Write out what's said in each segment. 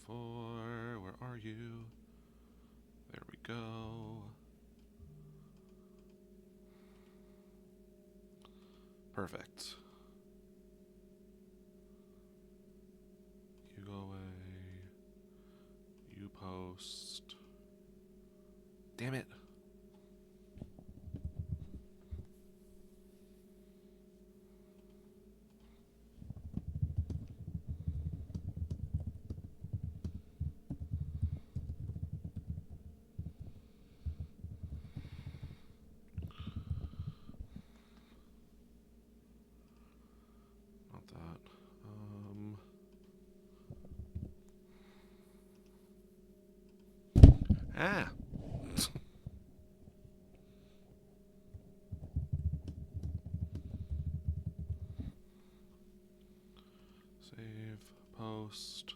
4. Where are you? There we go. Perfect. You go away. You post. Damn it. Not that. Ah. Save, post.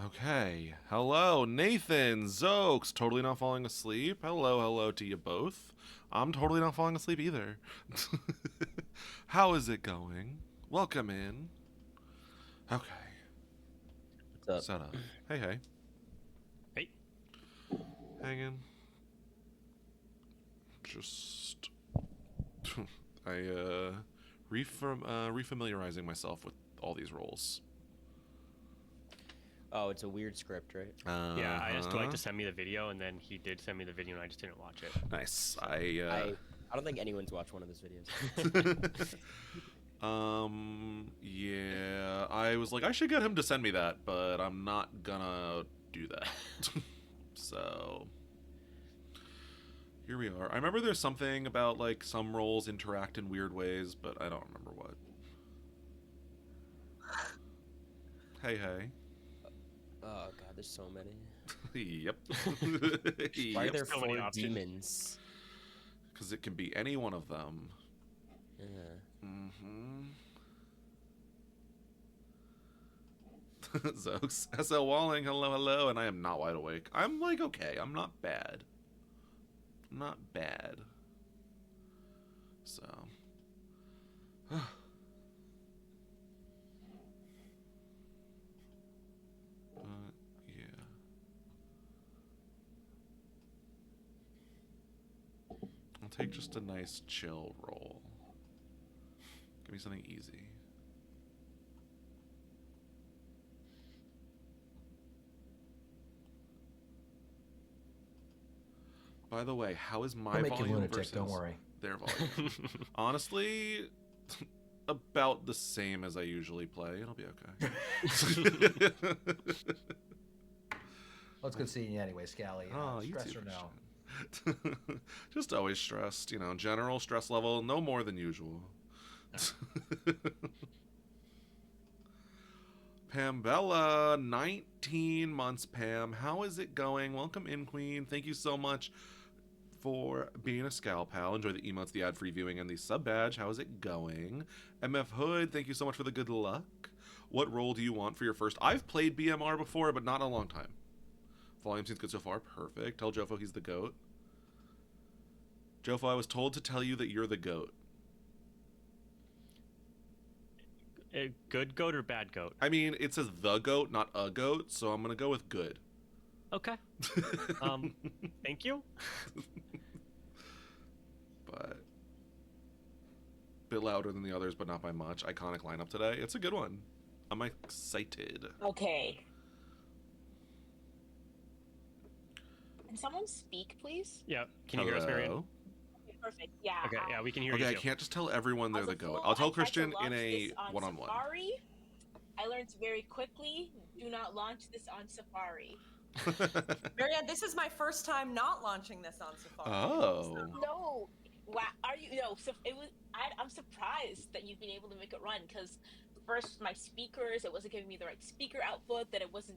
Okay. Hello, Nathan, Zokes. Totally not falling asleep. Hello to you both. I'm totally not falling asleep either. How is it going? Welcome in. Okay. What's up? Set up. Hey. Hey. Hanging. Just refamiliarizing myself with all these roles. Oh, it's a weird script, right? Yeah, I asked Dwight to send me the video, and then he did send me the video, and I just didn't watch it. Nice. I don't think anyone's watched one of those videos. Yeah, I was like, I should get him to send me that, but I'm not gonna do that. So here we are. I remember there's something about like some roles interact in weird ways, but I don't remember what. Hey. Oh god, there's so many. Yep. Why are there So many 4 options. demons? Because it can be any one of them. Yeah. Zokes. SL Walling, hello, and I am not wide awake. I'm like, okay, I'm not bad. Not bad. So. Yeah. I'll take just a nice chill roll. Give me something easy. By the way, how is my I'll make you volume lunatic, versus don't worry. their volume? Honestly, about the same as I usually play. It'll be okay. Well, it's good seeing you anyway, Scally. Oh, you Stress too, or no? Christian. Just always stressed, you know, general stress level, no more than usual. Pambella, 19 months, Pam. How is it going? Welcome in, Queen. Thank you so much for being a Scal Pal. Enjoy the emotes, the ad-free viewing, and the sub badge. How is it going? MF Hood, thank you so much for the good luck. What role do you want for your first? I've played BMR before, but not in a long time. Volume seems good so far. Perfect. Tell Jofo he's the GOAT. Jofo, I was told to tell you that you're the GOAT. Good goat or bad goat? I mean, it says the GOAT, not a GOAT, so I'm gonna go with good. Okay. Thank you. But a bit louder than the others, but not by much. Iconic lineup today. It's a good one. I'm excited. Okay. Can someone speak, please? Yeah. Can you hear us, Marianne? Hello? Okay, perfect. Yeah. Okay. Yeah, we can hear you. Okay, I too. can't just tell everyone they're As the a GOAT. fool, I'll tell I tried to Christian in launch a this on one-on-one. Safari. I learned very quickly, do not launch this on Safari. Marianne, this is my first time not launching this on Safari. Oh. No. Wow. Are you? No. So it was. I'm surprised that you've been able to make it run because first my speakers, it wasn't giving me the right speaker output. That it was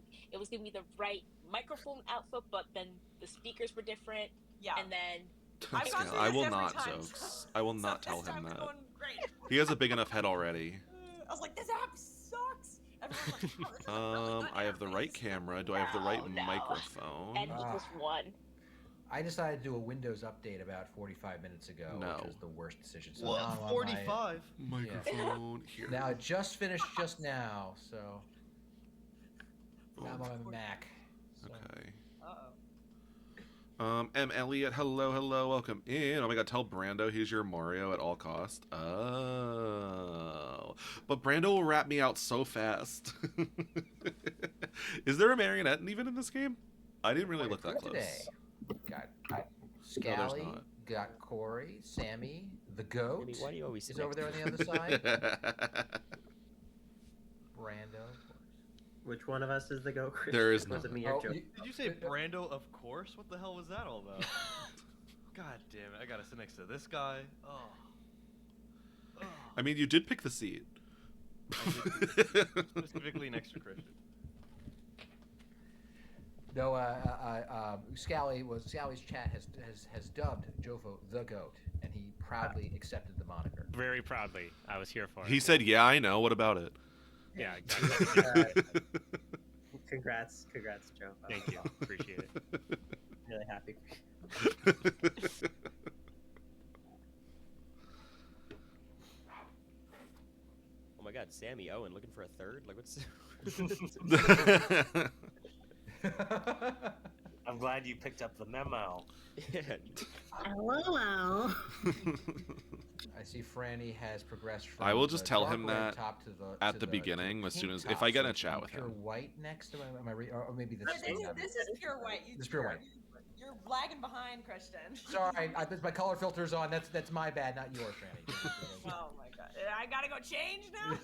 giving me the right microphone output, but then the speakers were different. Yeah. And then I've gone through I this will every not, time, Jokes. I will not so tell this him time's that. going great. He has a big enough head already. I was like, this app sucks. Everyone's like, oh, this is a really good I have the right interface. camera. Do I have the right No. microphone? N equals 1. I decided to do a Windows update about 45 minutes ago, No. which was the worst decision. So What? now I'm on 45? Microphone here. Now it just finished just now, so I'm on a Mac. So. Okay. Uh-oh. M. Elliott, hello, welcome in. Oh my god, tell Brando he's your Mario at all cost. Oh. But Brando will rat me out so fast. Is there a marionette even in this game? I didn't really look that close. Today. Got there's Scally, not. got Corey, Sammy, the goat. Sammy, why do you always is sit over next there to on the other side. Brando. Which one of us is the goat? Chris? There is Was it none. me or Oh, Joe? you- Did you say Brando? Of course. What the hell was that all about? God damn it! I gotta sit next to this guy. Oh. I mean, you did pick the seat. Specifically next to Christian. No, Scally's chat has dubbed Jofo the goat, and he proudly accepted the moniker. Very proudly, I was here for it. He said, "Yeah, I know. What about it?" Yeah, Congrats, Joe. thank you. Appreciate it. Really happy. Oh my god, Sammy Owen looking for a third? Like, what's. I'm glad you picked up the memo. Yeah. Hello. I see Franny has progressed from. I will just the tell dark him red that top to the, at to the the beginning, as pink soon as top, if I get in so a chat with pure him. white next. Am I or maybe this. This is pure white. This is pure white. You're lagging behind, Christian. Sorry, I put my color filters on. That's my bad, not yours, Franny. Oh my god. I gotta go change now?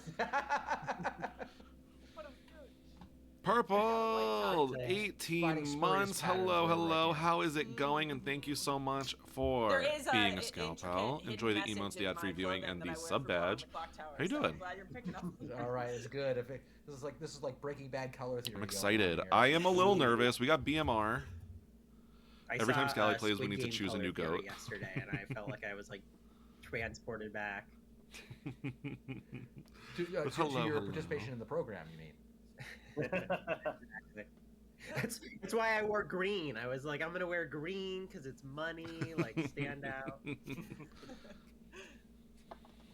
What a fruit. Purple, Fighting 18 Spurious months. patterns Hello, over right hello. now. How is it going? And thank you so much for There is being a intricate Scout Pal. hidden Enjoy the message emotes, the in ad free my viewing, clothing and that the I wear sub for Bottom of badge. the Clock Tower, How you so doing? I'm glad you're picking up. All right, it's good. This is like Breaking Bad color theory. I'm going excited. on here. I am a little nervous. We got BMR. I Every time saw, Scally plays, we Squid need to Game choose a color new theory goat. Yesterday, and I felt like I was like transported back. To your Hello. participation in the program, you mean? Exactly. That's why I wore green. I was like, I'm gonna wear green because it's money, like stand out.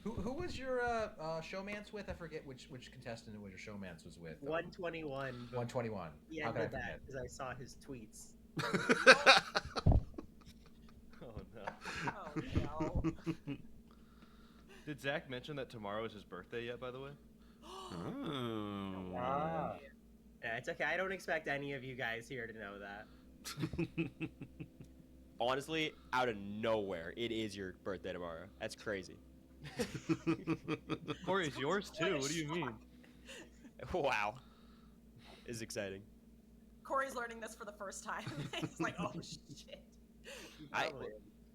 Who was your showmance with? I forget which contestant it was your showmance was with. 121. 121. He How could I ended that forget? because I saw his tweets. Oh no. Oh no. Did Zach mention that tomorrow is his birthday yet? By the way. Oh. Ah. Yeah, it's okay. I don't expect any of you guys here to know that. Honestly, out of nowhere, it is your birthday tomorrow. That's crazy. Corey, it's yours too. What do you mean? Wow. It's exciting. Corey's learning this for the first time. He's like, oh shit.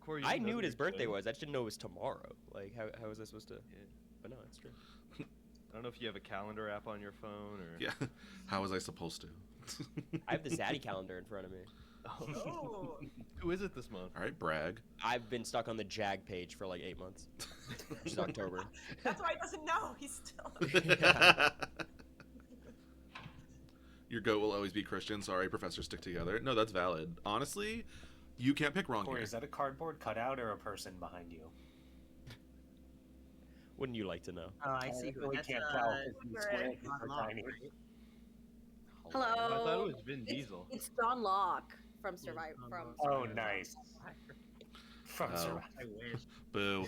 Corey, you I know knew that what his you're birthday good. was. I just didn't know it was tomorrow. Like, how was I supposed to? Yeah. But no, it's true. I don't know if you have a calendar app on your phone or. Yeah. How was I supposed to? I have the Zaddy calendar in front of me. Oh. Who is it this month? All right, brag. I've been stuck on the Jag page for like 8 months. Which is October. That's why he doesn't know. He's still. Your goat will always be Christian. Sorry, Professor, stick together. No, that's valid. Honestly, you can't pick wrong Corey, here. is that a cardboard cutout or a person behind you? Wouldn't you like to know? Oh, I see. really That's, can't tell. we're Square in is so Locke, tiny. right? Hello. I thought it was Vin Diesel. It's John Locke from Survivor. From Oh, nice. From Oh. Survivor. I wish. Boo.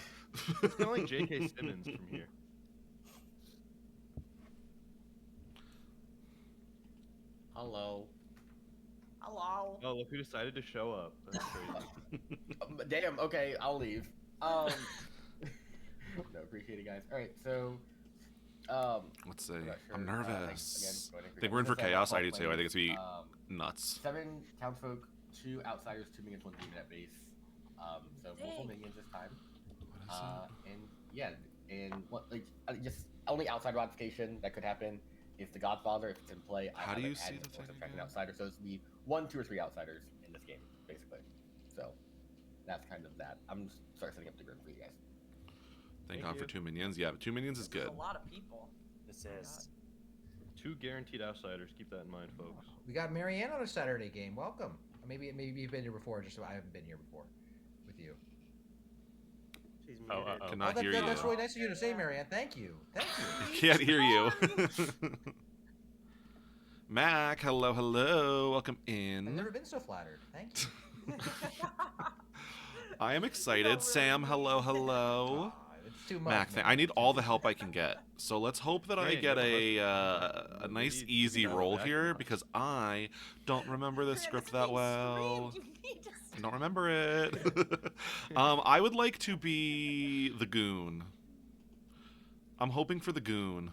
It's kind of like J.K. Simmons from here. Hello. Hello. Oh, look who decided to show up. That's crazy. Damn. Okay, I'll leave. No, appreciate it, guys. All right, so. Let's see. I'm not sure, I'm thanks nervous. again, I think we're in for chaos. I do too. I think it's gonna be um, nuts. 7 townsfolk, 2 outsiders, 2 minions, 1 demon at base. So multiple Dang. minions this time. What is it? And yeah, and what just only outside modification that could happen is the Godfather if it's in play. How do you see the thing an again? outsider? So it's be 1, 2, or 3 outsiders in this game, basically. So that's kind of that. I'm just start setting up the grid for you guys. Thank Thank God for you. 2 minions. Yeah, but 2 minions is This good. a lot of people. This is. 2 guaranteed outsiders. Keep that in mind, folks. We got Marianne on a Saturday game. Welcome. Maybe you've been here before. Just so I haven't been here before with you. She's Oh, muted. uh-oh. Cannot hear you. That's really nice of you to say, Marianne. Thank you. Thank you. Can't hear you. Mac, hello, hello. Welcome I've in. never been so flattered. Thank you. I am excited. really Sam, hello, hello. Aw, it's too much. Mac, man. I need all the help I can get. So let's hope that I Great, get no a nice, need- easy need to roll back here up. because I don't remember this Grant, script this is that being well. streamed. You need to I don't remember it. I would like to be the goon. I'm hoping for the goon.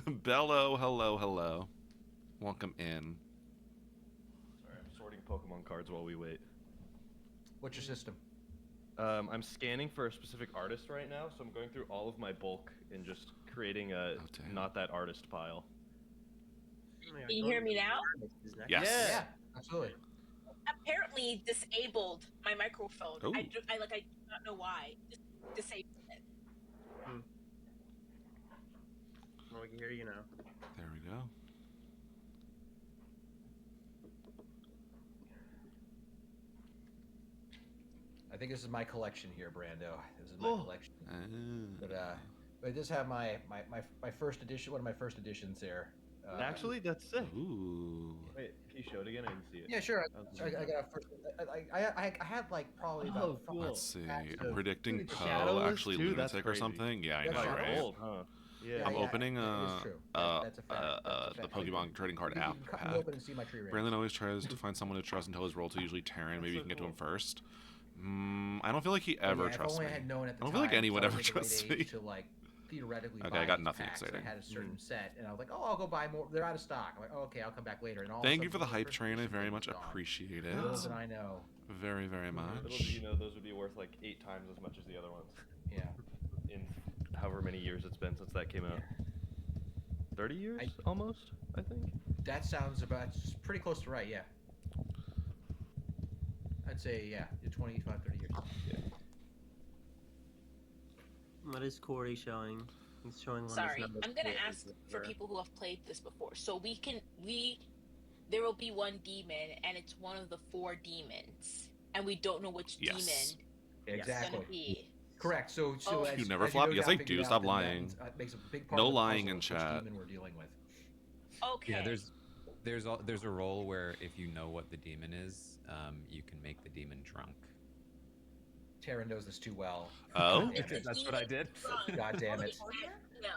Bello, hello, hello. Welcome in. Sorry, I'm sorting Pokemon cards while we wait. What's your system? I'm scanning for a specific artist right now, so I'm going through all of my bulk and just creating a damn. not that artist pile. Can you hear me now? Yes. Yeah, absolutely. Apparently disabled my microphone. Ooh. I do not know why. Just disabled it. Well, we can hear you now. There we go. I think this is my collection here, Brando. This is my collection. But I just have my first edition, one of my first editions there. Actually, that's sick. Ooh. Wait, can you show it again? I didn't see it. Yeah, sure. Oh, I got first. I had like probably about. Oh, cool. Let's see. So I'm predicting really Poe Shadowless actually too? That's lunatic or crazy. something. Yeah, I Yeah, know, Shadowless. right? Old, huh? Yeah. I'm opening it is true. That's a fact. That's a the fact. Pokemon trading card You app can cut me pack. open and see my tree range. Brandon always tries to find someone to trust until his roll to usually Terran. Maybe you so can get to him cool. first. I don't feel like he ever Yeah, trusts if me. only I had known at the I don't feel like time, anyone so I ever was at the right trusts age me. To like theoretically Okay, buy I got these nothing packs. exciting. I had a certain set, and I was like, oh, I'll go buy more. They're out of stock. I'm like, oh, okay, I'll come back later. And all of a Thank you sudden, for the hype first train. I edition very thing much was gone. appreciate it. Little did I know. Very, very Little did much. you know those would be worth like 8 times as much as the other ones Yeah. in however many years it's been since that came out. 30 years, almost, I think. That sounds about it's pretty close to right. Yeah. I'd say yeah, 25, 30 years. What is Corey showing? He's showing one. Sorry, I'm gonna ask for people who have played this before. So there will be one demon, and it's one of the 4 demons, and we don't know which demon Yes. it's Exactly. gonna be. Correct. So Oh. as, You never as flop? no Yes, doubt I figured do. out, Stop then lying. that makes a big part No of the lying puzzle in of chat. Which demon we're dealing with. Okay. Yeah, there's a role where if you know what the demon is, you can make the demon drunk. Tara knows this too well. Oh? If the That's what I did. demon's God damn it. drunk, No.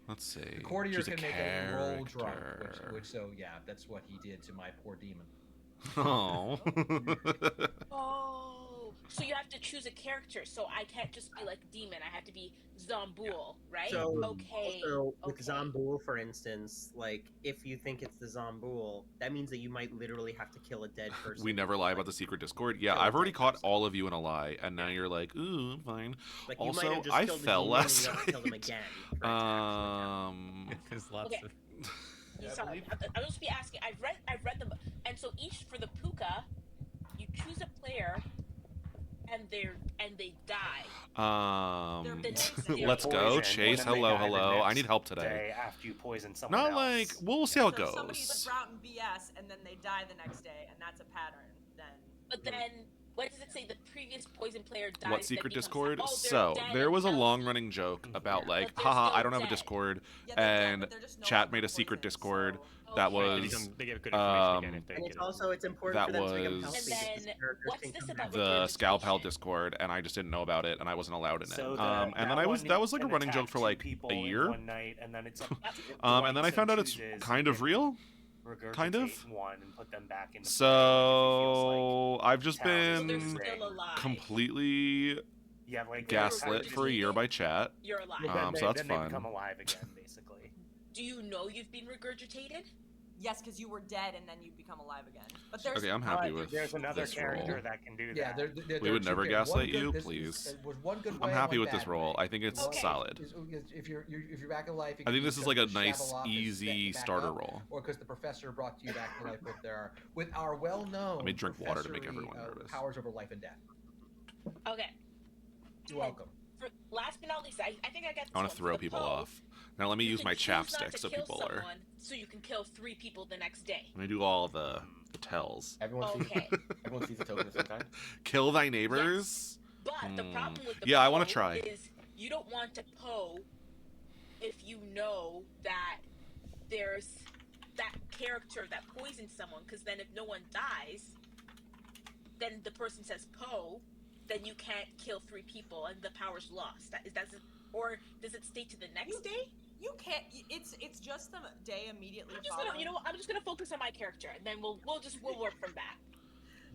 Let's see. The courtier She's a can make a roll drunk, character. which so yeah, that's what he did to my poor demon. Oh. Oh, so you have to choose a character. So I can't just be like demon. I have to be Zombool, right? So, okay. also, with okay. Zombool, for instance, like, if you think it's the Zombool, that means that you might literally have to kill a dead person. We never lie about the secret Discord. Yeah, kill a I've already dead caught person. all of you in a lie, and now you're like, ooh, fine. Like, you might Also, have just I killed the fell demon and last you have to kill them night. again for it to actually count. There's lots Okay. of. Sorry, I'll just be asking. I've read them, and so each for the puka, you choose a player, and they die. The next day. Let's go. Poison, Chase, and then they hello, die the hello. I next need help today. day after you poison someone Not else. like, we'll see how it So if somebody's goes. sprouting BS and then they die the next day, and that's a pattern, then. But then, what does it say? The previous poison player dies. What then secret becomes- Discord? Oh, they're So, dead there was a and long running joke about, like, But they're haha, still I don't have a dead. Discord, Yeah, they're dead, and but they're just no chat longer made a secret poisoned, Discord so- that Okay. was They get good information again if they And get it's it. also it's important that for them to become was healthy. And because then, characters what's can this come about back. the Scalpel regurgitation? Discord, and I just didn't know about it, and I wasn't allowed in it. So And then that was like a running joke for like a year. One night, and then it's up to And then I twice found in out it's 2 days kind you of can real. regurgitate kind of. one and put them back in the So I've just town is So they're been still alive. completely yeah, like gaslit for a year by chat. You're alive. Then So that's then they fun. become alive again, basically. Do you know you've been regurgitated? Yes, because you were dead and then you become alive again. But there's Okay, I'm happy But with there's another this character roll. that can do Yeah, that. there We are would two never characters. gaslight One you, good- this please. was one good I'm way, happy one with this bad roll. way. I think it's Okay. solid. If you're back in life, you I think can this is just like a shab nice, off and easy back starter up, roll. or because the professor brought you back to life with our well-known. Let me drink water to make professory, everyone nervous. Powers over life and death. Okay. You're welcome. For last but not least, I think I got this I want one. to For throw the people Poe, off. Now let me you use can my choose not chapstick to so kill people are. someone, so you can kill 3 people the next day. Let me do all the tells. Everyone Okay. everyone sees a token of some kind. Kill thy neighbors. But the problem with the Yeah, I wanna Poe try. is you don't want to Poe if you know that that character that poisoned someone, because then if no one dies, then the person says Poe, then you can't kill 3 people and the power's lost. Or does it stay to the next day? You can't. It's just the day immediately I'm just following. gonna, you know what? I'm just gonna focus on my character, and then we'll work from that.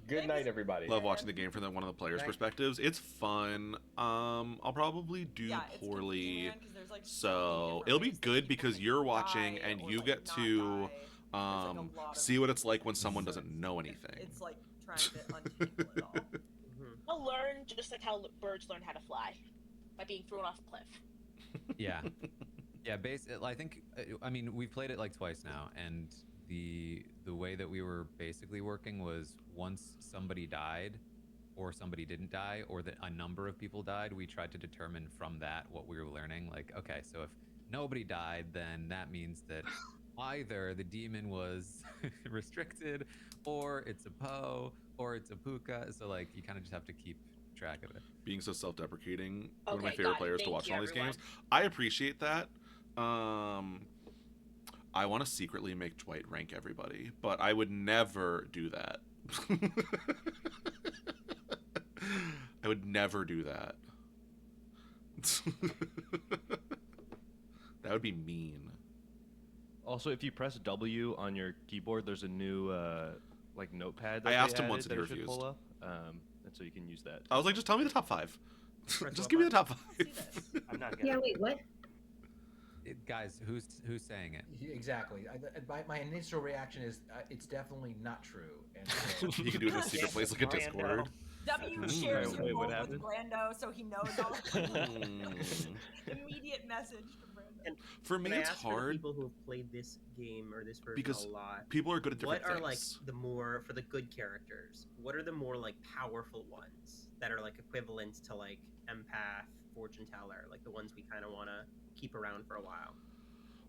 Good night, everybody. Love watching the game from one of the players' perspectives. It's fun. I'll probably do poorly, man, 'cause there's, like, so it'll be good because you're watching and you get to see what it's like when someone doesn't know anything. It's like trying to untangle it all. I'll learn just like how birds learn how to fly, by being thrown off a cliff. Yeah. Yeah, I think, I mean, we've played it like twice now, and the way that we were basically working was once somebody died, or somebody didn't die, or that a number of people died, we tried to determine from that what we were learning. Like, okay, so if nobody died, then that means that either the demon was restricted, or it's a Poe, or it's a Puka. So, like, you kind of just have to keep track of it. Being so self-deprecating, one of my Okay, favorite got it. players to Thank watch you, in all these everyone. games. I appreciate that. I want to secretly make Dwight rank everybody, but I would never do that. I would never do that. That would be mean. Also, if you press W on your keyboard, there's a new like notepad. That I they asked him added once if that he it should refused. pull up, and so you can use that. I was like, just tell me the top 5. Press Just what give me the button? top 5. I'm not good. Yeah, wait, what? Guys, who's saying it? Exactly. My initial reaction is it's definitely not true. And so, You can do it in a secret place like a Discord. W shares Wait, you what both with happened? Brando, so he knows all. Immediate message to Brando. For me, Can I it's ask for the hard people who have played this game or this version because a lot. people are good at different What are things. like the more for the good characters? What are the more like powerful ones that are like equivalent to like empath, fortune teller, like the ones we kind of want to keep around for a while?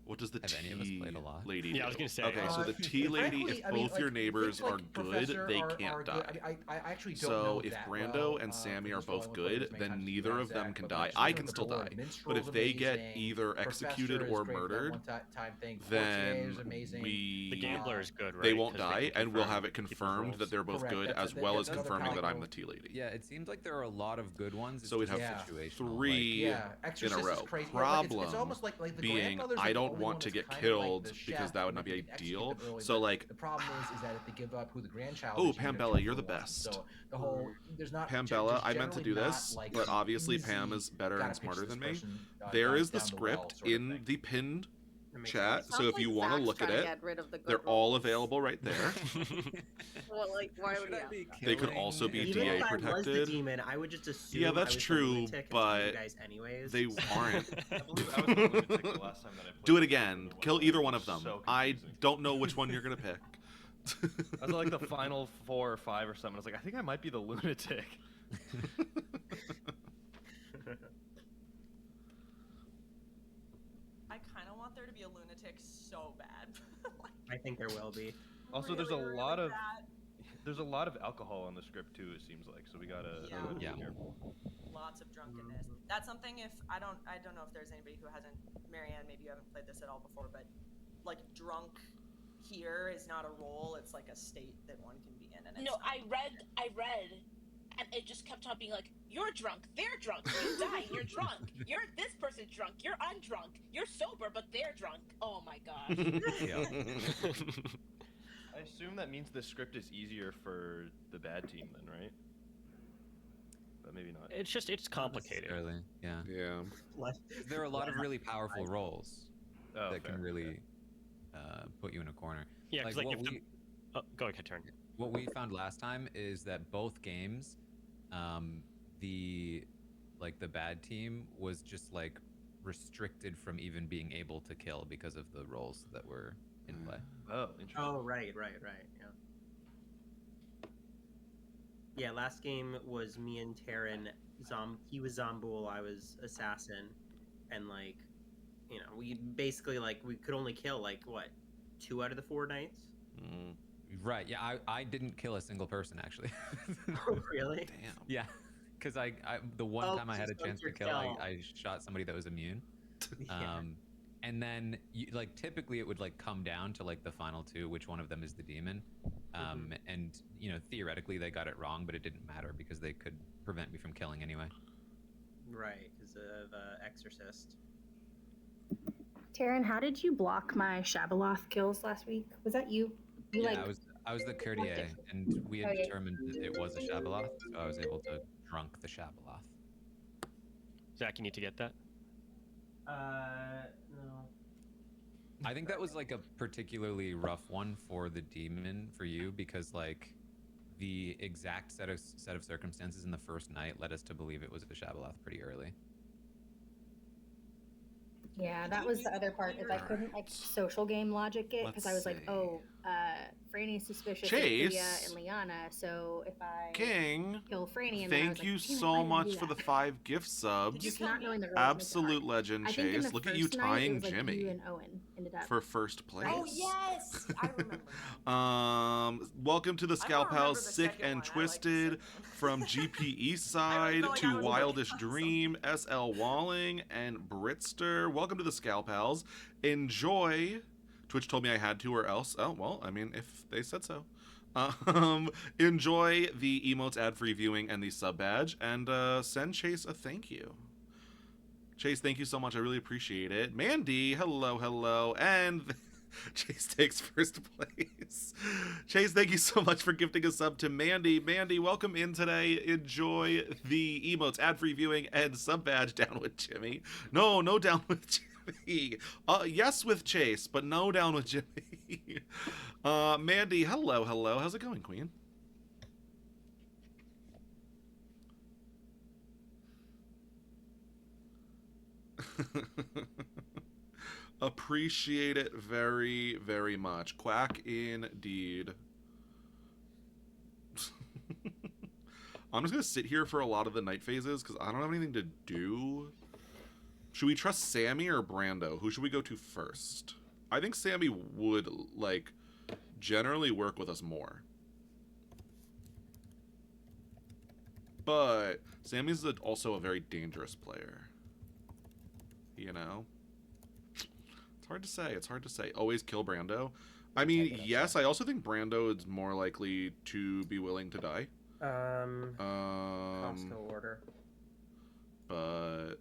What does the Have any of us tea played a lot? lady Yeah, I do? was gonna say. Okay, so the tea lady, frankly, if I mean, both like, your neighbors things like are good, Professor they are can't good. die. I actually don't So know if that Brando well, and Sammy for are this role, both I only played good, this many then times as neither of Zach, them can but die. just I looking can at the still board, die. Minstrel's But if they get amazing, either Professor executed is or great for that murdered, one-time thing, then Fortier is amazing. The we gambler is good, right? they won't 'Cause they die, can and we'll confirm have it people's confirmed roles. that they're both Correct, good, that's- as well as that's another confirming that I'm powerful- the tea lady. Yeah, it seems like there are a lot of good ones. It's So we'd just have situational, three Yeah, Exorcist in a row. is crazy. Problem it's almost like the being grandmother's I like the don't only want one to that's get kinda killed like the because chef, that would and not you be can execute ideal. them early, So but like, the problem is that if they give up who the grandchild oh, is, you either Pambella, kill you're the for one. best. So the whole there's not Pambella, just I meant to do generally this, not, like, but obviously easy, Pam is better gotta and pitch smarter this than me. person, There down- is the down well script sort of in thing. the pinned That makes chat, sense. so if you want to look at it, Get rid of the good they're all roles. available right there. Well, like, why would Should I we? be They could killing also be Even DA if I was the protected. demon, I would just assume Yeah, I that's was the true, lunatic and tell but you guys anyways. they aren't. I believe I was the lunatic the last time that I played. Do it this again. game. Kill either one of them. So I confusing. don't know which one you're gonna pick. I was like the final 4 or 5 or something. I was like, I think I might be the lunatic. I kind of want there to be a lunatic so bad. Like, I think there will be. Also, there's really, a really lot of bad. there's a lot of alcohol in the script too. It seems like, so we gotta Yeah. be careful. Lots of drunkenness. That's something. If I don't know if there's anybody who hasn't. Marianne, maybe you haven't played this at all before, but like drunk here is not a role. It's like a state that one can be in. And it's No, not- I read, and it just kept on being like, you're drunk, they're drunk, you die, you're drunk, you're this person's drunk, you're undrunk, you're sober, but they're drunk. Oh my gosh. I assume that means the script is easier for the bad team then, right? But maybe not. It's complicated. Necessarily, yeah. Yeah. There are a lot of really powerful roles Oh, that fair, can really fair. put you in a corner. Yeah, because like, what if the... Oh, go ahead, turn. what we found last time is that both games, the bad team was just like restricted from even being able to kill because of the roles that were in play. Oh, interesting. Oh, right. Yeah. Yeah, last game was me and Taryn. He was Zombul, I was Assassin, and like, you know, we basically like we could only kill like what, 2 out of the 4 nights. Mm, Right. Yeah. I didn't kill a single person actually. Oh, really? damn. Yeah. Because the one Oh, time I had a just like chance to your kill, kill. I shot somebody that was immune. Yeah. and then like typically it would like come down to like the final two, which one of them is the demon. And theoretically they got it wrong, but it didn't matter because they could prevent me from killing anyway. Right, because of Exorcist. Taryn, how did you block my Shabaloth kills last week? Was that you? I was the courtier, and we had determined that it was a Shabaloth, so I was able to drunk the Shabaloth. Zach, you need to get that. No. I think that was like a particularly rough one for the demon for you because like the exact set of circumstances in the first night led us to believe it was a Shabaloth pretty early. Yeah, that was the other part. Is I couldn't like social game logic it because I was like, oh, Franny's suspicious of Chase. Lydia and Liana, so if I King, kill Franny, and then I thank was you like, "Damn it, so why did I much do for the that?" 5 gift subs. Just not knowing the rules Absolute legend, I think in Chase. the Look at you first night, it tying was, like, Jimmy you and Owen ended up for first place. Oh yes, I remember. Welcome to the I don't Scout remember Pals, the Sick second and one. I like the Twisted, second one. from GP Eastside going to out with Wildish Dream, SL Walling, and Britster. Welcome to the Scout Pals. Enjoy. Twitch told me I had to, or else. Oh well, I mean, if they said so. Enjoy the emotes, ad-free viewing, and the sub badge, and send Chase a thank you. Chase, thank you so much. I really appreciate it. Mandy, hello, and Chase takes first place. Chase, thank you so much for gifting a sub to Mandy. Mandy, welcome in today. Enjoy the emotes, ad-free viewing, and sub badge. Down with Jimmy. No, down with Jimmy. Yes with Chase, but no down with Jimmy. Mandy, hello. How's it going, Queen? Appreciate it very, very much. Quack indeed. I'm just gonna sit here for a lot of the night phases because I don't have anything to do. Should we trust Sammy or Brando? Who should we go to first? I think Sammy would, like, generally work with us more. But Sammy's also a very dangerous player. You know? It's hard to say. Always kill Brando. I mean, yes, I also think Brando is more likely to be willing to die. Costco order. But...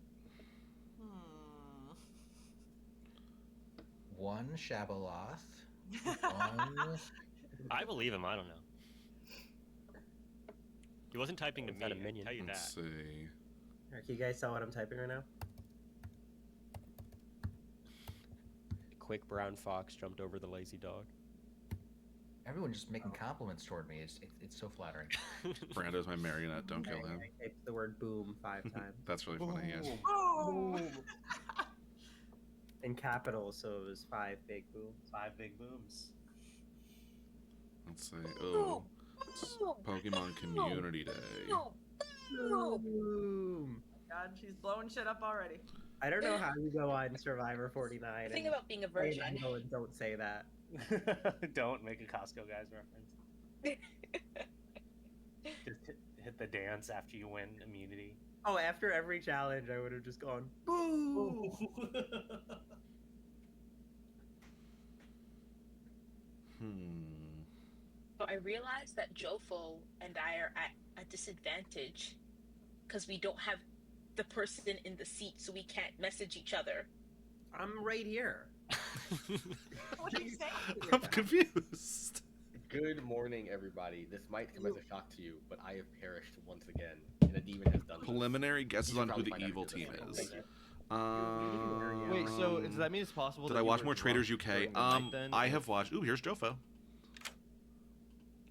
One Shabaloth. One... I believe him. I don't know. He wasn't typing to me. I can tell you that. Let's see. Can you guys tell what I'm typing right now? Quick brown fox jumped over the lazy dog. Everyone just making compliments toward me. It's so flattering. Brando's my marionette. Don't kill him. I typed the word boom 5 times. That's really funny, yes. Boom. In capitals, so it was 5 big booms. 5 big booms. Let's see. Oh, it's Pokemon Community Day. Boom. God, she's blowing shit up already. I don't know how you go on Survivor 49. Think about being a virgin. And don't say that. Don't make a Costco guys reference. Just hit the dance after you win immunity. Oh, after every challenge, I would have just gone, boo! So I realized that Jofo and I are at a disadvantage because we don't have the person in the seat, so we can't message each other. I'm right here. What are you saying? I'm confused. Good morning, everybody. This might come as a shock to you, but I have perished once again, and a demon has done this. Preliminary guesses You on should who the probably find evil out team who is. this is. Wait, so does that mean it's possible? Did that I you watch were more Traders drunk UK? during the night then? I have watched. Ooh, here's Jofo.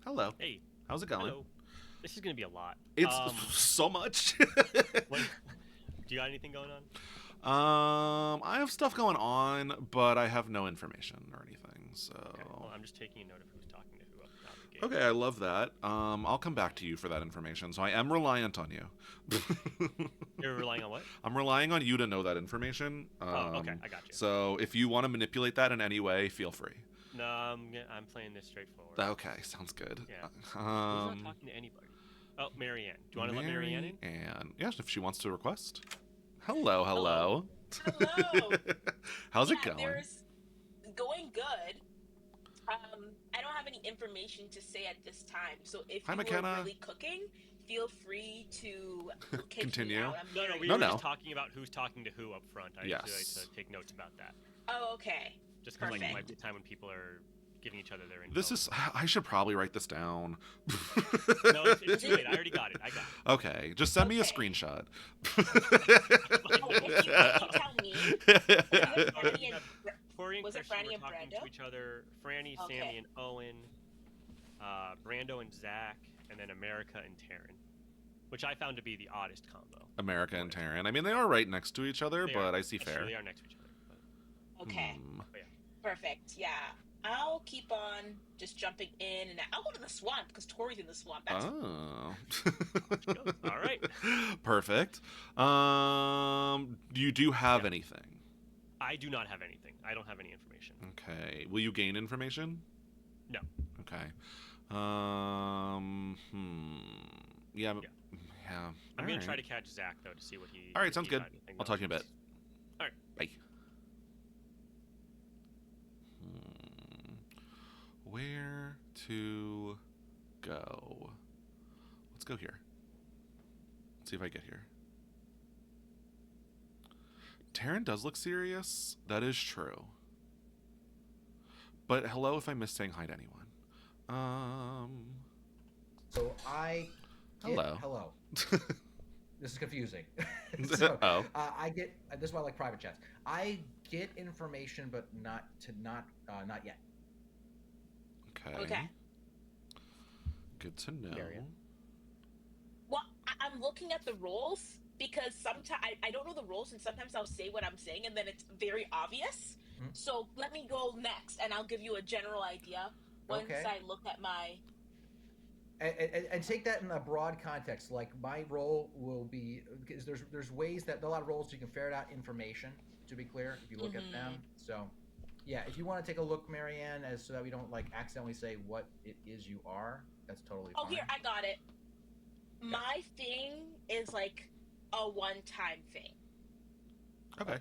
Hello. Hey. How's it going? Hello. This is gonna be a lot. It's so much. What, do you got anything going on? I have stuff going on, but I have no information or anything. So. Okay, well, I'm just taking a note of who's talking to who out the gate. Okay, I love that. I'll come back to you for that information. So I am reliant on you. You're relying on what? I'm relying on you to know that information. Okay, I got you. So if you want to manipulate that in any way, feel free. No, I'm playing this straightforward. Okay, sounds good. Yeah. Who's not talking to anybody? Oh, Marianne. Do you want to let Marianne in? And yes, if she wants to request. Hello. Hello. How's it Yeah, going? there's going good. I don't have any information to say at this time. So if Hi, you McKenna. were really cooking, feel free to kick Continue. me out. I'm No, very we No, were no. just talking about who's talking to who up front. I usually like Yes. to take notes about that. Oh, okay. Just because like, it Perfect. might be a time when people are giving each other their info. This is. I should probably write this down. No, it's too late. I already got it. I got it. Okay, just send me a Okay. screenshot. Oh, if you tell me. Franny and Tori and was it Christian Franny were and talking Brando? to each other. Franny, Okay. Sammy, and Owen. Brando and Zach, and then America and Taryn, which I found to be the oddest combo. America and Taryn. I mean, they are right next to each other, They but are. I see That's fair. true, they are next to each other. But... Okay. But yeah. Perfect. Yeah. I'll keep on just jumping in and I'll go to the swamp because Tori's in the swamp. That's Oh. All right. Perfect. You do have anything? I do not have anything. I don't have any information. Okay. Will you gain information? No. Okay. Yeah. Yeah. I'm gonna try to catch Zach though to see what he. All right, if sounds he good. got anything I'll talk to you in a bit. All right. Bye. Where to go? Let's go here. Let's see if I get here. Taryn does look serious. That is true. But hello if I miss saying hi to anyone. So I. Hello. Hello. This is confusing. So, I get. This is why I like private chats. I get information, but not yet. Okay. Okay. Good to know. Well, I'm looking at the roles because sometimes I don't know the roles, and sometimes I'll say what I'm saying, and then it's very obvious. Mhm. So let me go next, and I'll give you a general idea once Okay. I look at my. And take that in a broad context. Like my role will be because there's ways that a lot of roles you can ferret out information. To be clear, if you look at them. So, yeah, if you want to take a look, Marianne, as so that we don't like accidentally say what it is you are, that's totally fine. Oh, here I got it. My thing is like a one-time thing. Okay.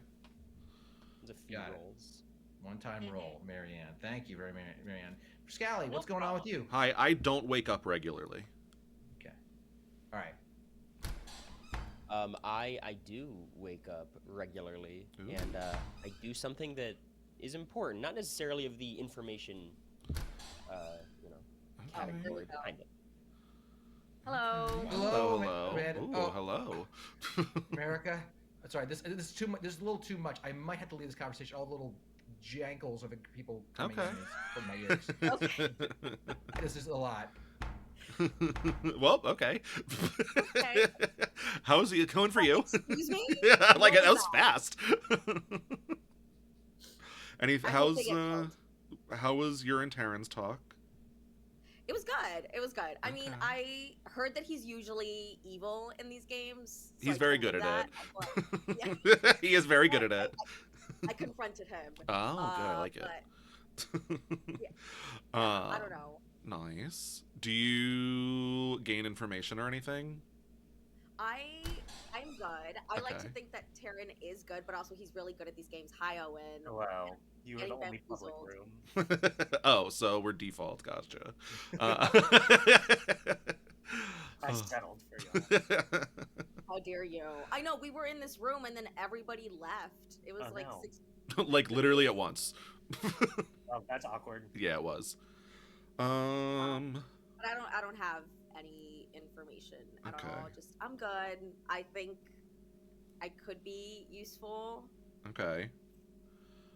There's a few Got it. rolls. One-time roll, Marianne. Thank you very much, Marianne. Scally, what's going on with you? Hi, I don't wake up regularly. Okay. All right. I do wake up regularly, and I do something that is important, not necessarily of the information, category behind it. Hello. Hello. Hello. Amanda. Ooh, Oh, hello. America. Sorry, this is too much. This is a little too much. I might have to leave this conversation. All the little jankles of people coming Okay. in from my ears. Okay. This is a lot. Well, okay. Okay. How's it going for you? Excuse me? Yeah, like What that was was that? fast. I hope How's they get killed. how was your and Taryn's talk? It was good. It was good. I mean, Okay. I heard that he's usually evil in these games. So He's I very told good him at that. it. He is very good at it. I confronted him. Oh, good. I like it. But yeah, I don't know. Nice. Do you gain information or anything? I'm good. I like to Okay. think that Taryn is good, but also he's really good at these games. Hi, Owen. Wow, you are the Getting only public bamboozled. room. Oh, so we're default. Gotcha. I settled for you. How dare you? I know, we were in this room and then everybody left. It was Oh, like no. 6. Like literally at once. Oh, that's awkward. Yeah, it was. But I don't have any information at Okay. all. Just I'm good. I think I could be useful. Okay.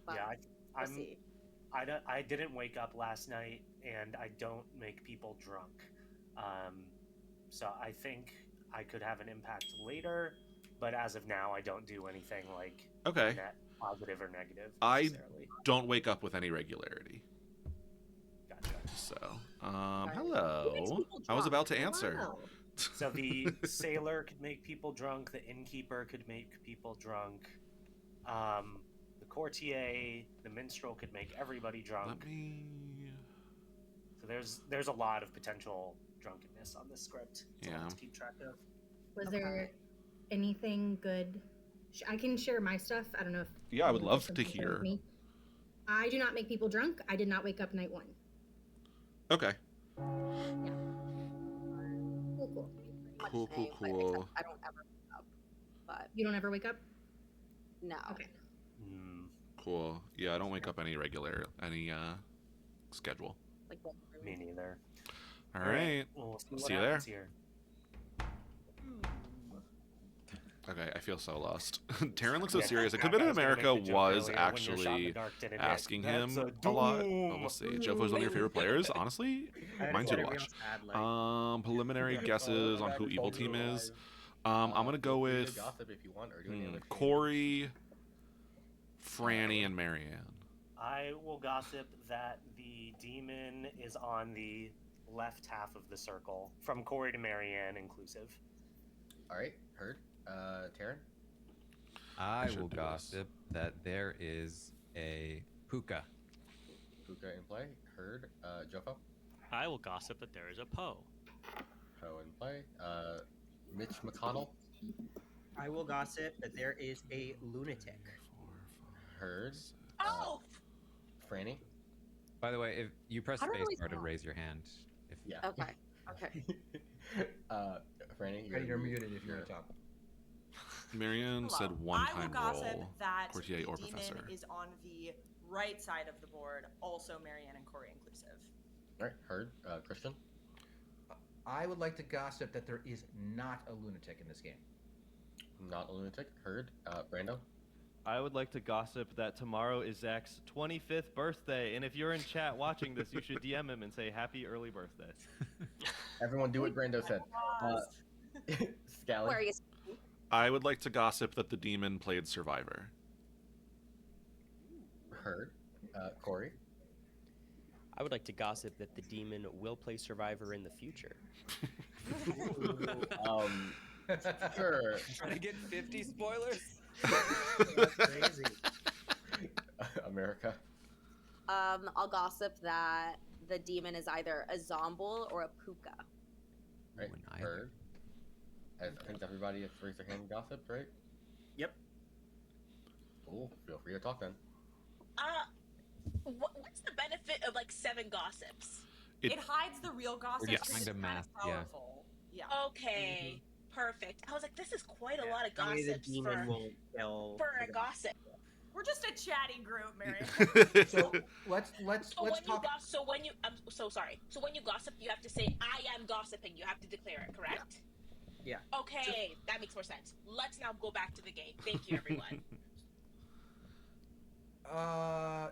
But Yeah, we'll I'm. see. I didn't wake up last night, and I don't make people drunk. So I think I could have an impact later, but as of now, I don't do anything like Okay. net positive or negative. I necessarily. don't wake up with any regularity. Gotcha. So, Who makes hello. people I was drunk? about to answer. Wow. So the sailor could make people drunk. The innkeeper could make people drunk. The courtier, the minstrel could make everybody drunk. Let me. So there's a lot of potential drunkenness on this script. It's a lot Yeah. to keep track of. Was Okay. there anything good I can share my stuff. I don't know if Yeah, I would you love just to share with hear. me. I do not make people drunk. I did not wake up night 1. Okay. Cool. Much Cool, the cool, same, cool. except I don't ever wake up. But You don't ever wake up? no. Okay. Cool. Yeah, I don't wake up any schedule. Like Me neither. All right. Well, we'll see what See you there. happens here. Okay, I feel so lost. Taryn looks so Yeah, serious. It yeah, could have been I was gonna America make the joke was earlier, when you're shot in the actually dark, didn't it? asking That's him a a lot. But doom. we'll see. Jeff was one of your favorite players. Honestly, mine's who to watch. Preliminary guesses on who Evil Team is. I'm gonna go feel free to with gossip if you want, or do any other Corey, Franny, and Marianne. I will gossip that the demon is on the left half of the circle, from Corey to Marianne inclusive. All right, heard. Taryn? I will gossip that there is a puka. Puka in play. Heard. Jofo? I will gossip that there is a Poe. Poe in play. Mitch McConnell? I will gossip that there is a lunatic. Heard. Oh! Franny? By the way, if you press How do I space bar to respond? raise your hand. Yeah. Okay. Okay. Franny, You're muted if you're on top. Marianne Hello. said one I will time gossip roll. that Courtier the or demon professor. is on the right side of the board, also Marianne and Corey inclusive. All right, heard. Christian? I would like to gossip that there is not a lunatic in this game. Not a lunatic. Heard. Brando? I would like to gossip that tomorrow is Zach's 25th birthday, and if you're in chat watching this, you should DM him and say happy early birthday. Everyone do what Brando said. Scally? Where are you? I would like to gossip that the demon played Survivor. Heard. Corey? I would like to gossip that the demon will play Survivor in the future. Sure. Trying to get 50 spoilers? That's crazy. America? I'll gossip that the demon is either a zombie or a puka. Right. Heard. I think everybody has raised their hand and gossiped, right? Yep. Cool. Feel free to talk then. What's the benefit of like 7 gossips? It hides the real gossip. Yes. because it's Kind of kind math, of yeah. powerful. Yeah. Okay, perfect. I was like, this is quite a lot of That way the gossips demon won't kill. for a gossip. We're just a chatty group, Marianne. So let's So when you talk. I'm so sorry. So when you gossip, you have to say I am gossiping. You have to declare it, correct? Yeah. Okay, that makes more sense. Let's now go back to the game. Thank you, everyone.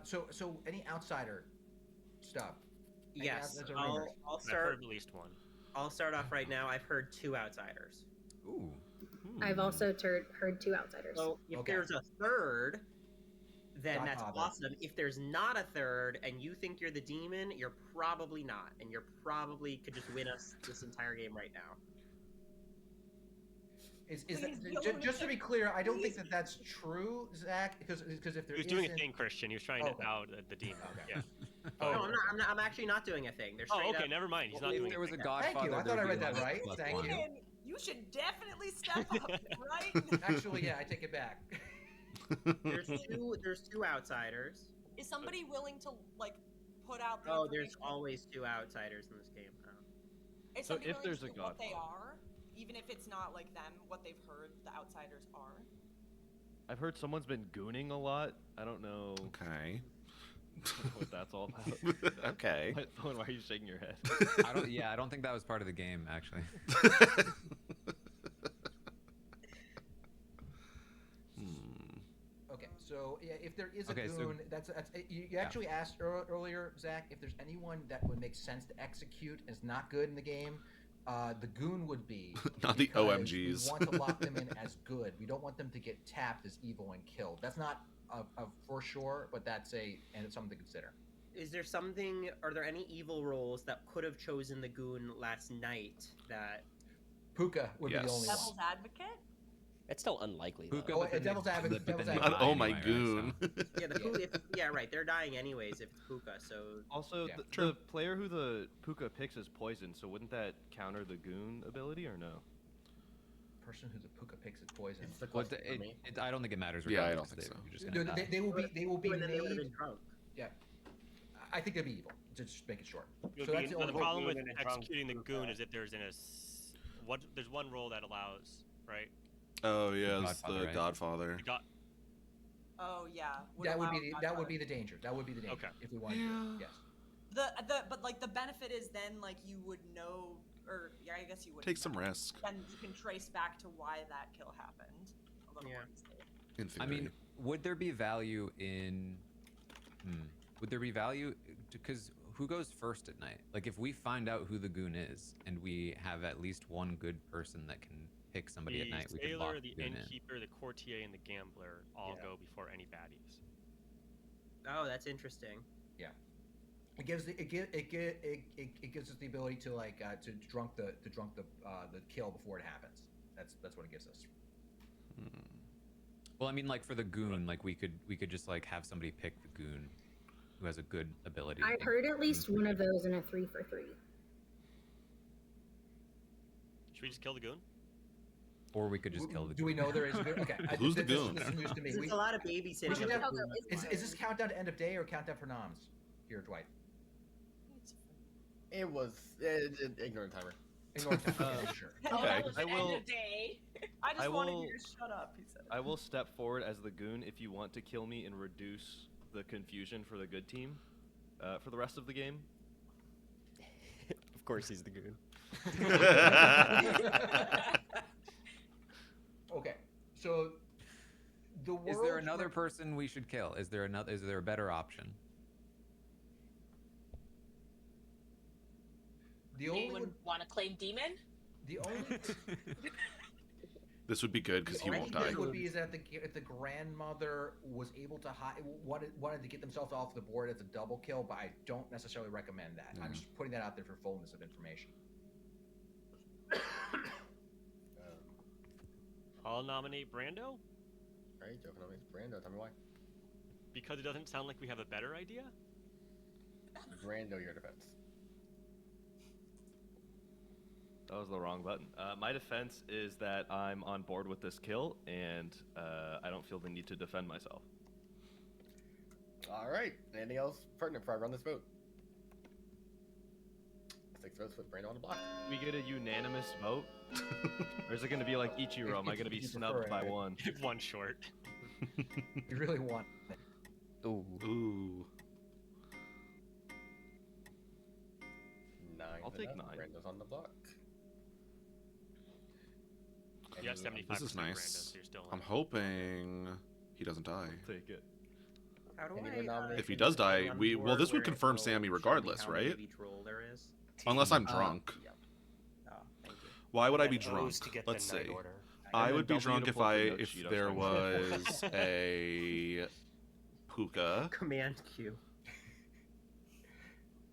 So any outsider stuff? Any Yes. outsider rumors? I'll I've start. heard at least one. I'll start off right now. I've heard 2 outsiders. Ooh. I've also heard 2 outsiders. So if Okay. there's a third, then that's Godfather. awesome. If there's not a third and you think you're the demon, you're probably not, and you're probably could just win us this entire game right now. Is Please that, be a just to be lunatic. clear, I don't think that that's true, Zach. Because if there He was doing a isn't- thing, Christian. He was trying Okay. to out the demon. Yeah. Oh, No, I'm actually not doing a thing. They're Oh, straight okay. up. Never mind. He's Well, not if doing. there was a anything. Godfather, Thank you. I thought I there'd read be that like right. plus Thank one. you. Marianne, you should definitely step up, right? Actually, yeah, I take it back. There's two outsiders. Is somebody willing to like put out the Oh, there's information? always 2 outsiders in this game. Oh. Is So somebody if willing there's to a say what they Godfather. are, even if it's not like them, what they've heard the outsiders are? I've heard someone's been gooning a lot. I don't know Okay. what that's all about. Okay. Why are you shaking your head? I don't think that was part of the game, actually. Okay, so yeah, if there is a Okay, so- goon, that's you actually asked earlier, Zach, if there's anyone that would make sense to execute as not good in the game. The goon would be Not the because OMGs. We want to lock them in as good. We don't want them to get tapped as evil and killed. That's not for sure, but and it's something to consider. Is there something? Are there any evil roles that could have chosen the goon last night? That Puka would be the Yes. only one. Devil's advocate? It's still unlikely, though. Puka, Oh, but then devil's they- advocate, but then devil's they advocate. die Oh my anyway, right? goon. yeah, the Puka, yeah, right. They're dying anyways if it's Puka. So Also, Yeah. the player who the Puka picks is poisoned, so wouldn't that counter the goon ability or no? person who the puka picks is poisoned. It's the Well, question for me. I don't think it matters. Yeah, I regardless. don't think so. You're just gonna die. They will be And then they would have made. been drunk. Yeah, I think they'd be evil. To just make it short. It would So be- that's the no, only the problem with goon and a drunk executing the puka. goon is that there's there's one role that allows, right? Oh yeah, it's Godfather, the right? Godfather. You got Oh yeah. That would allow be the Godfather. danger. That would be the danger. Okay. If we wanted to. Yes. But like the benefit is then like you would know, or yeah, I guess you would Take some risk. and you can trace back to why that kill happened a little Yeah. more easily. In theory. I mean, would there be value in? Would there be value? Because who goes first at night? Like, if we find out who the goon is, and we have at least one good person that can pick somebody the at night, we could sailor, lock the goon in. innkeeper, the courtier, and the gambler all Yeah. go before any baddies. Oh, that's interesting. It gives it gives us the ability to like to drunk the kill before it happens. That's what it gives us. Well, I mean, like for the goon, like we could just like have somebody pick the goon who has a good ability. I heard at least one of those in a 3 for 3. Should we just kill the goon? Or we could just kill the Do goon. we know there is a goon? Okay. Who's the this goon? is news to me. There's a lot of babysitting. we should of have- the goon. is this countdown to end of day or countdown for noms? Here, Dwight. It was ignorant timer. Ignore time. Yeah, sure. Oh, Okay, that was I the will- end of day. I just I wanted will- you to shut up. He said. I will step forward as the goon if you want to kill me and reduce the confusion for the good team for the rest of the game. Of course, he's the goon. Okay. So the world. Is there another person we should kill? Is there a better option? The only Anyone want to claim demon? the only This would be good because the he only won't thing die. would be is that if the grandmother was able to wanted to get themselves off the board as a double kill, but I don't necessarily recommend that. I'm just putting that out there for fullness of information. I'll nominate Brando Right, Joe nominates Brando. Tell me why. because it doesn't sound like we have a better idea. Brando, your defense. That was the wrong button. My defense is that I'm on board with this kill, and I don't feel the need to defend myself. All right. Anything else pertinent before I run this vote? 6 votes put Brando on the block. We get a unanimous vote, or is it going to be like Ichiro? Am I going to be If you snubbed prefer by it. one? One short. You really want it. Ooh. Ooh. 9. I'll take 9. Brando's on the block. You got 75% This is Brando, nice. so you're still I'm on. hoping he doesn't die. Take it. How do Anyone I, nominate? If he does die, on we- board well, this would where it confirm will Sammy show me regardless, how many right? of each role there is? Unless I'm drunk. Yeah. Oh, thank you. Why would I And be then drunk? O's to get Let's the night see. order. I then would be W drunk to if pull the note if sheet up there somewhere. was a puka Command Q.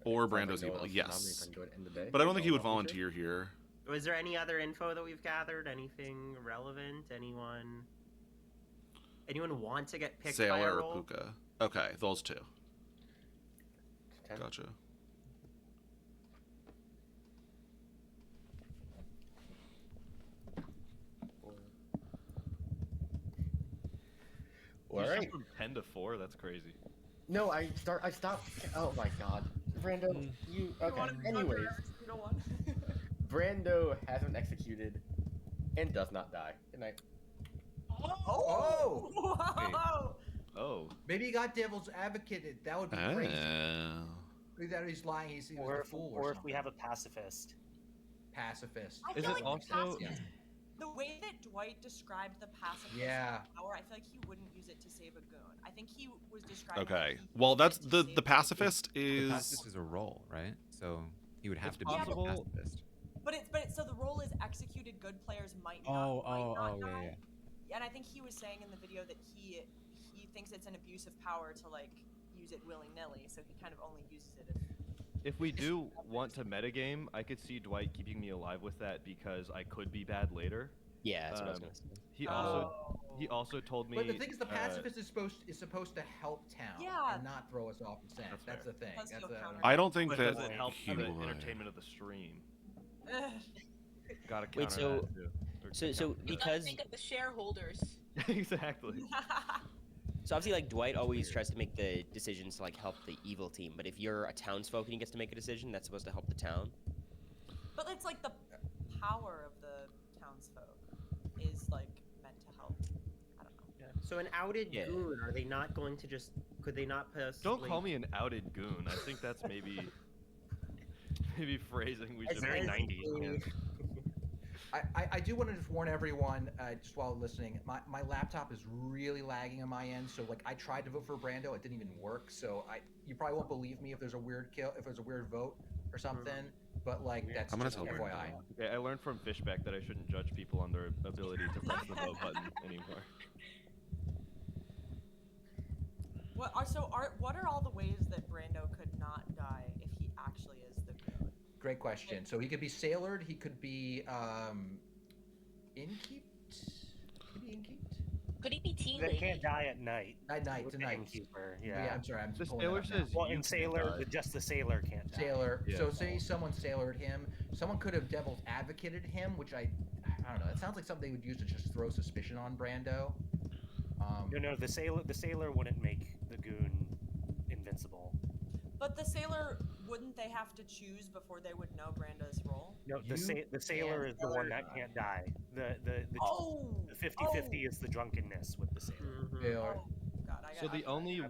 or Sounds like Brando's no one evil. else is Yes, nominated, so I can go ahead and end the day. but I don't think he would All volunteer. volunteer here. Was there any other info that we've gathered? Anything relevant? Anyone want to get picked by a Sailor or role? puka. Okay, those two. 10. Gotcha. All You jumped right. from 10 to 4. That's crazy. No, I stopped. Oh my god. Brando, you. You Okay. want to be Anyways, you don't want. Brando has been executed and does not die. Good night. Oh! Whoa! Oh. Maybe he got devil's advocated. That would be crazy. Oh. Maybe that he's lying. He was Or a if, fool or or if we something. have a pacifist. Pacifist. I Is feel it like the also- pacifist- the way that Dwight described the pacifist Yeah. power, I feel like he wouldn't use it to save a goon. I think he was describing. Okay. Like Well, that's the save pacifist The is. pacifist is a role, right? So he would have It's to be the possible- pacifist. But so the role is executed good players might not. Oh, might oh, not oh, yeah, die. And I think he was saying in the video that he thinks it's an abuse of power to like use it willy nilly, so he kind of only uses it If we do want to metagame, I could see Dwight keeping me alive with that because I could be bad later. Yeah, that's what I was Um, gonna say. He also told me. But the thing is, the pacifist is supposed to help town Yeah. and not throw us off the scent. That's That's fair. the thing. Plus That's you'll counter- I don't think But that does it help he the would. entertainment of the stream? Ugh. Gotta counter Wait, so- that too. Or So You gotta because think of the shareholders. Exactly. so obviously like Dwight always tries to make the decisions to like help the evil team, but if you're a townsfolk and he gets to make a decision, that's supposed to help the town. But it's like the power of the townsfolk is like meant to help. I don't know. So an outed Yeah. goon, are they not going to just? Could they not possibly? Don't call me an outed goon. I think that's maybe phrasing we should. Very 90s, Yeah. I do want to just warn everyone, just while listening, my laptop is really lagging on my end. So like I tried to vote for Brando, it didn't even work. So you probably won't believe me if there's a weird vote or something. But like that's I'm gonna just tell FYI. Brando. Okay, I learned from Fishback that I shouldn't judge people on their ability to press the vote button anymore. What are all the ways that Brando could not die if he actually is the goon? Great question. So he could be sailored. He could be inkeeped. Could he be inkeeped? Could he be tea They lady? can't die at night. At night, with the tonight. innkeeper, Oh, yeah. I'm sorry. I'm The pulling sailor it up now. says Well, you in can't sailor, die. just the sailor can't die. Sailor. Yeah. So say someone sailored him. Someone could have devil's advocated him, which I don't know. It sounds like something they would use to just throw suspicion on Brando. No, the sailor wouldn't make the goon invincible. But the sailor, wouldn't they have to choose before they would know Brando's role? No, the sailor is the one that can't die. The 50-50 is the drunkenness with the sailor. Sailor. Oh, God, So the only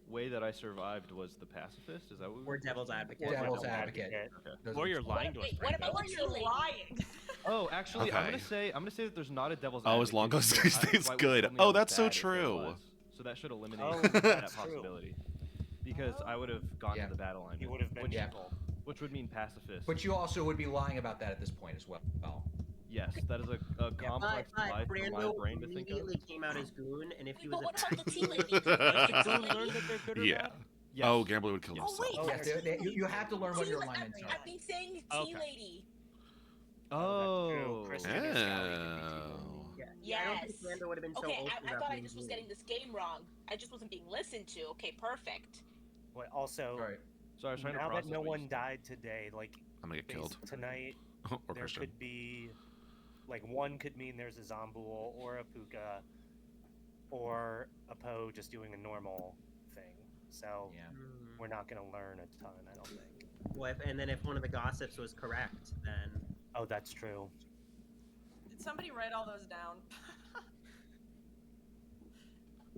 way that I survived was the pacifist. Is that what we Or were devil's advocate. Devil's advocate. Okay. Or you're lying to us. Wait, what Brando. about Or the tea you're lady? lying. Oh, actually, I'm Okay. gonna say that there's not a devil's Oh, advocate. as long as because it's Dwight good. would Oh, only that's so bad if there true. was. So that should eliminate Oh, that that's true. possibility. Because I would have gone Yeah. to the battle line. You would have been which, evil. which would mean pacifist. But you also would be lying about that at this point as well. Yes, that is a complex But lie for my Brando brain to think of. immediately came out as goon, and if he Wait, was but a what about the tea lady? Could the tea lady? that they're good or Yeah. bad? Yes. Oh, Gambler would kill Oh, himself. wait. Yes, you have to learn what your alignments are. I've been saying tea Okay. lady. Oh. Kristen is Sally Oh. Yeah, I don't think Yes. Brando would have been so Okay, open I about thought I being just was goon. getting this game wrong. I just wasn't being listened to. Okay, perfect. But also, Right. So I was trying to now process that no what you one said. died today, like I'm gonna get killed. tonight, or there Christian. could be, like, one could mean there's a Zombul or a Puka or a Poe just doing a normal thing. So Yeah. we're not gonna learn a ton, I don't think. Well, and then if one of the gossips was correct, then Oh, that's true. Did somebody write all those down?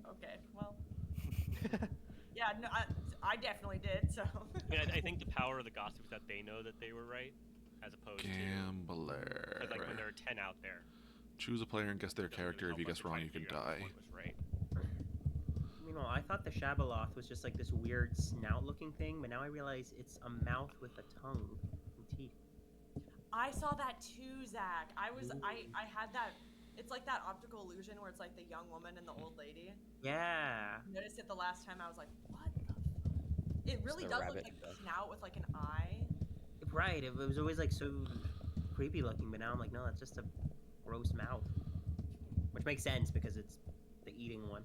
Okay, well. Yeah, no, I definitely did, so. I mean, I think the power of the gossip is that they know that they were right, as opposed Gambler. to like when there are 10 out there. Choose a player and guess their Doesn't really character. If help you us guess to try wrong, to you can figure out which die. one was right. you know, I thought the Shabaloth was just like this weird snout-looking thing, but now I realize it's a mouth with a tongue and teeth. I saw that too, Zach. I had that. It's like that optical illusion where it's like the young woman and the old lady. Yeah. I noticed it the last time. I was like, what the fuck? It really the does look rabbit like a stuff. snout with like an eye. Right. It was always like so creepy looking, but now I'm like, no, that's just a gross mouth. Which makes sense because it's the eating one.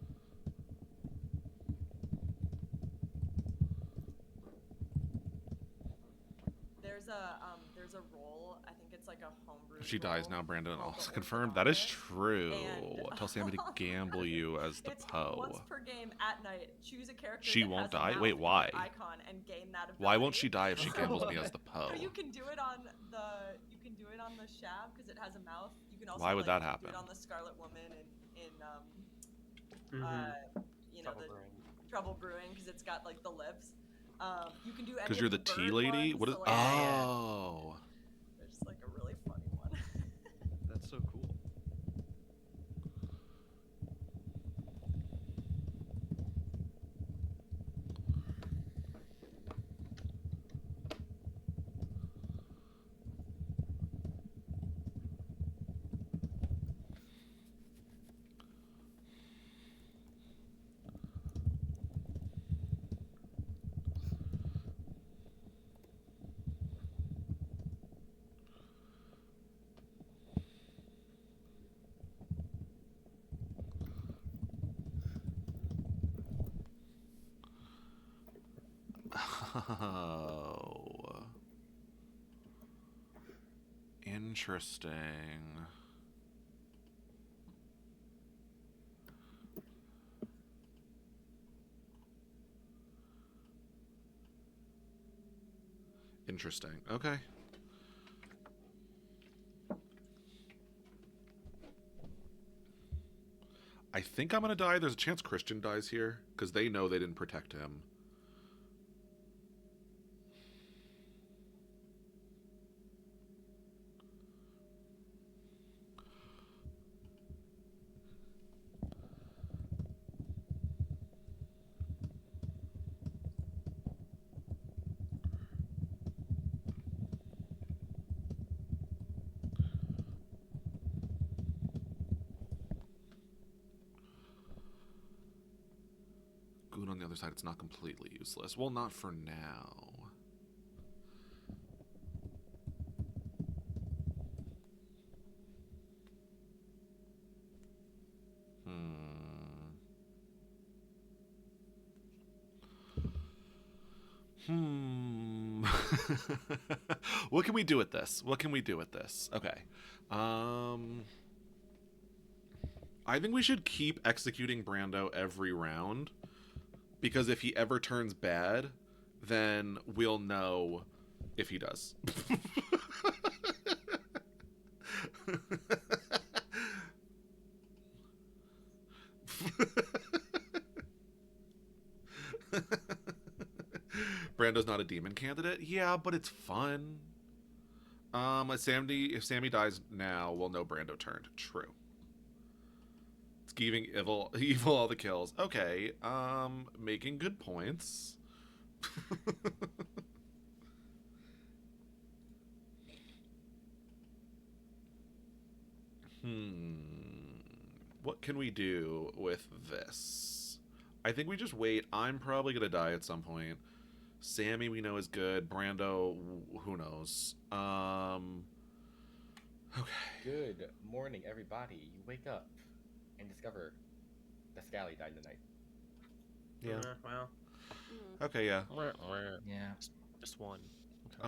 There's a role. I think it's like a homebrew. She dies now, role Brandon. called Also the confirmed. That is Orthodontist. true. And- Tell Sammy to gamble you as the It's Poe. once per game at night. Choose a character. She that won't has a die? mouth Wait, and why? an Icon and gain that ability. Why won't she die if she gambles me as the Poe? So you can do it on the Shab because it has a mouth. You can also Why would like, that do it happen? on the Scarlet Woman in Mhm. you know, Trouble the Brewing. Trouble Brewing because it's got like the lips. You can do any Because of you're the tea bird lady? ones, What is? so, like, Oh. There's like a really funny one. That's so cool. Oh. Interesting. Interesting. Okay. I think I'm gonna die. There's a chance Christian dies here because they know they didn't protect him. Goon on the other side, it's not completely useless. Well, not for now. What can we do with this? What can we do with this? Okay. I think we should keep executing Brando every round, because if he ever turns bad, then we'll know if he does. Brando's not a demon candidate? Yeah, but it's fun. If Sammy dies now, we'll know Brando turned. True. It's giving evil all the kills. Okay, making good points. What can we do with this? I think we just wait. I'm probably gonna die at some point. Sammy we know is good. Brando, who knows? Okay. Good morning, everybody. You wake up and discover bscally died tonight. Yeah. Well. Okay, yeah. Yeah. Just one. Okay.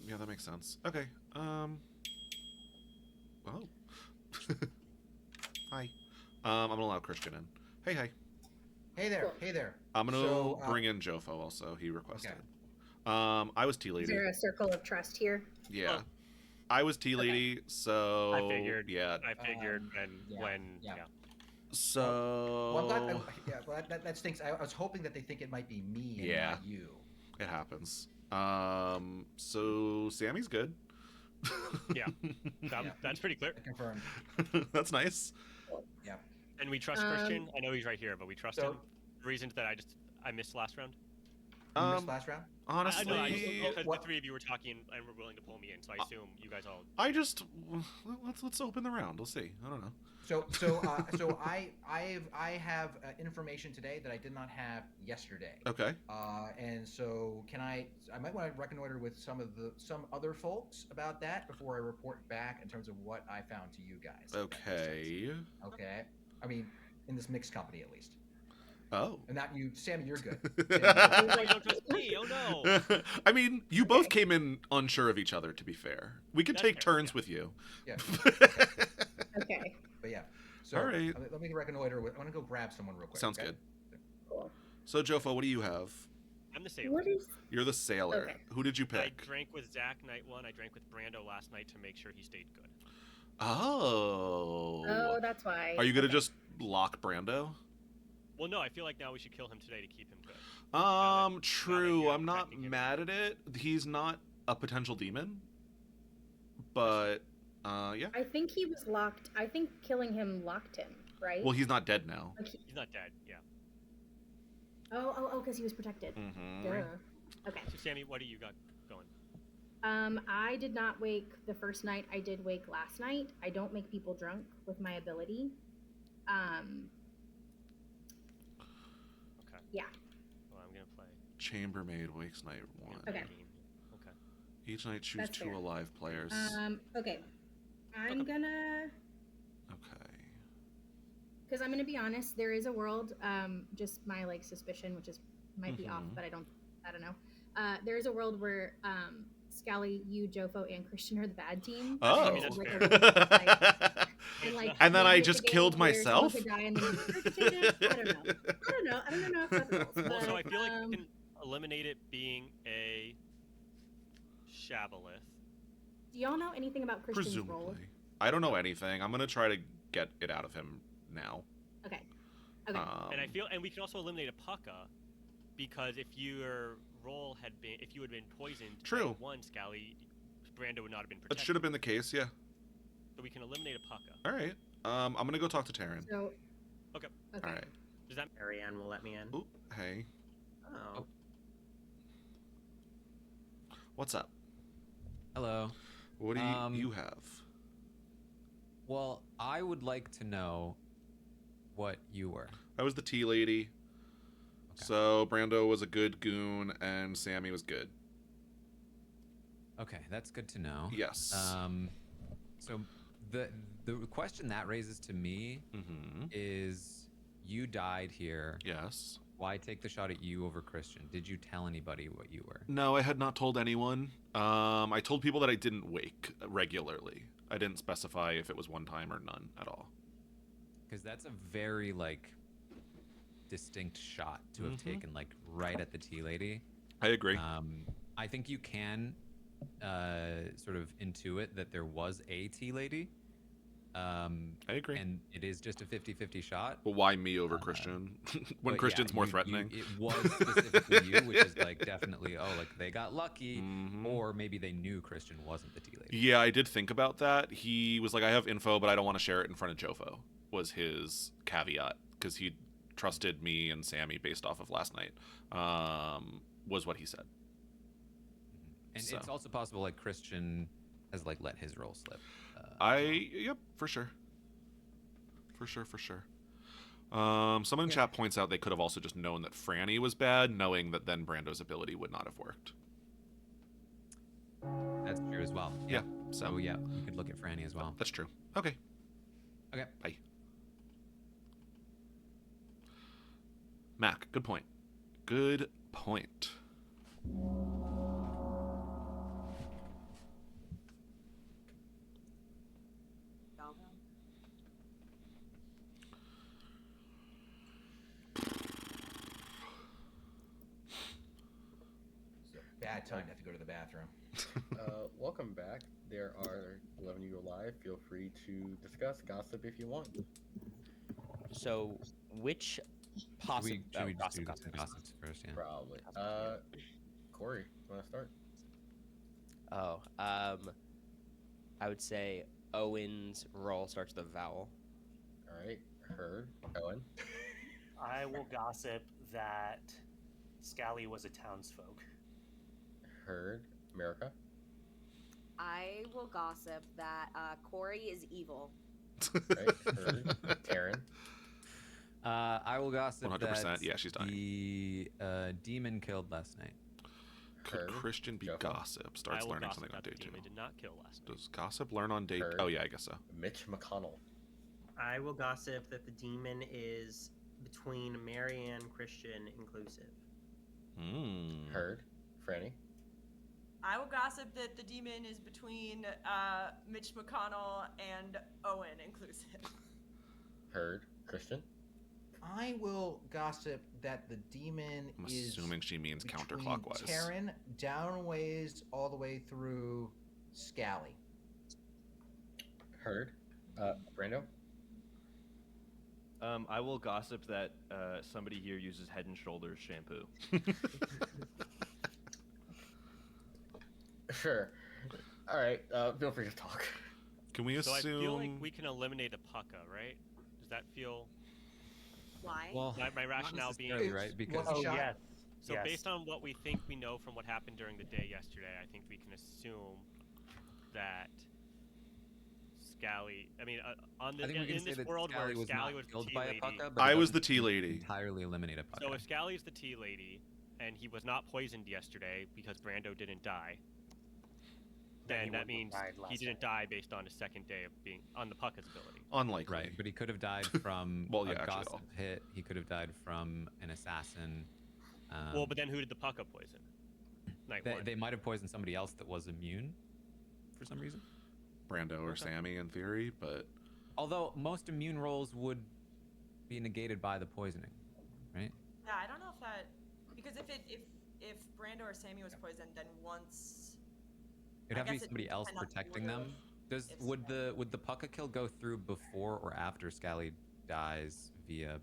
Yeah, that makes sense. Okay. Oh. Hi. I'm gonna allow Christian in. Hey. Hey there. Hey there. I'm gonna So, bring in Jofo also. He requested. Okay. I was Tea Is Lady. there a circle of trust here? Yeah. I was Tea Lady, so I figured. Yeah. I figured when. So. Well, I'm glad. Well, that stinks. I was hoping that they think it might be me and not you. It happens. So Sammy's good. Yeah. That's pretty clear. Confirmed. That's nice. Yeah. And we trust Christian. I know he's right here, but we trust him. Reasons that I missed last round. You missed last round? Honestly, the three of you were talking and were willing to pull me in, so I assume you guys all. Let's open the round. We'll see. I don't know. So I have information today that I did not have yesterday. Okay. And so I might want to reconnoiter with some other folks about that before I report back in terms of what I found to you guys. Okay. Okay. I mean, in this mixed company at least. Oh. And not you, Sammy. You're good. Don't trust me. Oh no. I mean, you both came in unsure of each other. To be fair, we could take turns with you. Yeah. Okay. But yeah. So all right. let me reconnoiter with. I want to go grab someone real quick. Sounds okay? good. Cool. So Jofo, what do you have? I'm the sailor. What is? You're the sailor. Okay. Who did you pick? I drank with Zach night one. I drank with Brando last night to make sure he stayed good. Oh. Oh, that's why. Are you gonna just lock Brando? Well, no. I feel like now we should kill him today to keep him good. True. I'm not mad at it. He's not a potential demon, but yeah. I think he was locked. I think killing him locked him, right? Well, he's not dead now. Like He's not dead. Yeah. Oh, because he was protected. Mm-hmm. Duh. Okay. So Sammy, what do you got going? I did not wake the first night. I did wake last night. I don't make people drunk with my ability. Okay. Yeah. Well, I'm gonna play. Chambermaid wakes night 1. Okay. Okay. Each night choose That's 2 fair. alive players. Okay. I'm gonna. Okay. Because I'm gonna be honest, there is a world. Just my suspicion, which might be off, but I don't know. There is a world where Scally, you, Jofo, and Christian are the bad team. Oh. I mean, that's fair. And then I maybe just it's a game killed where myself? someone could die and then you regurgitate it. I don't know. I don't know if that rules. Well, so I but, feel like we can eliminate it being a Shabalith. Do y'all know anything about Christian's role? Presumably. I don't know anything. I'm gonna try to get it out of him now. Okay. Okay. And I feel, and we can also eliminate a Pucka, because if your role had been, if you had been poisoned, True. by one Scally, Brando would not have been That protected. should have been the case, yeah. So we can eliminate a Pucka. All right. I'm gonna go talk to Taryn. So. Okay. All right. Does that? Marianne will let me in. Oop. Hey. Oh. What's up? Hello. What do you have? Well, I would like to know what you were. I was the tea lady. Okay. So Brando was a good goon, and Sammy was good. Okay, that's good to know. Yes. So the question that raises to me is, you died here. Yes. Why take the shot at you over Christian? Did you tell anybody what you were? No, I had not told anyone. I told people that I didn't wake regularly. I didn't specify if it was one time or none at all. Because that's a very, like, distinct shot to have taken, like, right at the tea lady. I agree. I think you can sort of intuit that there was a tea lady. I agree. And it is just a 50-50 shot. Well, why me over Christian? When But Christian's yeah, more threatening. it was specifically you, which is like definitely, like they got lucky, or maybe they knew Christian wasn't the tea lady. Yeah, I did think about that. He was like, I have info, but I don't want to share it in front of Jofo, was his caveat, because he trusted me and Sammy based off of last night, was what he said. And it's also possible, like, Christian has, like, let his role slip. Yep, for sure. For sure. Someone in chat points out they could have also just known that Franny was bad, knowing that then Brando's ability would not have worked. That's true as well. Yeah. So yeah, you could look at Franny as well. That's true. Okay. Okay. Bye. Mac, good point. Good point. Bad time to have to go to the bathroom. Welcome back. There are 11 of you alive. Feel free to discuss, gossip if you want. So, which possible... Should we just do gossips first? Yeah. Probably. Corey, you want to start? Oh, I would say Owen's role starts with a vowel. All right. Heard. Owen. I will gossip that Scally was a townsfolk. Heard. America. I will gossip that Corey is evil. Right. Heard. Taryn. I will gossip 100%. that Yeah, she's dying. the demon killed last night. Could Heard. Christian be Jofo. gossip? Starts I will learning gossip something on that day the 2. demon did not kill last night. Does gossip learn on day? Heard. Oh yeah, I guess so. Mitch McConnell. I will gossip that the demon is between Marianne, Christian, inclusive. Heard. Franny. I will gossip that the demon is between Mitch McConnell and Owen, inclusive. Heard. Christian. I will gossip that the demon I'm is assuming she means between counterclockwise. Taryn downways all the way through Scally. Heard. Brando. I will gossip that somebody here uses Head and Shoulders shampoo. Sure. All right. Feel free to talk. Can we So I assume? feel like we can eliminate a Pucka, right? Does that feel... Why? Well, my rationale not being... necessarily, right? Because What's the shot? Yes. So yes. based on what we think we know from what happened during the day yesterday, I think we can assume that Scally... I mean, on the, I think we can in say this that world Scally where was Scally not was the killed tea by lady... a Pucka, but I it was the doesn't tea lady. Entirely eliminate a Pucka. So if Scally's the tea lady, and he was not poisoned yesterday because Brando didn't die, Then he then that wouldn't have means died he last didn't night. die based on his second day of being on the Pucka's ability. Unlikely. Right, but he could have died from Well, yeah, a actually, gossip all. hit. He could have died from an assassin. Well, but then who did the Pucka poison? Night one. They might have poisoned somebody else that was immune for some reason. Brando or Okay. Sammy in theory, but Although most immune rolls would be negated by the poisoning, right? Yeah, I don't know if that, because if Brando or Sammy was poisoned, then once It'd I have to be guess it somebody would else depend on protecting order them. Does if would Scally- the pucka kill go through before or after Scally dies via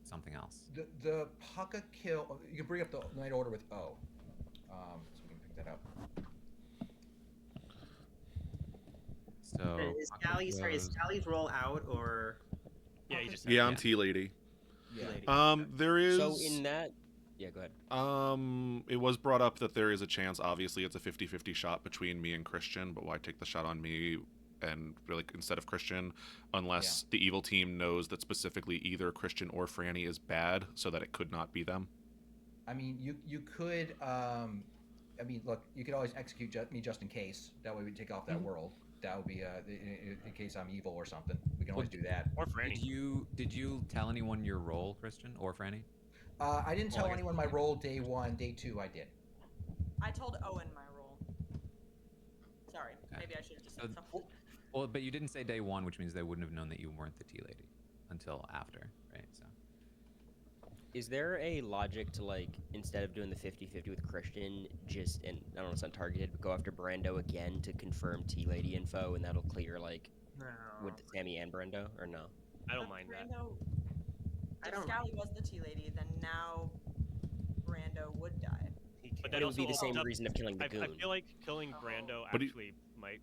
something else? The pucka kill. You can bring up the night order with O, so we can pick that up. So Is pucka Scally, sorry, is goes- Scally's roll out or Yeah, you just Yeah, I'm Yeah. Tea Lady. Yeah. lady? There is. So in that, yeah, go ahead. It was brought up that there is a chance. Obviously, it's a 50-50 shot between me and Christian, but why take the shot on me and really instead of Christian, unless the evil team knows that specifically either Christian or Franny is bad, so that it could not be them. I mean, you could. I mean, look, you could always execute me just in case. That way we take off that world. That would be in case I'm evil or something. We can always do that. Or Franny. Did you tell anyone your role, Christian or Franny? I didn't Well, tell I guess- anyone my role day 1. Day 2, I did. I told Owen my role. Sorry, Okay. maybe I should have just So- said something. Well, but you didn't say day 1, which means they wouldn't have known that you weren't the tea lady until after, right? So Is there a logic to, like, instead of doing the 50-50 with Christian, just, and I don't know, it's untargeted, but go after Brando again to confirm T-Lady info, and that'll clear, like, No. with Sammy and Brando, or no? I don't But mind that. Brando, I if don't Scally was the tea lady, then now Brando would die. He But can't. that It would be also the same opens up- reason of killing the I goon. feel like killing Oh. Brando But he- actually might.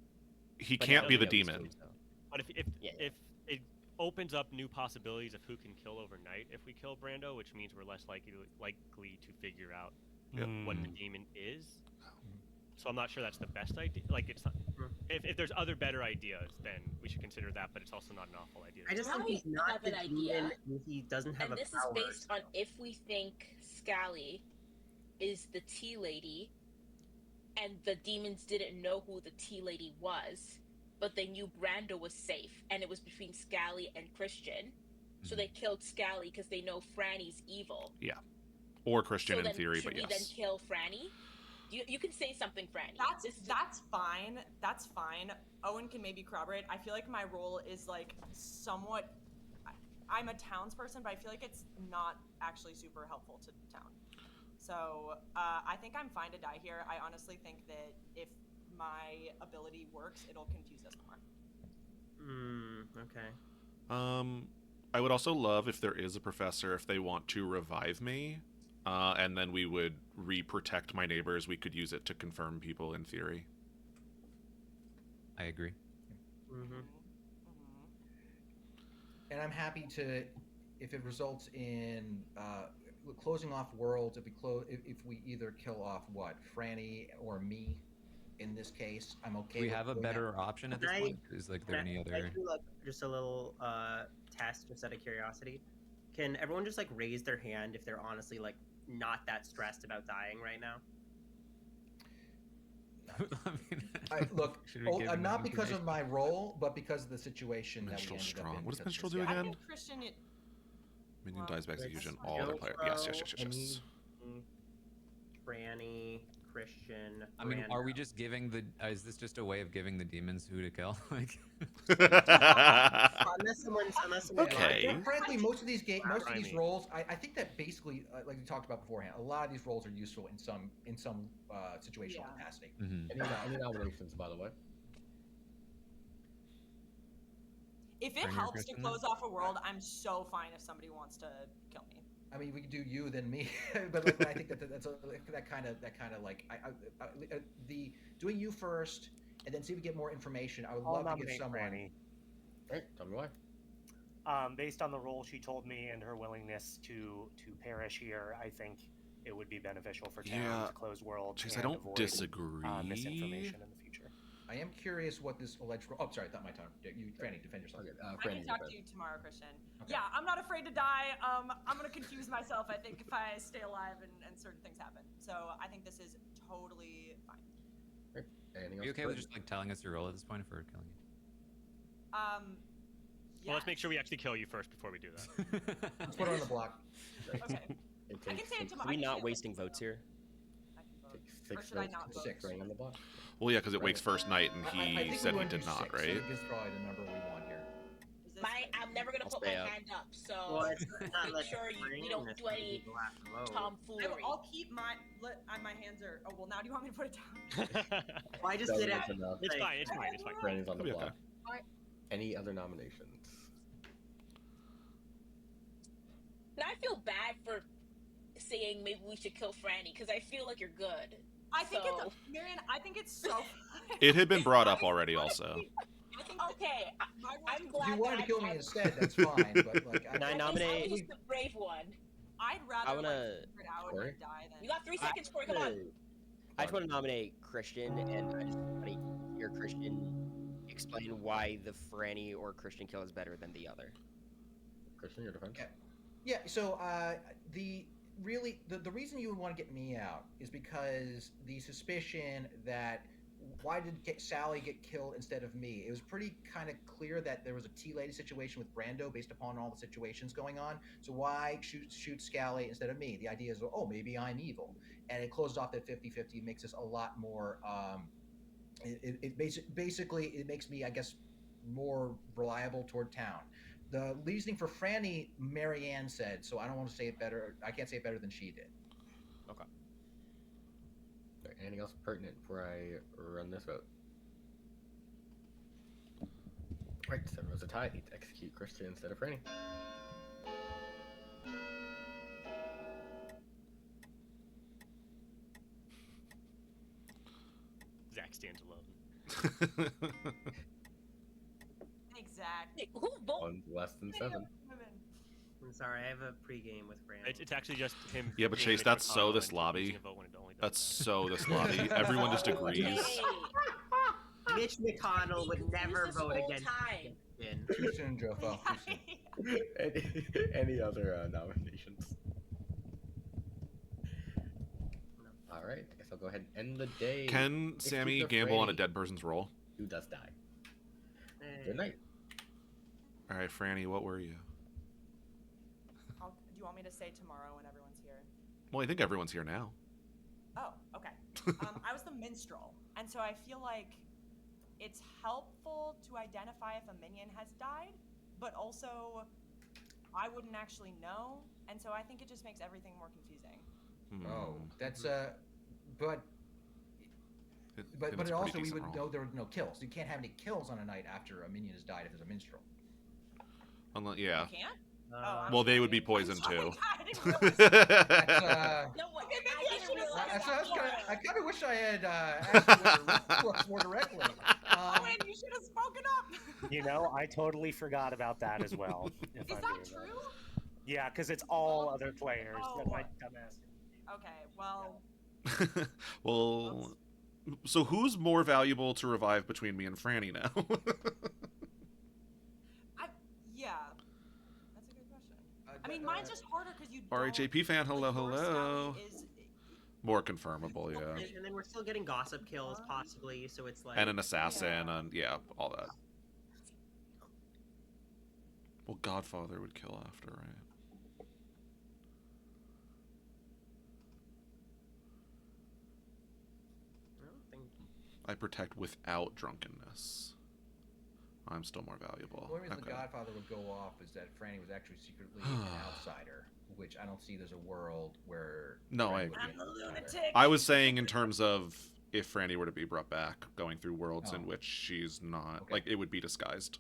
He But can't that be the doesn't know demon. he's doing so. But if Yeah. it opens up new possibilities of who can kill overnight if we kill Brando, which means we're less likely to figure out what the demon is. So I'm not sure that's the best idea. Like, it's not. If there's other better ideas, then we should consider that. But it's also not an awful idea. I just think I he's not have the an demon idea. and he doesn't have And a this power. is based on if we think Scally is the tea lady and the demons didn't know who the tea lady was, but they knew Brando was safe and it was between Scally and Christian. So they killed Scally because they know Franny's evil. Or Christian So in then theory, should but we then yes. kill Franny? You can say something, Franny. This is That's fine. That's fine. Owen can maybe corroborate. I feel like my role is like somewhat. I'm a townsperson, but I feel like it's not actually super helpful to town. So I think I'm fine to die here. I honestly think that if my ability works, it'll confuse us more. Okay. I would also love if there is a professor, if they want to revive me, and then we would re-protect my neighbors. We could use it to confirm people in theory. I agree. Mm-hmm. And I'm happy to, if it results in closing off worlds. If we either kill off what Franny or me, in this case, I'm okay. Do we with have a doing better that. option at this Can I- point? Is like there any Can I other? do, like, just a little test, just out of curiosity? Can everyone just like raise their hand if they're honestly like not that stressed about dying right now? I mean, Look, should we give them not that because of information? my role, but because of the situation that we Minstrel ended up strong. in. What does because of minstrel the do I again? think Christian. Minion Well, dies by let's execution. go All other players. Yes, yes, yes, yes, yes. Franny, Christian. I mean, are we Brando. just giving the? Is this just a way of giving the demons who to kill? Like, Unless someone's Okay. lying. Frankly, most of these Grimy. roles, I think that basically, like we talked about beforehand, a lot of these roles are useful in some situational Yeah. capacity. mhm. Any nominations, by the way? If it Bring your helps to Christian close off a world, I'm so fine if somebody wants to kill me. I mean, we could do you then me, but like, I think that's that kind of like the doing you first, and then see if we get more information. I would I'll love to give nominate someone. Franny. Right, tell me why. Based on the role she told me and her willingness to perish here, I think it would be beneficial for town Yeah. to close world. Chase, and I don't avoid, disagree. misinformation in the future. I am curious what this alleged. Oh, sorry, not my turn. You, Franny, defend yourself. Okay, I Franny, can talk go to you first. tomorrow, Christian. Okay. Yeah, I'm not afraid to die. I'm gonna confuse myself, I think, if I stay alive and certain things happen. So I think this is totally fine. Right. Anything Are else? you okay with Brandon? just like telling us your role at this point if we're killing you? Yeah. Well, let's make sure we actually kill you first before we do that. Let's put her on the block. Okay. It I can takes say it six- tomorrow. Are we I can say not it wasting later. votes here? I can vote. takes Or six should I votes not to vote? Six. bring on the block. Well, yeah, because it wakes first night, and I he think said we he went to did not, 6. I right? think it's probably the number we want here. Is I'm never gonna I'll put my stay up. hand up. So Well, it's not make like sure we don't do any tomfoolery. I'll keep my my hands are. Oh well, now do you want me to put it down? Well, I just That did it. was enough. It's fine. It's fine. It's fine. Franny's on the It'll be block. okay. Any other nominations? Now I feel bad for saying maybe we should kill Franny because I feel like you're good. I think So- it's Marion. I think it's so. It had been brought up already, also. I think Okay, I'm If glad. you wanted to that kill me I- instead, that's fine. But like, Can I at least nominate- I was just the brave one. I'd rather I wanna- figure it out Corey? and die than. You got 3 seconds, Corey. Come on. I just want to nominate Christian, and I just want to hear Christian explain why the Franny or Christian kill is better than the other. Christian, your defense? yeah. So the reason you would want to get me out is because the suspicion that why did Sally get killed instead of me? It was pretty kind of clear that there was a tea lady situation with Brando based upon all the situations going on. So why shoot Scally instead of me? The idea is, oh, maybe I'm evil. And it closed off that 50-50, makes us a lot more basically it makes me, I guess, more reliable toward town. The reasoning for Franny, Marianne said, so I don't want to say it better. I can't say it better than she did. Okay. Right, anything else pertinent before I run this vote? Right, 7 was a tie. Need to execute Christian instead of Franny. Zach stands alone. Exactly. Who voted? One's less than 7. I'm sorry, I have a pregame with Brandon. It's actually just him. Yeah, but being Chase, Mitch that's so McConnell this and lobby. using a vote when it only does That's that. so this lobby. Everyone just agrees. Hey, Mitch McConnell would confused never this vote whole against time. Christian. Too soon, Jofo. Too soon. any other nominations? All right, I guess I'll go ahead and end the day. Can Execute Sammy the gamble on a Franny dead person's roll? who does die. Hey. Good night. All right, Franny, what were you? Do you want me to say tomorrow when everyone's here? Well, I think everyone's here now. Oh, okay. I was the minstrel, and so I feel like it's helpful to identify if a minion has died, but also I wouldn't actually know, and so I think it just makes everything more confusing. Oh, Hmm. that's but It- but it's but a pretty also we decent would roll. know there were no kills. You can't have any kills on a night after a minion has died if there's a minstrel. Yeah. You can't? Well, they would be I'm poisoned sorry, too. I didn't realize. That's, No, Okay, maybe I should have said I kind of wish I had asked you more directly. Owen, you should have spoken up. You know, I totally forgot about that as well. If Is I'm that being true? honest. Yeah, because it's all other players that my dumbass. Okay, well, Well, so who's more valuable to revive between me and Franny now? yeah. That's a good question. I mean, mine's just harder because you. RHAP fan, hello, like, your hello. Scally is- More confirmable, yeah. And then we're still getting gossip kills, possibly, so it's like... And an assassin, and yeah, all that. Well, Godfather would kill after, right? I don't think... I protect without drunkenness. I'm still more valuable. The only reason Okay. the Godfather would go off is that Franny was actually secretly an outsider, which I don't see there's a world where. No, Franny I would be agree. I'm a an outsider. lunatic. I was saying in terms of if Franny were to be brought back, going through worlds in Oh. which she's not, Okay. like, it would be disguised.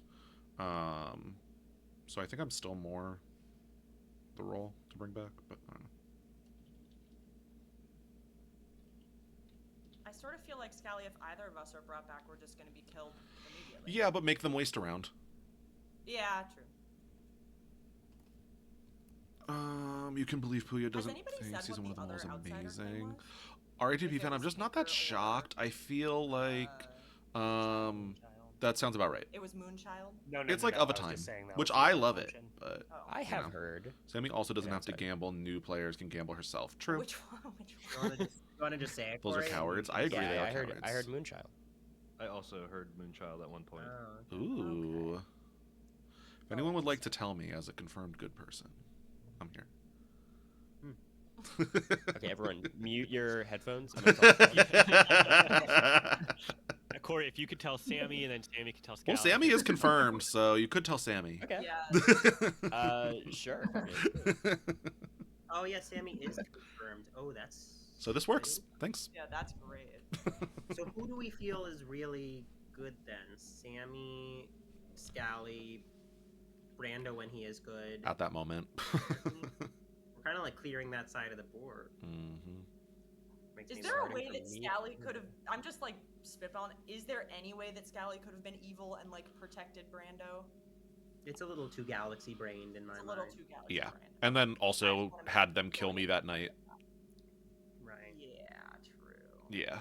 So I think I'm still more the role to bring back, but I don't know. I sort of feel like Scally, if either of us are brought back, we're just going to be killed immediately. Yeah, but make them waste around. Yeah, true. You can believe Puya doesn't anybody think said season what 1 of the them was other outsider claim amazing. was? RATP If fan, it I'm was just not that Tinker or, shocked. I feel like, that sounds about right. It was Moonchild? No, no, It's no, like no, of a I was time, just saying that which was I the love it, assumption. but Oh. I you have know. heard. Sammy also doesn't Yeah, have to sorry. gamble. New players can gamble herself. True. Which one? Which You one? want to just say it, Those are Corey? cowards. I agree Yeah, they are I heard. cowards. I heard Moonchild. I also heard Moonchild at one point. Oh, Ooh. If anyone would like to tell me as a confirmed good person, I'm here. Okay, everyone, mute your headphones. I'm gonna talk. Corey, if you could tell Sammy and then Sammy could tell Well, Scally. Sammy is confirmed, so you could tell Sammy. Okay. Yeah. Sure. Oh yeah, Sammy is confirmed. Oh, that's. So this works. Thanks. Yeah, that's great. So who do we feel is really good then? Sammy, Scally, Brando when he is good. At that moment. We're kind of like clearing that side of the board. Mm-hmm. Makes Is me there a sorry way for that me. Scally could have? I'm just like spitballing. Is there any way that Scally could have been evil and like protected Brando? It's a little too galaxy brained in my It's a mind. little too galaxy Yeah. brained. And then also had them kill me that night. Right. Yeah, true. Yeah.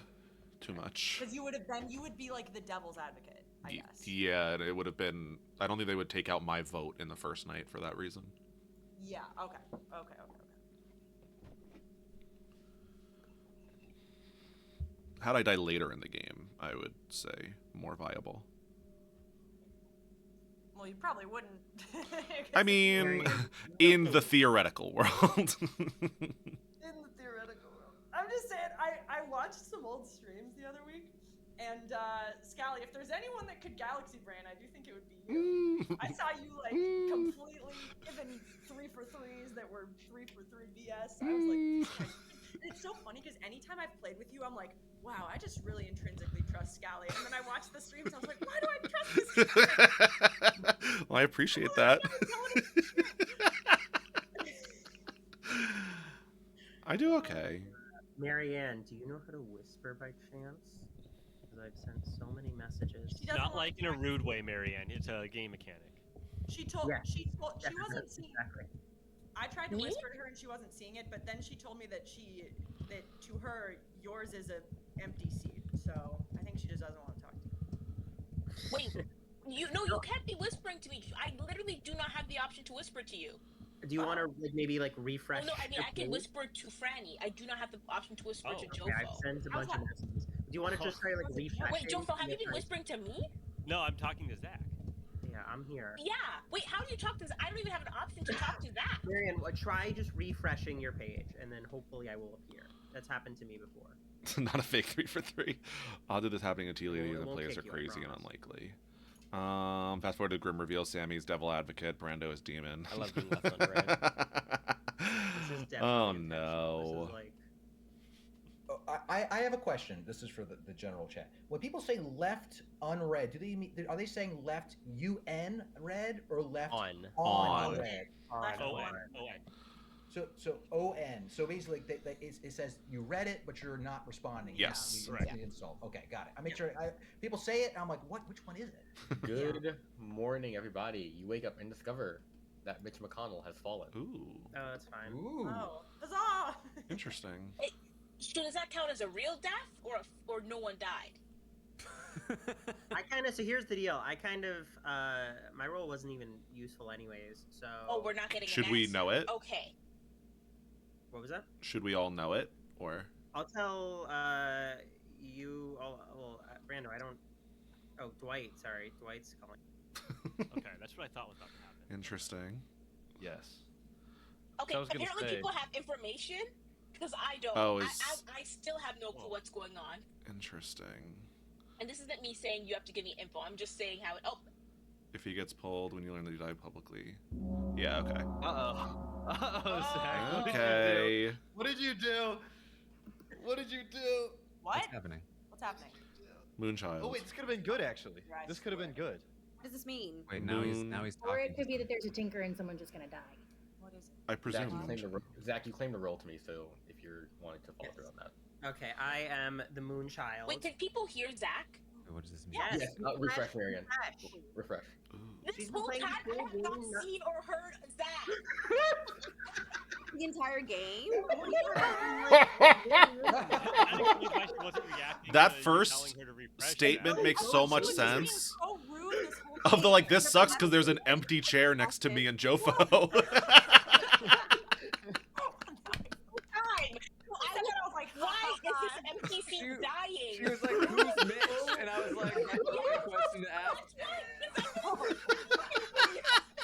Too much. Because you would be like the devil's advocate, I guess. Yeah, it would have been. I don't think they would take out my vote in the first night for that reason. Yeah. Okay. Had I die later in the game, I would say more viable. Well, you probably wouldn't. I mean, in the theoretical world. In the theoretical world. I'm just saying, I watched some old streams the other week, and Scally, if there's anyone that could galaxy brain, I do think it would be you. I saw you like completely giving 3 for 3s that were 3 for 3 BS. I was like, it's so funny because anytime I've played with you, I'm like, wow, I just really intrinsically trust Scally. And then I watched the streams, and I was like, why do I trust this guy? Well, I appreciate that. I do okay. Marianne, do you know how to whisper by chance? Because I've sent so many messages. She doesn't Not want like in a rude way, Marianne. It's a game mechanic. She told Yeah. she wasn't seeing. Exactly. I tried to Me? whisper to her and she wasn't seeing it, but then she told me that to her yours is a empty seat. So I think she just doesn't want to talk to you. Wait, you can't be whispering to me. I literally do not have the option to whisper to you. Do you want to like maybe like refresh? Oh no, I mean your I can page? whisper to Franny. I do not have the option to whisper to Oh, Jofo. Okay, I've sent a bunch of messages. Do you want to just try like refresh? Wait, Jofo, have you been whispering to me? No, I'm talking to Zach. Yeah, I'm here. Yeah. Wait, how do you talk to Zach? I don't even have an option to talk to Zach. Marianne, try just refreshing your page, and then hopefully I will appear. That's happened to me before. Not a fake 3 for 3. Odd that this happening in Tea Lady. It The won't players are kick you, I crazy and promise. unlikely. Fast forward to Grim Reveal. Sammy's Devil Advocate. Brando is Demon. I love being left on red. This is definitely Oh intentional. no. This is like I have a question. This is for the general chat. When people say left unread, do they mean, are they saying left UN read or left On. On. read? Left Oh, one. So ON. So basically, it says you read it, but you're not responding. Yes. You Correct. insult. Okay, got it. I make sure. People say it, and I'm like, what? Which one is it? Good morning, everybody. You wake up and discover that Mitch McConnell has fallen. Ooh. oh, that's fine. Ooh. Oh, huzzah! Interesting. So does that count as a real death or no one died? So here's the deal. My role wasn't even useful anyways. So. Oh, we're not getting. Should an we answer. know it? Okay. What was that? Should we all know it? Or I'll tell you. Well, Brando, I don't. Oh, Dwight. Sorry, Dwight's calling. Okay, that's what I thought was about to happen. interesting. Yes. Okay. I was gonna Apparently, say- people have information because I don't. Oh, I still have no clue what's going on. Interesting. And this isn't me saying you have to give me info. I'm just saying how it. Oh, If he gets pulled when you learn that he died publicly. Yeah. Okay. Zach. Okay. What did you do? What did you do? What? What's happening? What's happening? Moonchild. Oh wait, this could have been good actually. Your eyes This could have been good. What does this mean? Wait, now he's Moon. Or talking. it could be that there's a tinker and someone's just gonna die. What is it? I Zach, presume. you claimed the role to me, so if you're wanting to follow through on that. Okay, I am the Moonchild. wait. Can people hear Zach? Wait, what does this mean? Yes. Refresh, Marianne. Refresh. Refresh. Ooh. This She's whole playing time the I have not game, not- seen or heard Zach. The entire game? That first statement makes so much sense. So rude this whole Of the like, this sucks because there's an empty chair next to me and Jofo. Time. I was like, Why is this empty seat She- dying? She was like, "Who's Mitch?" And I was like, "That's not a question to ask."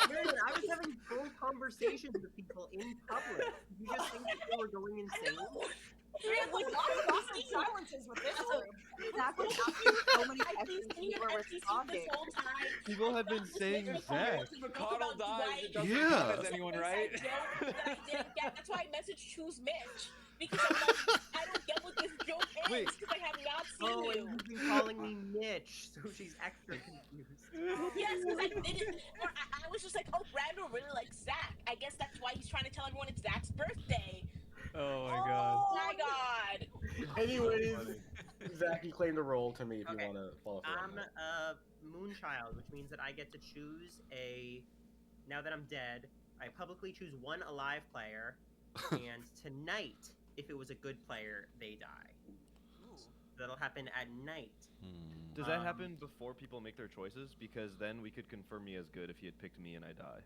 Marianne, I was having full conversations with people in public. You just think that they were going insane? There's a lot of awkward silences with this group. Zach was asking so many I were empty seat this talking. whole time. People have been This saying lady Zach. to spoke McConnell about dies, Dwight. it doesn't Yeah. count as It's anyone, an right? inside joke that I didn't get. That's why I messaged Choose Mitch because I'm like, I don't get what this joke is Wait. because I have not seen Oh, you. and you've been calling me Mitch, so she's extra confused. Yes, because I didn't. Or I was just like, oh, Brando really likes Zach. I guess that's why he's trying to tell everyone it's Zach's birthday. Oh my god. Oh my god. Anyways, funny. Zach, you claim the role to me if you Okay. want to follow through. I'm a Moonchild, which means that I get to choose a. Now that I'm dead, I publicly choose one alive player, and tonight, if it was a good player, they die. That'll happen at night. Does that happen before people make their choices? Because then we could confirm me as good if he had picked me and I die.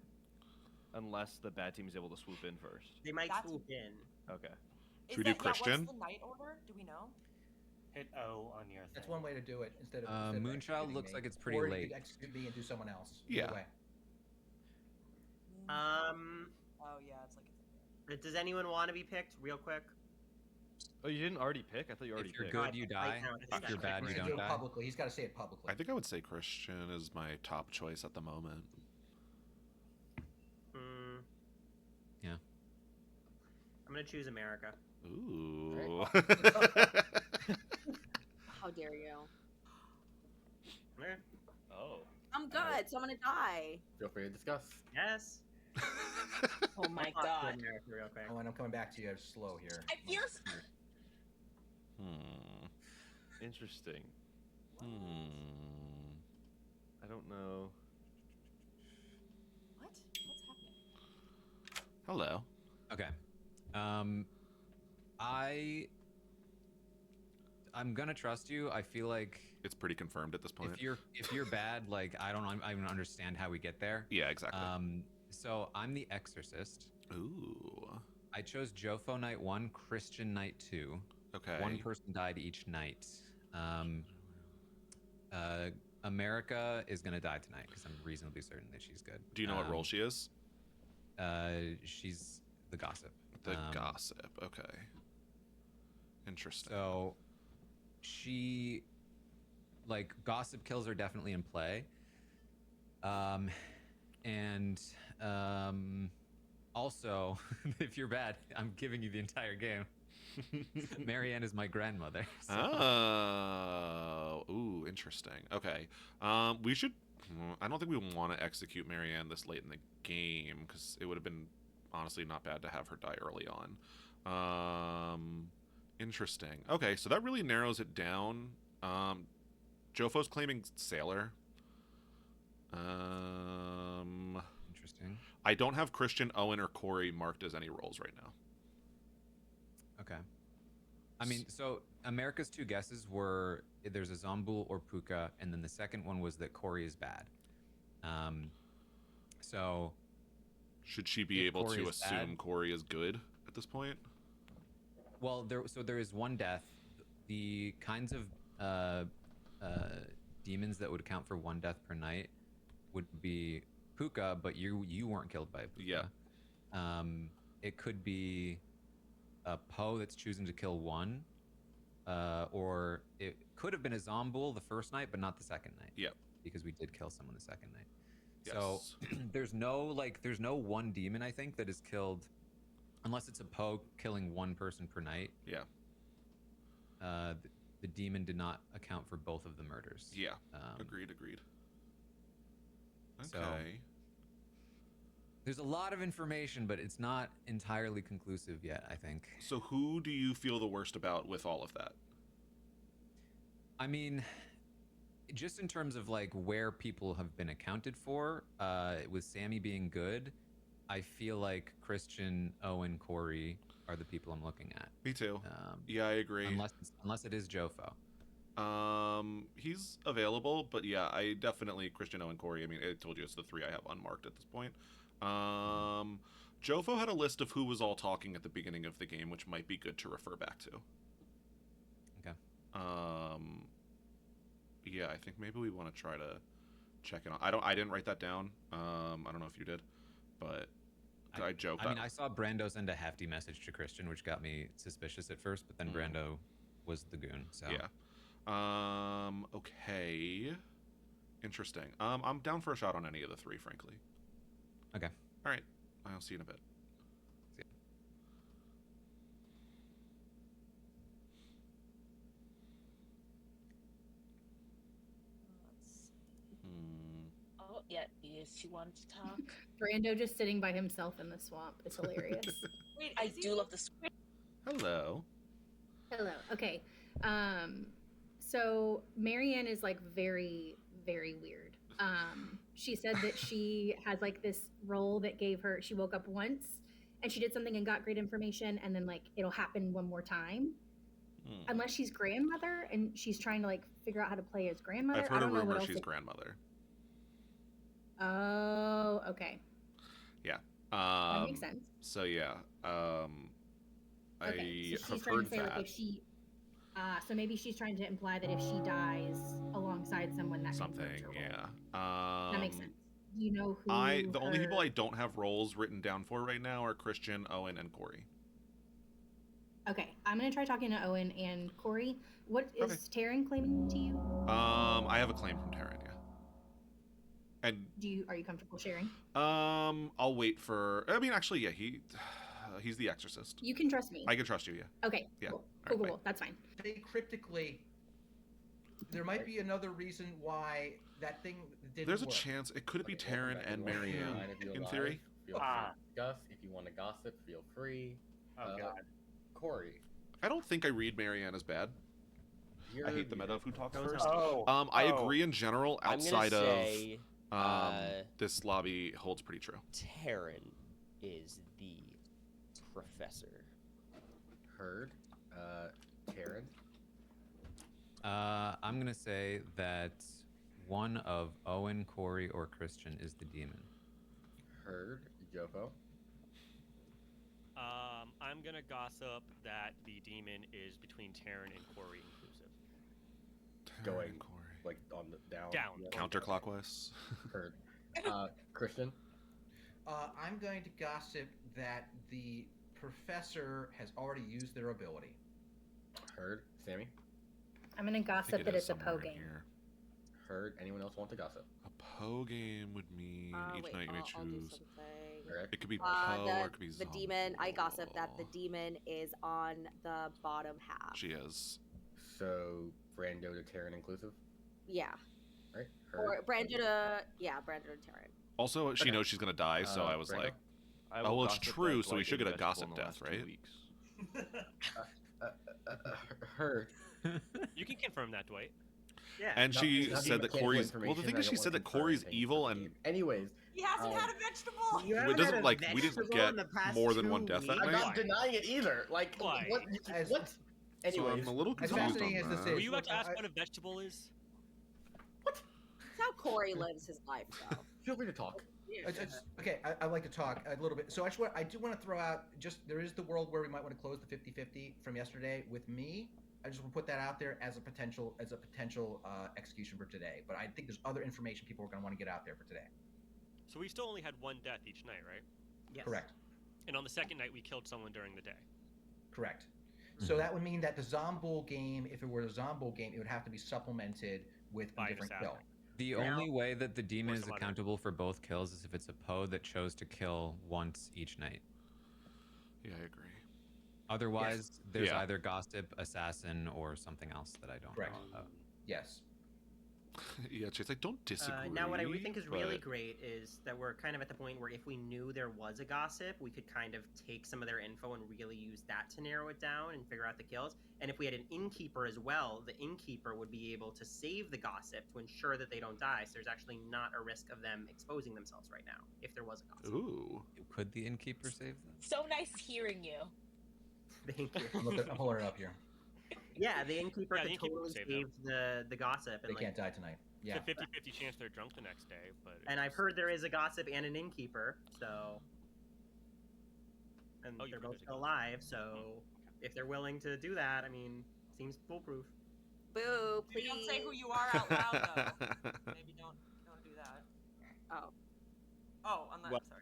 Unless the bad team is able to swoop in first. They might That's- swoop in. Okay. Is Should we do that, Christian? what's the night order? Do we know? Hit O on your thing. That's one way to do it instead of. Moonchild executing looks me. like it's pretty or you late. could execute me and do someone else. Yeah. Either way. Oh yeah, it's like it's. Does anyone want to be picked, real quick? Oh, you didn't already pick? I thought you already If you're picked. good, you die. If you're bad, you He don't do it die. publicly. He's got to say it publicly. I think I would say Christian is my top choice at the moment. Yeah. I'm gonna choose America. Ooh. How dare you? Okay. Oh. I'm good, so I'm gonna die. Feel free to discuss. Yes. Oh my I'll talk to god. America real quick. Oh, and I'm coming back to you. I'm slow here. I feel. Interesting. Hmm. I don't know. What? What's happening? Hello. Okay. I'm gonna trust you. I feel like it's pretty confirmed at this point. If you're bad, like I don't even understand how we get there. Yeah, exactly. So I'm the Exorcist. Ooh. I chose Jofo night 1, Christian night 2. Okay. One person died each night. America is gonna die tonight because I'm reasonably certain that she's good. Do you know what role she is? She's the gossip. The gossip. Okay. Interesting. So she, like, gossip kills are definitely in play. And also, if you're bad, I'm giving you the entire game. Marianne is my grandmother. So. Oh, ooh, interesting. Okay, we should. I don't think we want to execute Marianne this late in the game because it would have been honestly not bad to have her die early on. Interesting. Okay, so that really narrows it down. Jofo's claiming Sailor. Interesting. I don't have Christian, Owen, or Corey marked as any roles right now. Okay. I mean, so America's two guesses were there's a Zombul or Puka, and then the second one was that Corey is bad. So should she be able Corey to is assume bad, Corey is good at this point? Well, there is one death. The kinds of demons that would count for one death per night would be Puka, but you weren't killed by Puka. Yeah. It could be a Poe that's choosing to kill one, or it could have been a Zombul the first night, but not the second night. Yeah. Because we did kill someone the second night. Yes. So there's no one demon I think that is killed, unless it's a Poe killing one person per night. Yeah. The demon did not account for both of the murders. Yeah. Agreed. Okay. So, there's a lot of information, but it's not entirely conclusive yet, I think. So who do you feel the worst about with all of that? I mean, just in terms of like where people have been accounted for, with Sammy being good, I feel like Christian, Owen, Corey are the people I'm looking at. Me too. Yeah, I agree. Unless it is Jofo. He's available, but yeah, I definitely Christian, Owen, Corey. I mean, I told you it's the three I have unmarked at this point. Jofo had a list of who was all talking at the beginning of the game, which might be good to refer back to. Okay. Yeah, I think maybe we want to try to check it on. I didn't write that down. I don't know if you did, but I joked. I mean, I saw Brando send a hefty message to Christian, which got me suspicious at first, but then Brando was the goon. So yeah. Okay. Interesting. I'm down for a shot on any of the three, frankly. Okay. All right. I'll see you in a bit. See ya. Oh, yeah, yes, she wanted to talk. Brando just sitting by himself in the swamp. It's hilarious. Wait, I is he- do love the script. Hello. Hello. Okay. So Marianne is like very, very weird. She said that she has like this role that gave her, she woke up once and she did something and got great information, and then like it'll happen one more time. Unless she's grandmother and she's trying to like figure out how to play as grandmother. I've heard I don't a know what rumor else she's it- grandmother. Oh, okay. Yeah. That makes sense. So yeah. Okay. I So she's have trying heard to say that. like if she so maybe she's trying to imply that if she dies alongside someone that Something, confirms her role. yeah. That makes sense. Do you know who The only people her- I don't have roles written down for right now are Christian, Owen, and Corey. Okay, I'm gonna try talking to Owen and Corey. What is Taryn claiming to you? I have a claim from Taryn, yeah. And Are you comfortable sharing? I'll wait for. I mean, actually, yeah, he's the exorcist. You can trust me. I can trust you, yeah. Okay. Yeah. Cool. All right, Cool. That's fine. Say cryptically, there might be another reason why that thing didn't There's a work. chance it could be Okay, welcome Taryn back, and everyone. Marianne, Nine of you in alive. theory. Feel free to discuss. If you want to gossip, feel free. Oh God. Corey. I don't think I read Marianne as bad. I hate the meta of who talks Goes first. out. I agree in general. I'm gonna Outside say, of this lobby holds pretty true. Taryn is the professor. Heard. Taryn. I'm gonna say that one of Owen, Corey, or Christian is the demon. Heard. Jofo. I'm gonna gossip that the demon is between Taryn and Corey inclusive. Going and Corey. like on the down. Down. Yeah. Counterclockwise. Heard. Christian. I'm going to gossip that the professor has already used their ability. Heard. Sammy. I'm gonna gossip that it's a Poe game. Heard. Anyone else want to gossip? A Poe game would mean each Wait, night you may I'll do choose. something. It could be Poe or it could be The demon. I gossip that the demon is on the bottom half. She is. So Brando to Taryn inclusive. Yeah. Right. Or Heard. Brando to Brando to Taryn. Also, she knows she's gonna die, so I was Brando? like, I oh will well, it's gossip true, that so we Dwight should get a did gossip vegetable in the death, last 2 right? weeks. Heard. You can confirm that, Dwight. Yeah. And she Not said that mechanical Corey's. Well, the information, thing I is, she don't said wanna that confirm Corey's anything evil, for the and game. Anyways. He hasn't had a vegetable. You it haven't doesn't had a like we didn't vegetable get in the past more than 2 one death that weeks? I'm night. not denying it either. Like Why? what? As- What? So Anyways. I'm a little As confused fascinating on as this that. Were is, you about to ask I- what a vegetable is? That's how Corey lives his life, though. Feel free to talk. Okay, I'd like to talk a little bit. So I do want to throw out there is the world where we might want to close the 50-50 from yesterday with me. I just want to put that out there as a potential execution for today. But I think there's other information people are going to want to get out there for today. So we still only had one death each night, right? Yes. Correct. And on the second night, we killed someone during the day. Correct. So that would mean that the Zomboul game, if it were a Zomboul game, it would have to be supplemented with By a an different assassin. kill. The Now- only way that the demon Or is some other. accountable for both kills is if it's a Poe that chose to kill once each night. Yeah, I agree. Otherwise, there's Yeah. either gossip, assassin, or something else that I don't Correct. know about. Yes. Yeah, Chase, I don't disagree. Now, what I really think is really but- great is that we're kind of at the point where if we knew there was a gossip, we could kind of take some of their info and really use that to narrow it down and figure out the kills. And if we had an innkeeper as well, the innkeeper would be able to save the gossip to ensure that they don't die. So there's actually not a risk of them exposing themselves right now if there was a gossip. Ooh. Could the innkeeper save them? So nice hearing you. Thank you. I'm pulling it up here. Yeah, the innkeeper Yeah, could the innkeeper totally would save save the gossip. They And like, can't die tonight. Yeah. It's a 50-50 chance they're drunk the next day, but and I've heard there is a gossip and an innkeeper, so. And Oh, you they're heard both there's a still gossip. alive, so if they're willing to do that, I mean, seems foolproof. Boo, Maybe please. don't say who you are out loud, though. Maybe don't do that. Oh. Oh, I'm not. Well- Sorry.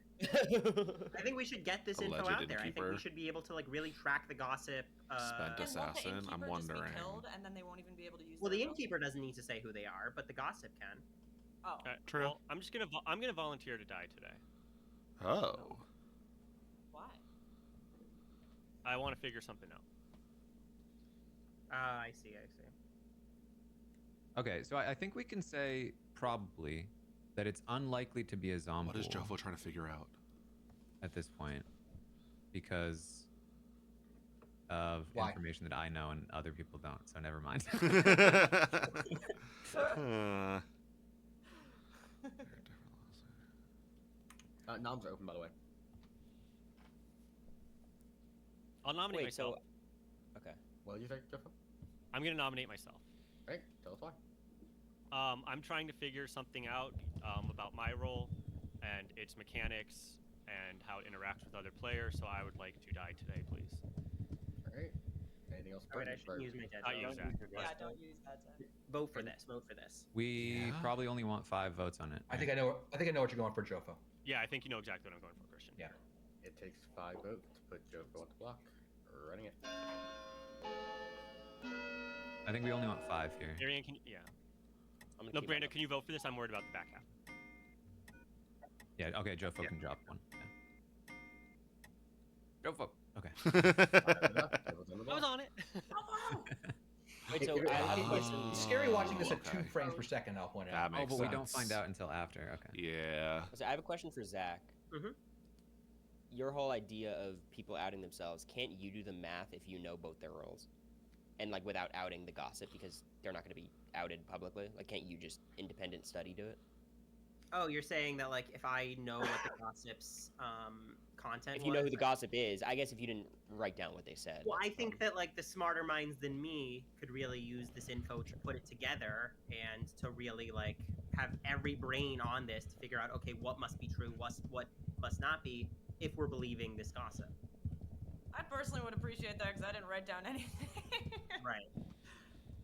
I think we should get this info Alleged out there. I think we innkeeper. should be able to like really track the gossip. Spent And won't the assassin. I'm innkeeper just be wondering. killed, and then they won't even be able to use Well, their the ability? innkeeper doesn't need to say who they are, but the gossip can. Oh. True. Well, I'm gonna volunteer to die today. Oh. Why? I want to figure something out. I see. Okay, so I think we can say probably that it's unlikely to be a zombie. What is Jofo trying to figure out at this point? Because of information that I know and other people don't, so never mind. Noms are open, by the way. I'll nominate myself. Okay. What did you say, Jofo? I'm gonna nominate myself. Right. Tell us why. I'm trying to figure something out about my role and its mechanics and how it interacts with other players. So I would like to die today, please. All right. Anything else? Alright, I shouldn't use my dead Not vote. you, Zach. Yeah, don't use that. Zach. Vote for this. Vote for this. We probably only want 5 votes on it. I think I know what you're going for, Jofo. Yeah, I think you know exactly what I'm going for, Christian. Yeah. It takes 5 votes to put Jofo on the block. Running it. I think we only want 5 here. Marianne, yeah. No, Brando, can you vote for this? I'm worried about the back half. Yeah, okay, Jofo can drop one. Yeah. Jofo. Okay. I was on it. Wait, so it's scary watching this at 2 frames per second, I'll point out. That makes but we sense. don't find out until after. Okay. Yeah. So I have a question for Zach. Mm-hmm. Your whole idea of people outing themselves, can't you do the math if you know both their roles? And like without outing the gossip because they're not going to be outed publicly? Like can't you just independent study do it? Oh, you're saying that like if I know what the gossip's content If you know who was, the gossip is, I guess if you didn't write down what they said. Well, I think that like the smarter minds than me could really use this info to put it together and to really like have every brain on this to figure out okay what must be true, what must not be if we're believing this gossip. I personally would appreciate that because I didn't write down anything. Right.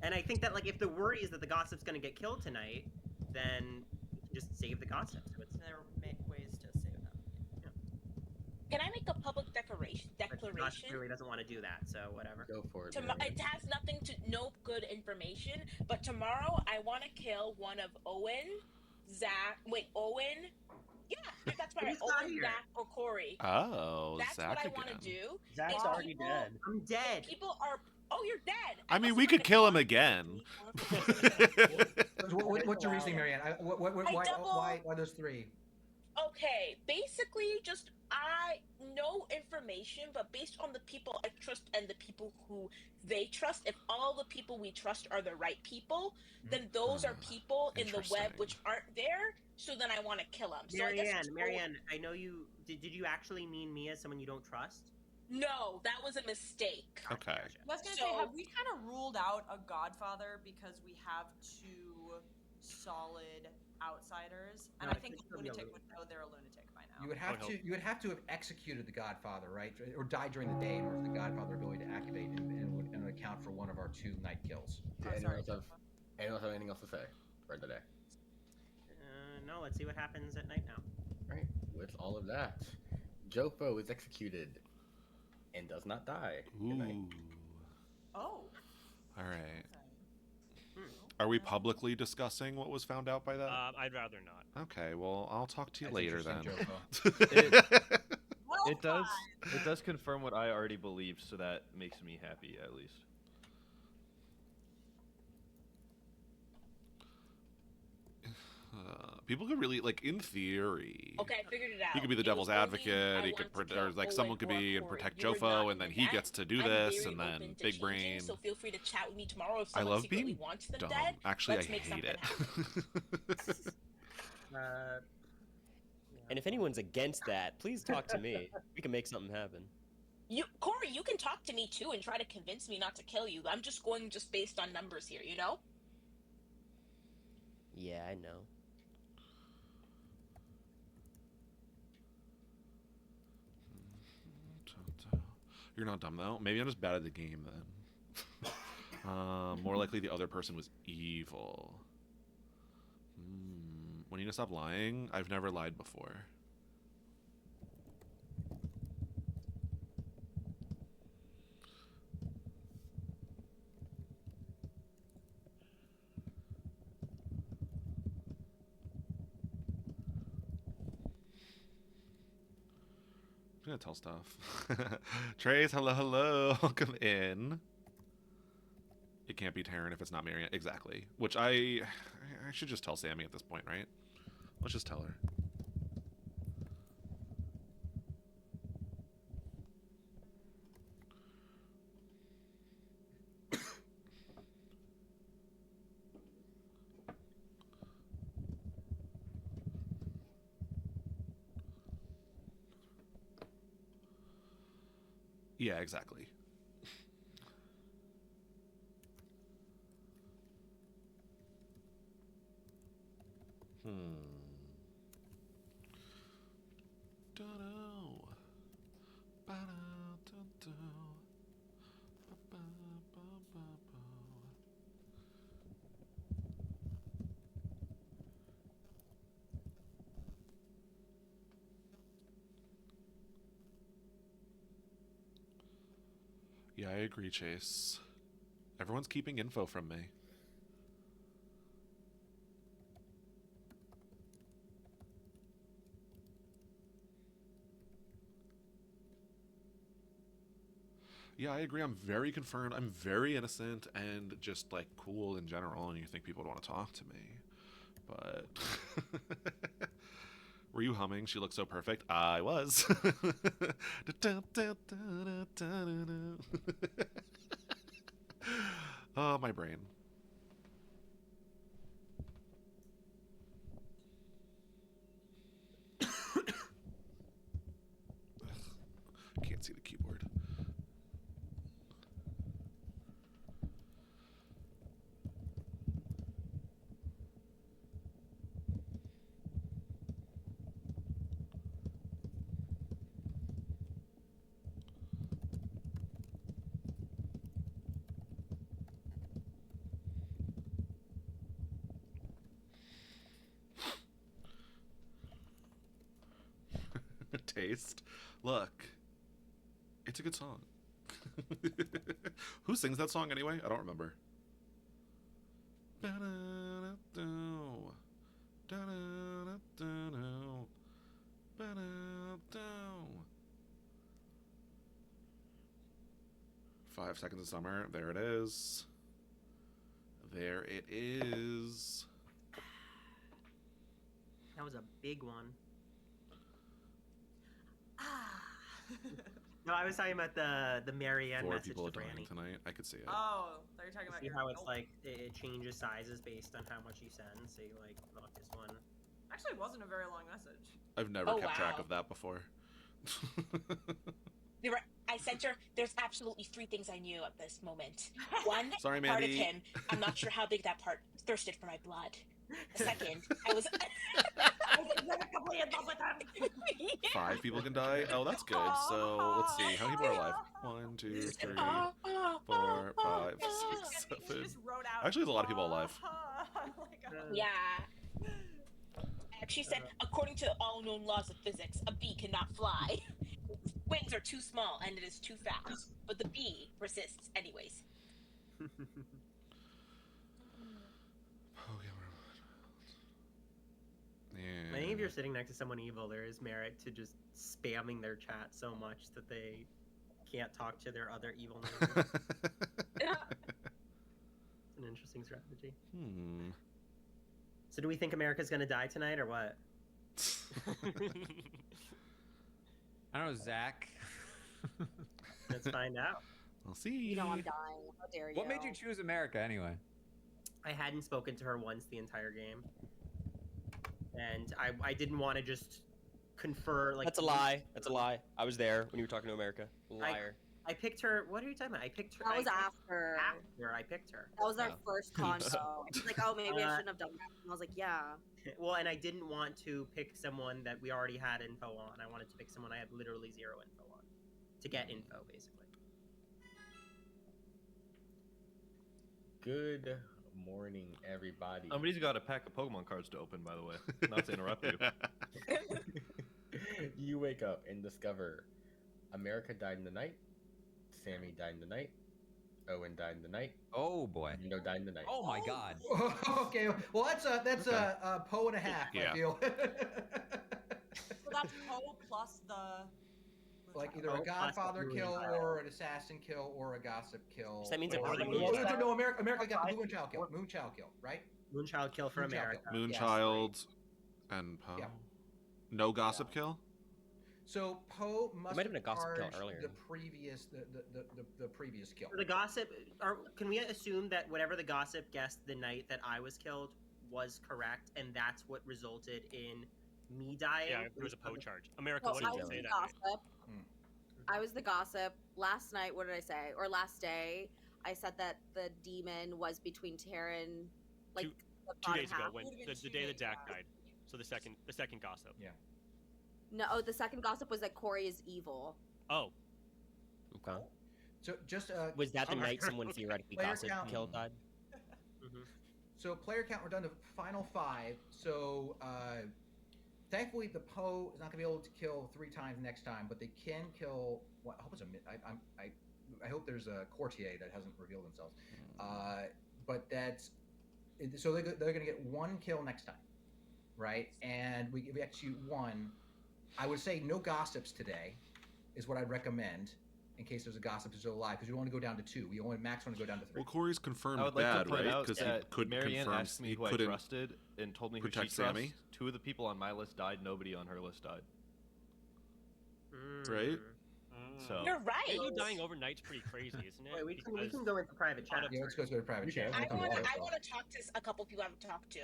And I think that like if the worry is that the gossip's going to get killed tonight, then we can just save the gossip. So it's There are ways to save them. Can I make a public declaration? Josh really doesn't want to do that, so whatever. Go for it. It has nothing to no good information. But tomorrow I want to kill one of Owen. Yeah, that's my right. Who's not Owen, here? Zach, or Corey. Oh, That's Zach what I again. want to do. Zach's If already people- dead. I'm dead. People are. Oh, you're dead. I mean, must we have could read kill him it. again. What's your reasoning, Marianne? Why those 3? Okay, basically, just I know information, but based on the people I trust and the people who they trust, if all the people we trust are the right people, then those are people in the web Interesting. which aren't there. So then I want to kill them. So I guess it's Marianne, I know you. Did you actually mean me as someone you don't trust? No, that was a mistake. Okay. I was gonna say, have we kind of ruled out a Godfather because we have 2 solid outsiders? And No, I think it's gonna be a lunatic would know they're a lunatic by now. You would have to have executed the Godfather, right? Or died during the day in order for the Godfather ability to activate and account for one of our 2 night kills. Did anyone else have anything else to say for today? No, let's see what happens at night now. Right. With all of that, Jofo is executed and does not die. Good night. Ooh. Oh. All right. Hmm. Are we publicly discussing what was found out by that? I'd rather not. Okay, well, I'll talk to you That's later then. interesting, Well, It does confirm what I already believed, so that makes me happy at least. People could really, like, in theory. Okay, I figured it out. He could be the It devil's was only advocate. I He could, want to or kill like Owen someone could or be and Corey. protect You were not Jofo, and then in he that. gets to do I'm this, very and then open to big brain. changing, So feel free to chat with me tomorrow if I someone love secretly being wants them dumb. dead. Actually, Let's I make hate something it. happen. And if anyone's against that, please talk to me. We can make something happen. Corey, you can talk to me too and try to convince me not to kill you. I'm just going based on numbers here, you know? Yeah, I know. You're not dumb though. Maybe I'm just bad at the game then. More likely the other person was evil. When you need to stop lying? I've never lied before. gonna tell stuff. Trace, hello. Welcome in. It can't be Taryn if it's not Marianne. Exactly. Which I should just tell Sammy at this point, right? Let's just tell her. Yeah, exactly. Yeah, I agree, Chase. Everyone's keeping info from me. Yeah, I agree. I'm very confirmed. I'm very innocent and just like cool in general, and you think people would want to talk to me. But were you humming? She looks so perfect. I was. Oh, my brain. Can't see the keyboard. Taste. Look, it's a good song. Who sings that song anyway? I don't remember. 5 Seconds of Summer. There it is. There it is. That was a big one. No, I was talking about the Marianne 4 message people to are dying Franny. tonight. I could see it. Oh, they're talking about See your how it's nope. like it changes sizes based on how much you send. So you like look this one. Actually, it wasn't a very long message. I've never Oh, kept track wow. of that before. I sent her. There's absolutely 3 things I knew at this moment. One, Sorry, part of Mandy. him. I'm not sure how big that part thirsted for my blood. Second, I was. I was irrevocably in love with him. 5 people can die. Oh, that's good. So let's see. How many people are alive? 1, 2, 3, 4, 5, 6, She 7. just wrote out. Actually, there's a lot of people alive. Yeah. And she said, according to all known laws of physics, a bee cannot fly. Its wings are too small and it is too fast. But the bee persists anyways. I think if you're sitting next to someone evil, there is merit to just spamming their chat so much that they can't talk to their other evil neighbors. It's an interesting strategy. So do we think America's gonna die tonight or what? I don't know, Zach. Let's find out. We'll see. You know I'm dying. How dare you? What made you choose America anyway? I hadn't spoken to her once the entire game. And I didn't want to just confer like. That's a lie. That's a lie. I was there when you were talking to America. Liar. I picked her. What are you talking about? I picked her. That was after. After I picked her. That was our first convo. She's like, oh, maybe I shouldn't have done that. And I was like, yeah. Well, and I didn't want to pick someone that we already had info on. I wanted to pick someone I had literally 0 info on. To get info, basically. Good morning, everybody. Somebody's got a pack of Pokemon cards to open, by the way. Not to interrupt you. You wake up and discover America died in the night, Sammy died in the night, Owen died in the night. Oh boy. Nino died in the night. Oh my god. Okay, well that's a Poe and a half. Yeah. I feel. So that's Poe plus the. like either a Oh, Godfather plus kill Moonchild. or an assassin kill or a gossip kill. So that means or, a pretty or- good no, America got the Moonchild kill. Moonchild kill, right? Moonchild kill for Moonchild America. kill. Moonchild and Poe. Yeah. No gossip kill. So Poe must might have have been a gossip kill charged earlier. the previous kill. For the gossip, can we assume that whatever the gossip guessed the night that I was killed was correct, and that's what resulted in me dying? Yeah, there was a Poe charge. America, So what I did you was say the that night? gossip. I was the gossip. Last night, what did I say? Or last day, I said that the demon was between Terran, like Two- the 2 bottom days ago, half. when the day that Dak died. So the second gossip. Yeah. No, oh, the second gossip was that Corey is evil. Oh. Okay. So just Was that the Okay. night someone theoretically Player gossip count. killed died? So player count, we're down to final 5. So thankfully the Poe is not gonna be able to kill 3 times next time, but they can kill. What? I hope it's I hope there's a courtier that hasn't revealed themselves. But that's so they're gonna get 1 kill next time, right? And we execute 1. I would say no gossips today, is what I'd recommend. In case there's a gossip who's still alive, because we want to go down to 2. We only max want to go down to 3. Well, Corey's confirmed I would like bad, to point right? out Because he that couldn't Marianne confirm. asked me He who I couldn't trusted and told me who she protect trusts. Sammy. 2 of the people on my list died. Nobody on her list died. Right? So You're right. Halo dying overnight's pretty crazy, isn't it? Wait, we can Because go into private chat. Yeah, let's go to private chat. I want to talk to a couple people I haven't talked to.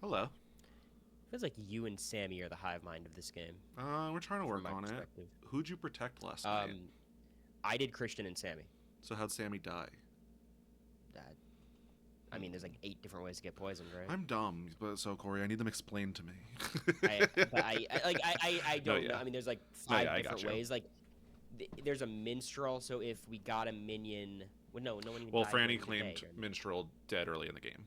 Hello. Feels like you and Sammy are the hive mind of this game. We're trying to From work my on it. perspective. Who'd you protect last night? I did Christian and Sammy. So how'd Sammy die? I mean, there's like 8 different ways to get poisoned, right? I'm dumb, but so Corey, I need them explained to me. I No, don't yeah. know. I mean, there's like No, 5 yeah, I different gotcha. ways. Like, there's a minstrel. So if we got a minion, well, no one even. Well, died Franny during the claimed day, right? Minstrel dead early in the game.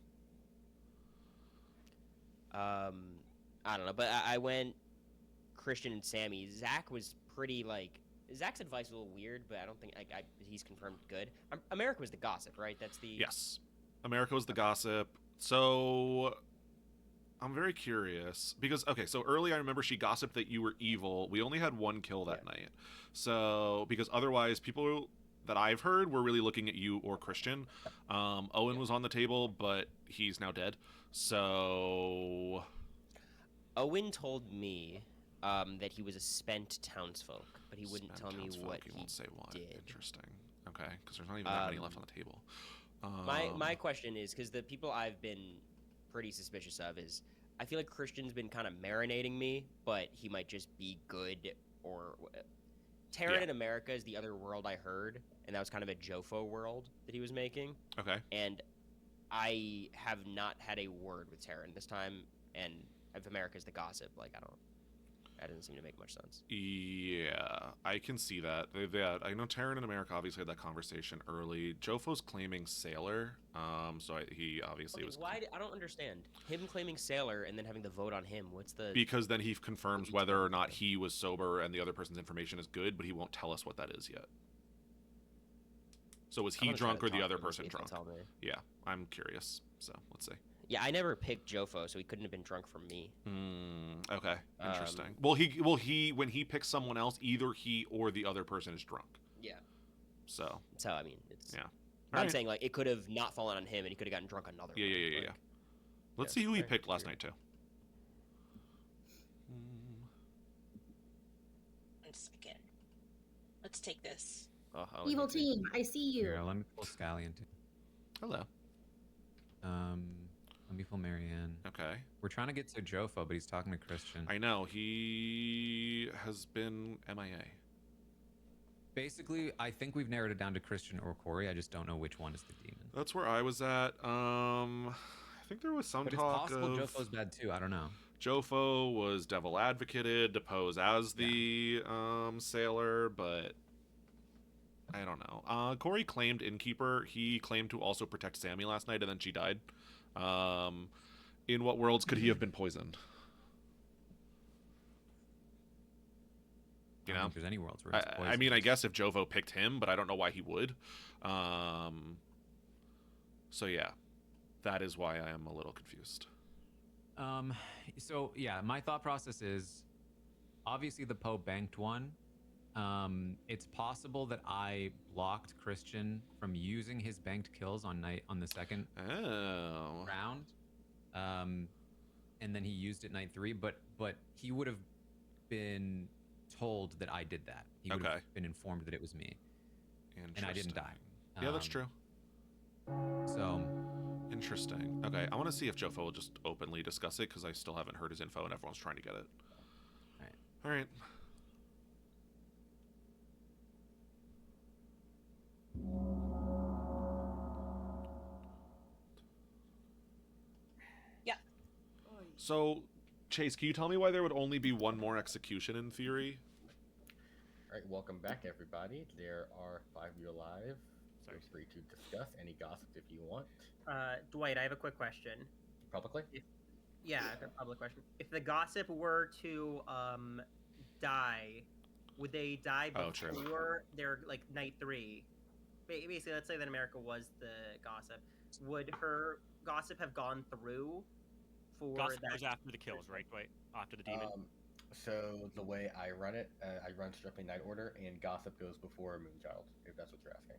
I don't know, but I went Christian and Sammy. Zach was pretty like. Zach's advice was a little weird, but I don't think he's confirmed good. America was the gossip, right? That's the. Yes. America was the gossip. So I'm very curious because so early I remember she gossiped that you were evil. We only had 1 kill that night. So because otherwise people that I've heard were really looking at you or Christian. Owen was on the table, but he's now dead. So Owen told me that he was a spent townsfolk, but he wouldn't tell me townsfolk, what he he won't say what. did. Interesting. Okay, because there's not even that many left on the table. My question is, because the people I've been pretty suspicious of is, I feel like Christian's been kind of marinating me, but he might just be good or. Terran in America is the other world I heard, and that was kind of a Jofo world that he was making. Okay. And I have not had a word with Terran this time, and if America's the gossip, like that doesn't seem to make much sense. Yeah, I can see that. I know Terran and America obviously had that conversation early. Jofo's claiming Sailor, so he obviously was. Why? I don't understand him claiming Sailor and then having the vote on him. What's the? Because then he confirms whether or not he was sober and the other person's information is good, but he won't tell us what that is yet. So was he drunk or the other person drunk? Yeah, I'm curious. So let's see. Yeah, I never picked Jofo, so he couldn't have been drunk from me. Okay, interesting. Well, he when he picks someone else, either he or the other person is drunk. Yeah. So I mean, it's yeah. I'm saying like it could have not fallen on him, and he could have gotten drunk another. Yeah. Let's see who he picked last night too. 1 second. Let's take this. Evil team, I see you. Here, let me pull Scallion too. Hello. Let me pull Marianne. Okay. We're trying to get to Jofo, but he's talking to Christian. I know he has been MIA. Basically, I think we've narrowed it down to Christian or Corey. I just don't know which one is the demon. That's where I was at. I think there was some But talk it's possible of Jofo's bad too. I don't know. Jofo was devil advocated to pose as the sailor, but I don't know. Corey claimed Innkeeper. He claimed to also protect Sammy last night, and then she died. In what worlds could he have been poisoned? You I don't know, think there's any worlds where it's I mean, I guess if Jovo picked him, but I don't know why he would. So yeah, that is why I am a little confused. So yeah, my thought process is obviously the Poe banked one. It's possible that I blocked Christian from using his banked kills on the second round. And then he used it night 3, but he would have been told that I did that. He would have been informed that it was me. And I didn't die. Yeah, that's true. So interesting. Okay, I want to see if Jofo will just openly discuss it because I still haven't heard his info and everyone's trying to get it. All right. Yeah. So, Chase, can you tell me why there would only be one more execution in theory? All right, welcome back, everybody. There are 5 of you alive. Feel free to discuss any gossip if you want. Dwight, I have a quick question. Publicly? Yeah, a public question. If the gossip were to die, would they die before their like night 3? Basically, let's say that America was the gossip. Would her gossip have gone through for Gossip that? goes after the kills, right? Dwight? After the demon. So the way I run it, I run strictly night order, and gossip goes before Moonchild. If that's what you're asking.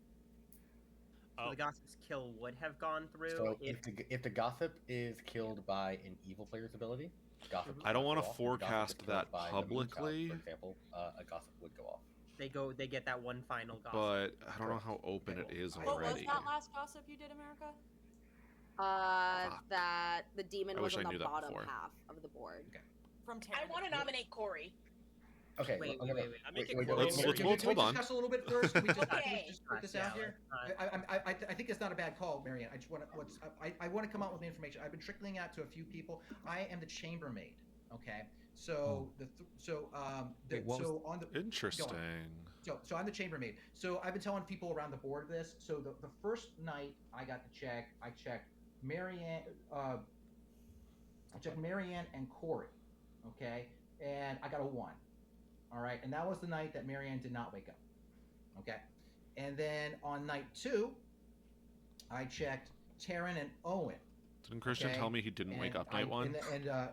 So the gossip's kill would have gone through. So if the gossip is killed by an evil player's ability, gossip. I don't want to off. forecast that publicly. For example, a gossip would go off. They get that one final gossip. But I don't know how open it is What was already. that last gossip you did, America? That the demon I was wish I on knew the that bottom before. half of the board. From I want to nominate Corey. Okay, Wait. Let's Can hold we on. discuss a little bit first? Can we Okay. just put this out here? I think it's not a bad call, Marianne. I just want to I want to come out with the information. I've been trickling out to a few people. I am the chambermaid. Okay, so Interesting. So I'm the chambermaid. So I've been telling people around the board this. So the first night I got to check, I checked Marianne. I checked Marianne and Corey. Okay, and I got a 1. All right, and that was the night that Marianne did not wake up. Okay, and then on night 2, I checked Taryn and Owen. Didn't Christian tell me he didn't wake up night 1?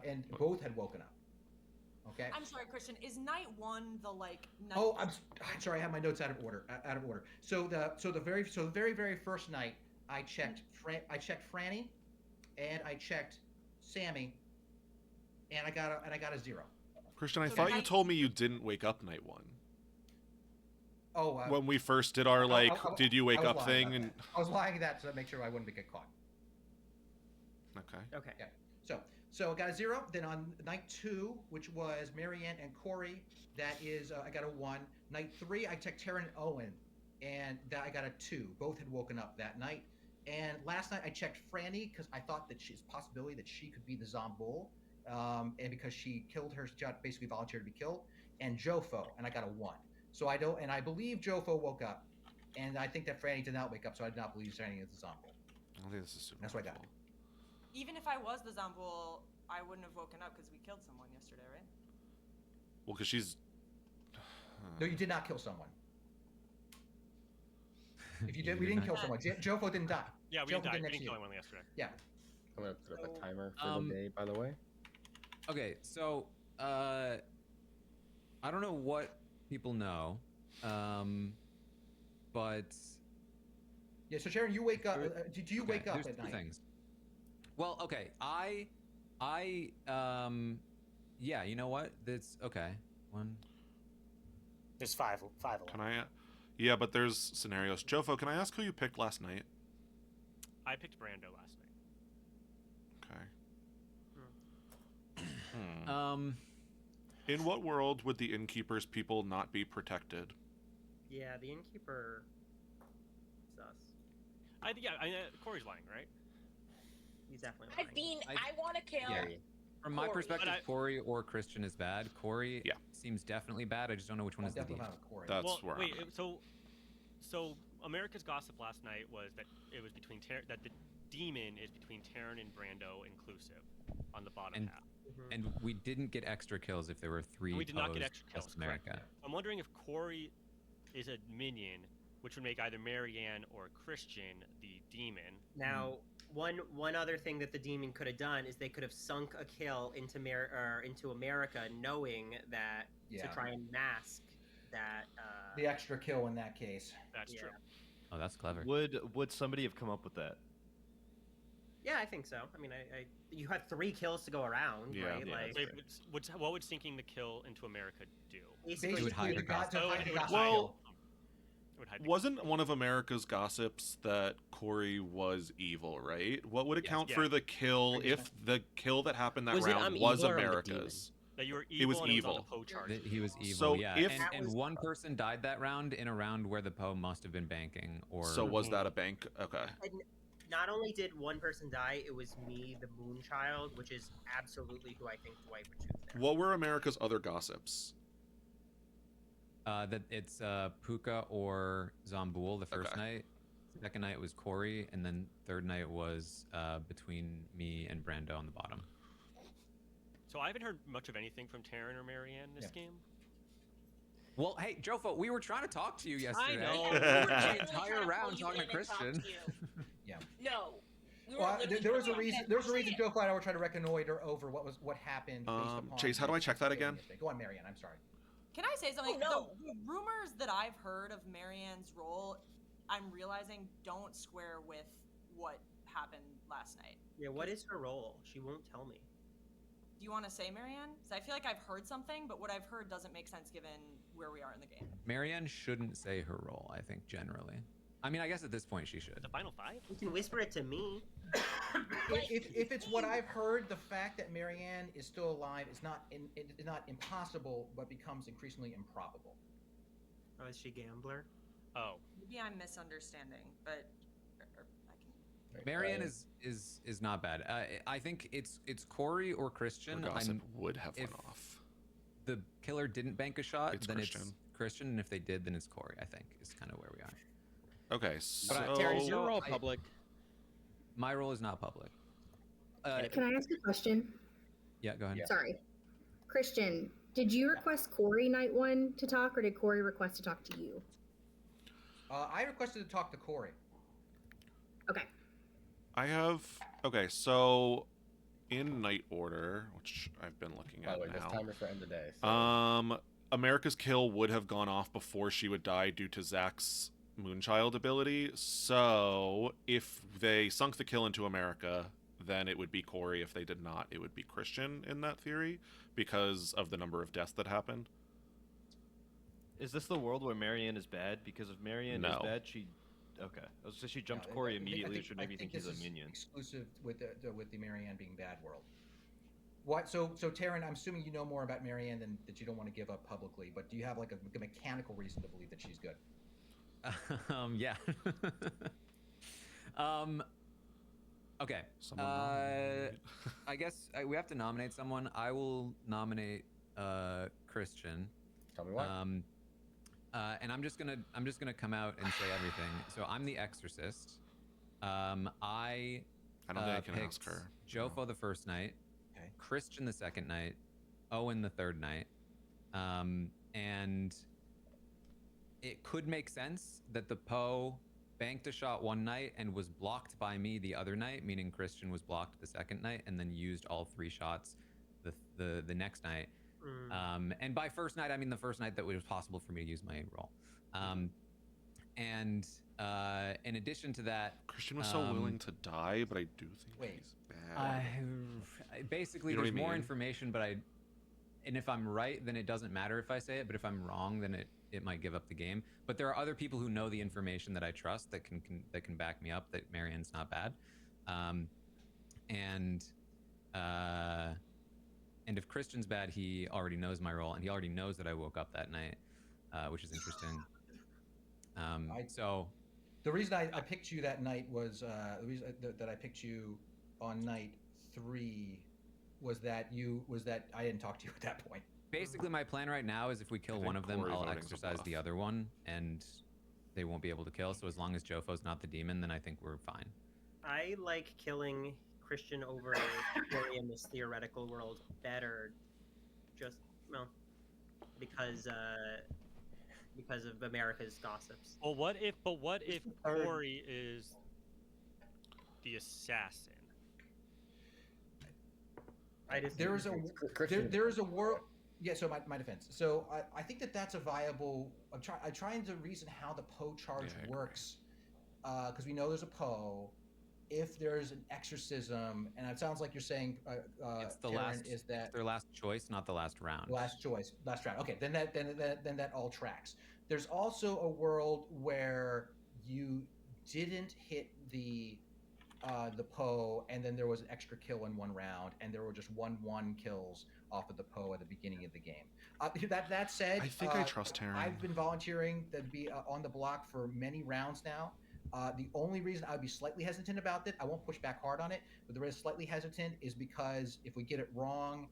And both had woken up. Okay. I'm sorry, Christian. Is night 1 the like? Night Oh, I'm sorry. I have my notes out of order. So the very first night, I checked Franny, and I checked Sammy, and I got a 0. Christian, I thought you told me you didn't wake up night 1. Oh, when we first did our did you wake up thing, and I was lying that to make sure I wouldn't get caught. Okay. Yeah. So I got a 0. Then on night 2, which was Marianne and Corey, that is I got a 1. Night 3, I checked Taryn and Owen, and that I got a 2. Both had woken up that night. And last night I checked Franny because I thought that she's a possibility that she could be the Zombul. And because she killed her, she basically volunteered to be killed, and Jofo, and I got a 1. So I believe Jofo woke up, and I think that Franny did not wake up, so I did not believe Franny is the Zombul. I think this is super. That's what I got. Even if I was the Zombul, I wouldn't have woken up because we killed someone yesterday, right? Well, because she's. No, you did not kill someone. If you did, we didn't kill someone. Jofo didn't die. Yeah, we Jofo didn't die. did We next didn't to kill you. anyone yesterday. Yeah. I'm gonna put up a timer for the day, by the way. Okay, so I don't know what people know, but yeah. So Sharon, you wake up. Did you wake up there's at two night? things. Well, okay, yeah. You know what? That's okay. 1. There's 5 alive. Can I? Yeah, but there's scenarios. Jofo, can I ask who you picked last night? I picked Brando last night. Okay. In what world would the Innkeeper's people not be protected? Yeah, the Innkeeper. Sus. Corey's lying, right? He's definitely lying. I want to kill. Yeah. From my Corey. perspective, Corey or Christian is bad. Corey seems definitely bad. I just don't know which one is the demon. That's where. Wait, so America's gossip last night was that it was between that the demon is between Taryn and Brando inclusive on the bottom half. And we didn't get extra kills if there were 3. And we did not get extra plus kills. America. Correct. I'm wondering if Corey is a minion, which would make either Marianne or Christian the demon. Now, one other thing that the demon could have done is they could have sunk a kill into into America, knowing that to try and mask that. The extra kill in that case. That's true. Oh, that's clever. Would somebody have come up with that? Yeah, I think so. I mean, you had 3 kills to go around, right? Yeah, Like, Wait, what would sinking the kill into America do? Basically, would hide you her got to hide the gossip Well, kill. wasn't one of America's gossips that Corey was evil, right? What would account for the kill if the kill that happened that Was it round I'm was evil or I'm the America's? That you were It was evil. And evil. It was on the Poe chart. That he was evil. So yeah, if and one person died that round in a round where the Poe must have been banking, or so was that a bank? Okay. and not only did one person die, it was me, the Moonchild, which is absolutely who I think Dwight would choose there. What were America's other gossips? that it's Puka or Zambul the first night. Second night was Corey, and then third night was between me and Brando on the bottom. So I haven't heard much of anything from Taryn or Marianne this game. Well, hey, Jofo, we were trying to talk to you yesterday. I know. We were the entire trying to round pull you talking in to and talk Christian. to you. Yeah. No. We were Well, literally there was a trying to reason. get There was a reason bullshit. Joe and I were trying to reconnoiter over what happened. Based upon Chase, how do I check that again? Go on, Marianne. I'm sorry. Can I say something? no. The rumors that I've heard of Marianne's role, I'm realizing don't square with what happened last night. Yeah, what is her role? She won't tell me. Do you want to say Marianne? Because I feel like I've heard something, but what I've heard doesn't make sense given where we are in the game. Marianne shouldn't say her role, I think, generally. I mean, I guess at this point she should. The final 5? You can whisper it to me. If it's what I've heard, the fact that Marianne is still alive is not impossible, but becomes increasingly improbable. Oh, is she gambler? Oh. Maybe I'm misunderstanding, but I can. Marianne is not bad. I think it's Corey or Christian. Her gossip would have went off. The killer didn't bank a shot, It's then Christian. it's Christian, and if they did, then it's Corey. I think is kind of where we are. Okay, so Terry, is your role public? My role is not public. Can I ask a question? Yeah, go ahead. Yeah. Sorry. Christian, did you request Corey night 1 to talk, or did Corey request to talk to you? I requested to talk to Corey. Okay. I have so in night order, which I've been looking By at the way, this now. timer's for end of day. So. America's kill would have gone off before she would die due to Zach's Moonchild ability. So if they sunk the kill into America, then it would be Corey. If they did not, it would be Christian in that theory because of the number of deaths that happened. Is this the world where Marianne is bad? Because if Marianne is No. bad, she... Okay. I was just she jumped Corey immediately, which would make me think he's this a is minion. Exclusive with the Marianne being bad world. What? So Taryn, I'm assuming you know more about Marianne than that you don't want to give up publicly. But do you have like a mechanical reason to believe that she's good? Yeah. Okay. Someone nominate. I guess we have to nominate someone. I will nominate Christian. Tell me why. And I'm just gonna come out and say everything. So I'm the Exorcist. I don't think I can picked ask her. Jofo the first night. Okay. Christian the second night. Owen the third night. And it could make sense that the Poe banked a shot one night and was blocked by me the other night, meaning Christian was blocked the second night and then used all 3 shots the next night. And by first night, I mean the first night that it was possible for me to use my role. And in addition to that, Christian was so willing to die, but I do think he's bad. Basically, You know what there's I more mean? information, but and if I'm right, then it doesn't matter if I say it. But if I'm wrong, then it might give up the game. But there are other people who know the information that I trust that can back me up that Marianne's not bad. And if Christian's bad, he already knows my role, and he already knows that I woke up that night, which is interesting. So the reason I picked you that night was the reason that I picked you on night 3 was that I didn't talk to you at that point. basically, my plan right now is if we kill think one of them, Corey I'll voting's a exercise the bluff. other one, and they won't be able to kill. So as long as Jofo's not the demon, then I think we're fine. I like killing Christian over Corey in this theoretical world better, just because of America's gossips. Well, what if Third. Corey is the assassin. There's a there's a world. Yeah, so my defense. So I think that's a viable. I'm trying to reason how the Poe charge works, because we know there's a Poe. If there's an exorcism, and it sounds like you're saying, It's the Taryn, last. is that It's their last choice, not the last round. last choice, last round? Okay, then that all tracks. There's also a world where you didn't hit the Poe, and then there was an extra kill in one round, and there were just 1/1 kills off of the Poe at the beginning of the game. That said, I think I trust Taryn. I've been volunteering to be on the block for many rounds now. The only reason I would be slightly hesitant about it, I won't push back hard on it, but the reason slightly hesitant is because if we get it wrong,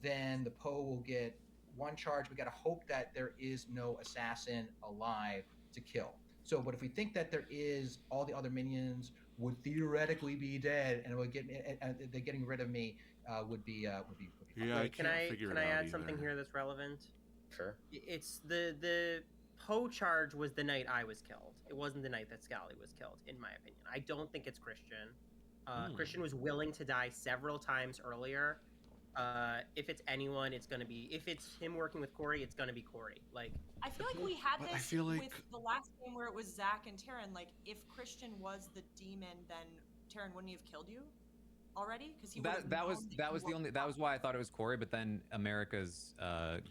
then the Poe will get one charge. We got to hope that there is no assassin alive to kill. So, but if we think that there is, all the other minions would theoretically be dead, and would get they're getting rid of me would be fun. Yeah, I can't figure it out Can I add either. something here that's relevant? Sure. It's the Poe charge was the night I was killed. It wasn't the night that Scally was killed, in my opinion. I don't think it's Christian. Christian was willing to die several times earlier. If it's anyone, it's gonna be. If it's him working with Corey, it's gonna be Corey. Like, I feel like we had But I this feel like- with the last game where it was Zach and Taryn. Like, if Christian was the demon, then Taryn wouldn't he have killed you already? Because he That was why I thought it was Corey, but then America's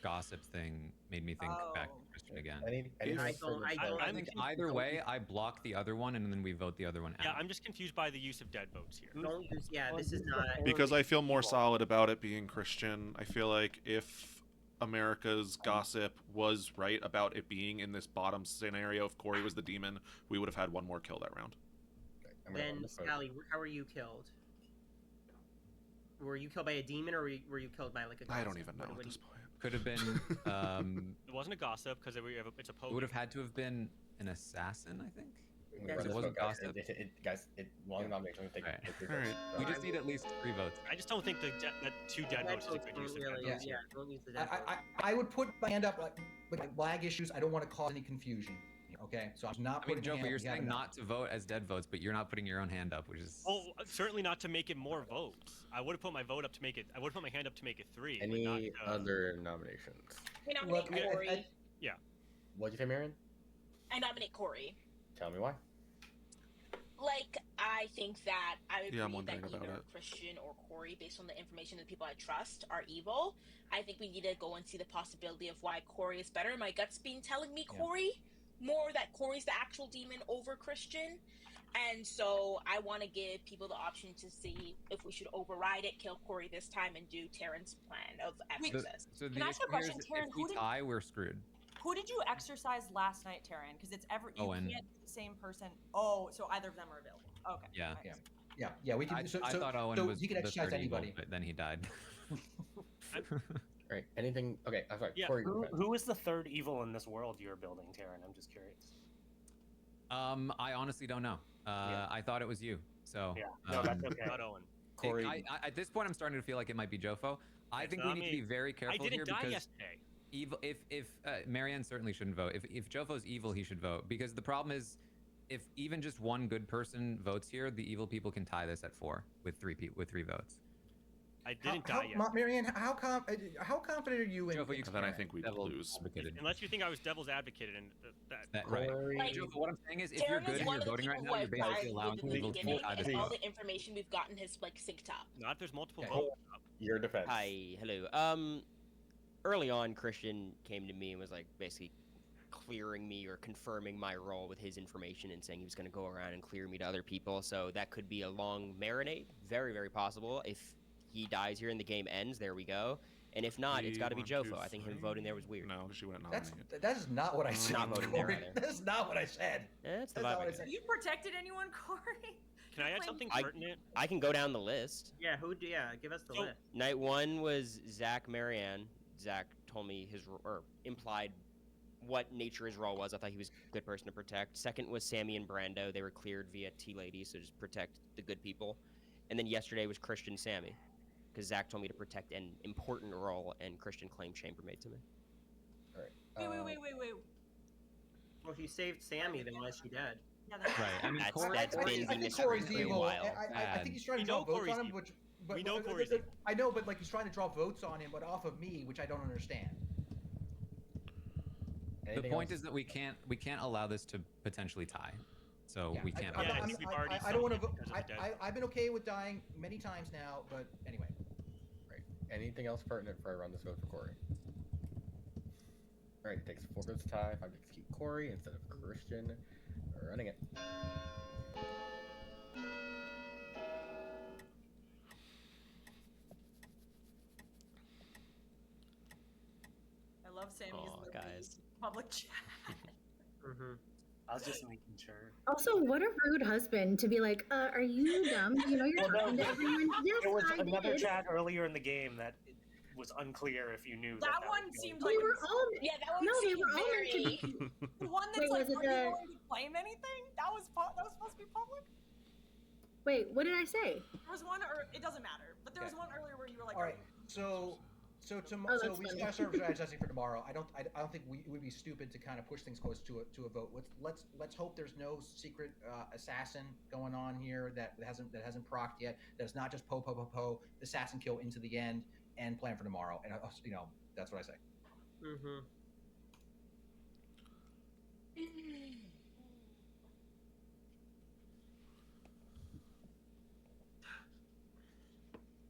gossip thing made me think back to Christian again. I think either way, I block the other one and then we vote the other one out. Yeah, I'm just confused by the use of dead votes here. Don't use. Yeah, this is not. Because I feel more solid about it being Christian. I feel like if America's gossip was right about it being in this bottom scenario, if Corey was the demon, we would have had one more kill that round. Then, Scally, how were you killed? Were you killed by a demon, or were you killed by like a gossip? I don't even know at this point. Could have been. It wasn't a gossip because it's a Poe. It would have had to have been an assassin, I think. Guys, It wasn't gossip. Long nomination. Alright. We just need at least 3 votes. I just don't think that 2 dead votes is a good use of dead votes. Yeah, don't use the dead votes. I would put my hand up like lag issues. I don't want to cause any confusion. Okay, so I'm not. I mean, putting Joe, my but you're hand up. saying not to vote as dead votes, but you're not putting your own hand up, which is. Well, certainly not to make it more votes. I would have put my vote up to make it. I would have put my hand up to make it 3. Any but not, other nominations? We nominate Corey. Yeah. What'd you say, Marion? I nominate Corey. Tell me why. Like, I think that I agree Yeah, I'm that wondering about either it. Christian or Corey, based on the information that the people I trust are evil. I think we need to go and see the possibility of why Corey is better. My gut's been telling me Corey, more that Corey's the actual demon over Christian. And so I want to give people the option to see if we should override it, kill Corey this time, and do Taryn's plan of exorcist. So Can the I ask you a issue here is question, Taryn? if we tie, we're screwed. Who did you exercise last night, Taryn? Because it's you Owen. can't the same person. Oh, so either of them are available. Okay. Yeah. Yeah. We can. I so thought Owen so was he can the exercise third evil, anybody. but then he died. Right. Anything? Okay. I'm sorry. Yeah. Corey, Who is the third evil in this world you're building, Taryn? I'm just curious. I honestly don't know. I thought it was you. So Yeah. No, that's okay. Not Owen. Corey. At this point, I'm starting to feel like it might be Jofo. I think we need to be very careful I didn't here die because yesterday. evil. If Marianne certainly shouldn't vote. If Jofo's evil, he should vote because the problem is, if even just one good person votes here, the evil people can tie this at 4 with 3 votes. I didn't die yet. Marianne, how confident are you in? Jofo, you Then I can't. think we'd Devil's lose. advocated. Unless you think I was devil's advocate and that. Right. Like, Jofo, what I'm saying is, if Taryn you're is good and one you're of the voting right people now, who you're I've basically died allowing with in the evil to beginning, tie this and all up. the information we've gotten has like synced up. Not if there's multiple Okay. votes. Your defense. Hi, hello. Early on, Christian came to me and was like basically clearing me or confirming my role with his information and saying he was going to go around and clear me to other people. So that could be a long marinade. Very, very possible. If he dies here and the game ends, there we go. And if not, it's got to be 1, 2, Jofo. I think him 3. voting there was weird. No, she wouldn't nominate. That is not what I said. Not voting there Corey. either. That is not what I said. That's the That's not vibe. what I I get. said. You protected anyone, Corey? Can I add something I- pertinent? I can go down the list. Yeah, give us the So- list. Night 1 was Zach Marianne. Zach told me or implied what nature his role was. I thought he was a good person to protect. Second was Sammy and Brando. They were cleared via T-Lady, so just protect the good people. And then yesterday was Christian Sammy, because Zach told me to protect an important role, and Christian claimed chambermaid to me. All right. Wait. Well, if you saved Sammy, then why is she dead? Yeah, that's Right. I mean, That's- Corey, that's I been think, the I think mystery Corey's for a evil. while. I think he's trying to We draw know votes Corey's on him, evil. but We know Corey's evil. I know, but like he's trying to draw votes on him, but off of me, which I don't understand. the Anything point else? is that we can't allow this to potentially tie, so we can't. Yeah, I think we've already I don't want to solved vote. it because of the dead. I've been okay with dying many times now, but anyway. Right. Anything else pertinent before I run this vote for Corey? All right. It takes 4 votes to tie. If I execute Corey instead of Christian, running it. I love Sammy's Aw, little guys. public chat. Mm-hmm. I was just making sure. Also, what a rude husband to be like, are you dumb? You know you're Well, no, talking to but everyone. Yes, There was I another did. chat earlier in the game that it was unclear if you knew that. That one was seemed going like We were all Yeah, that one no, they seemed were all meant to very. be. the one that's Wait, like, was it are you the- going to claim anything? That was supposed to be public. Wait, what did I say? There was one, or it doesn't matter. But there was Okay. one earlier where you were like, All are right. you- So Oh, so that's we funny. start strategizing for tomorrow. I don't think it would be stupid to kind of push things close to a vote. Let's hope there's no secret assassin going on here that hasn't procced yet. That's not just po assassin kill into the end and plan for tomorrow. And that's what I say. Mm-hmm.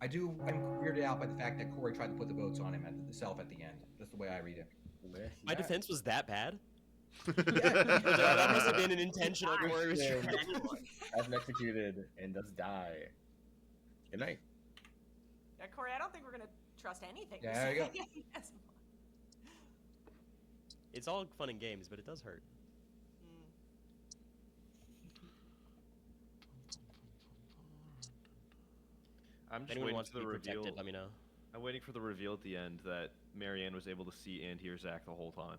I'm weirded out by the fact that Corey tried to put the votes on himself at the end. That's the way I read it. My defense was that bad? Yeah. That must have been an intentional Corey was Christian trying. has been executed and does die. Good night. Yeah, Corey, I don't think we're gonna trust anything. Yeah, there you go. Yes. It's all fun and games, but it does hurt. I'm If just anyone waiting wants for to the be reveal. protected, let me know. I'm waiting for the reveal at the end that Marianne was able to see and hear Zach the whole time.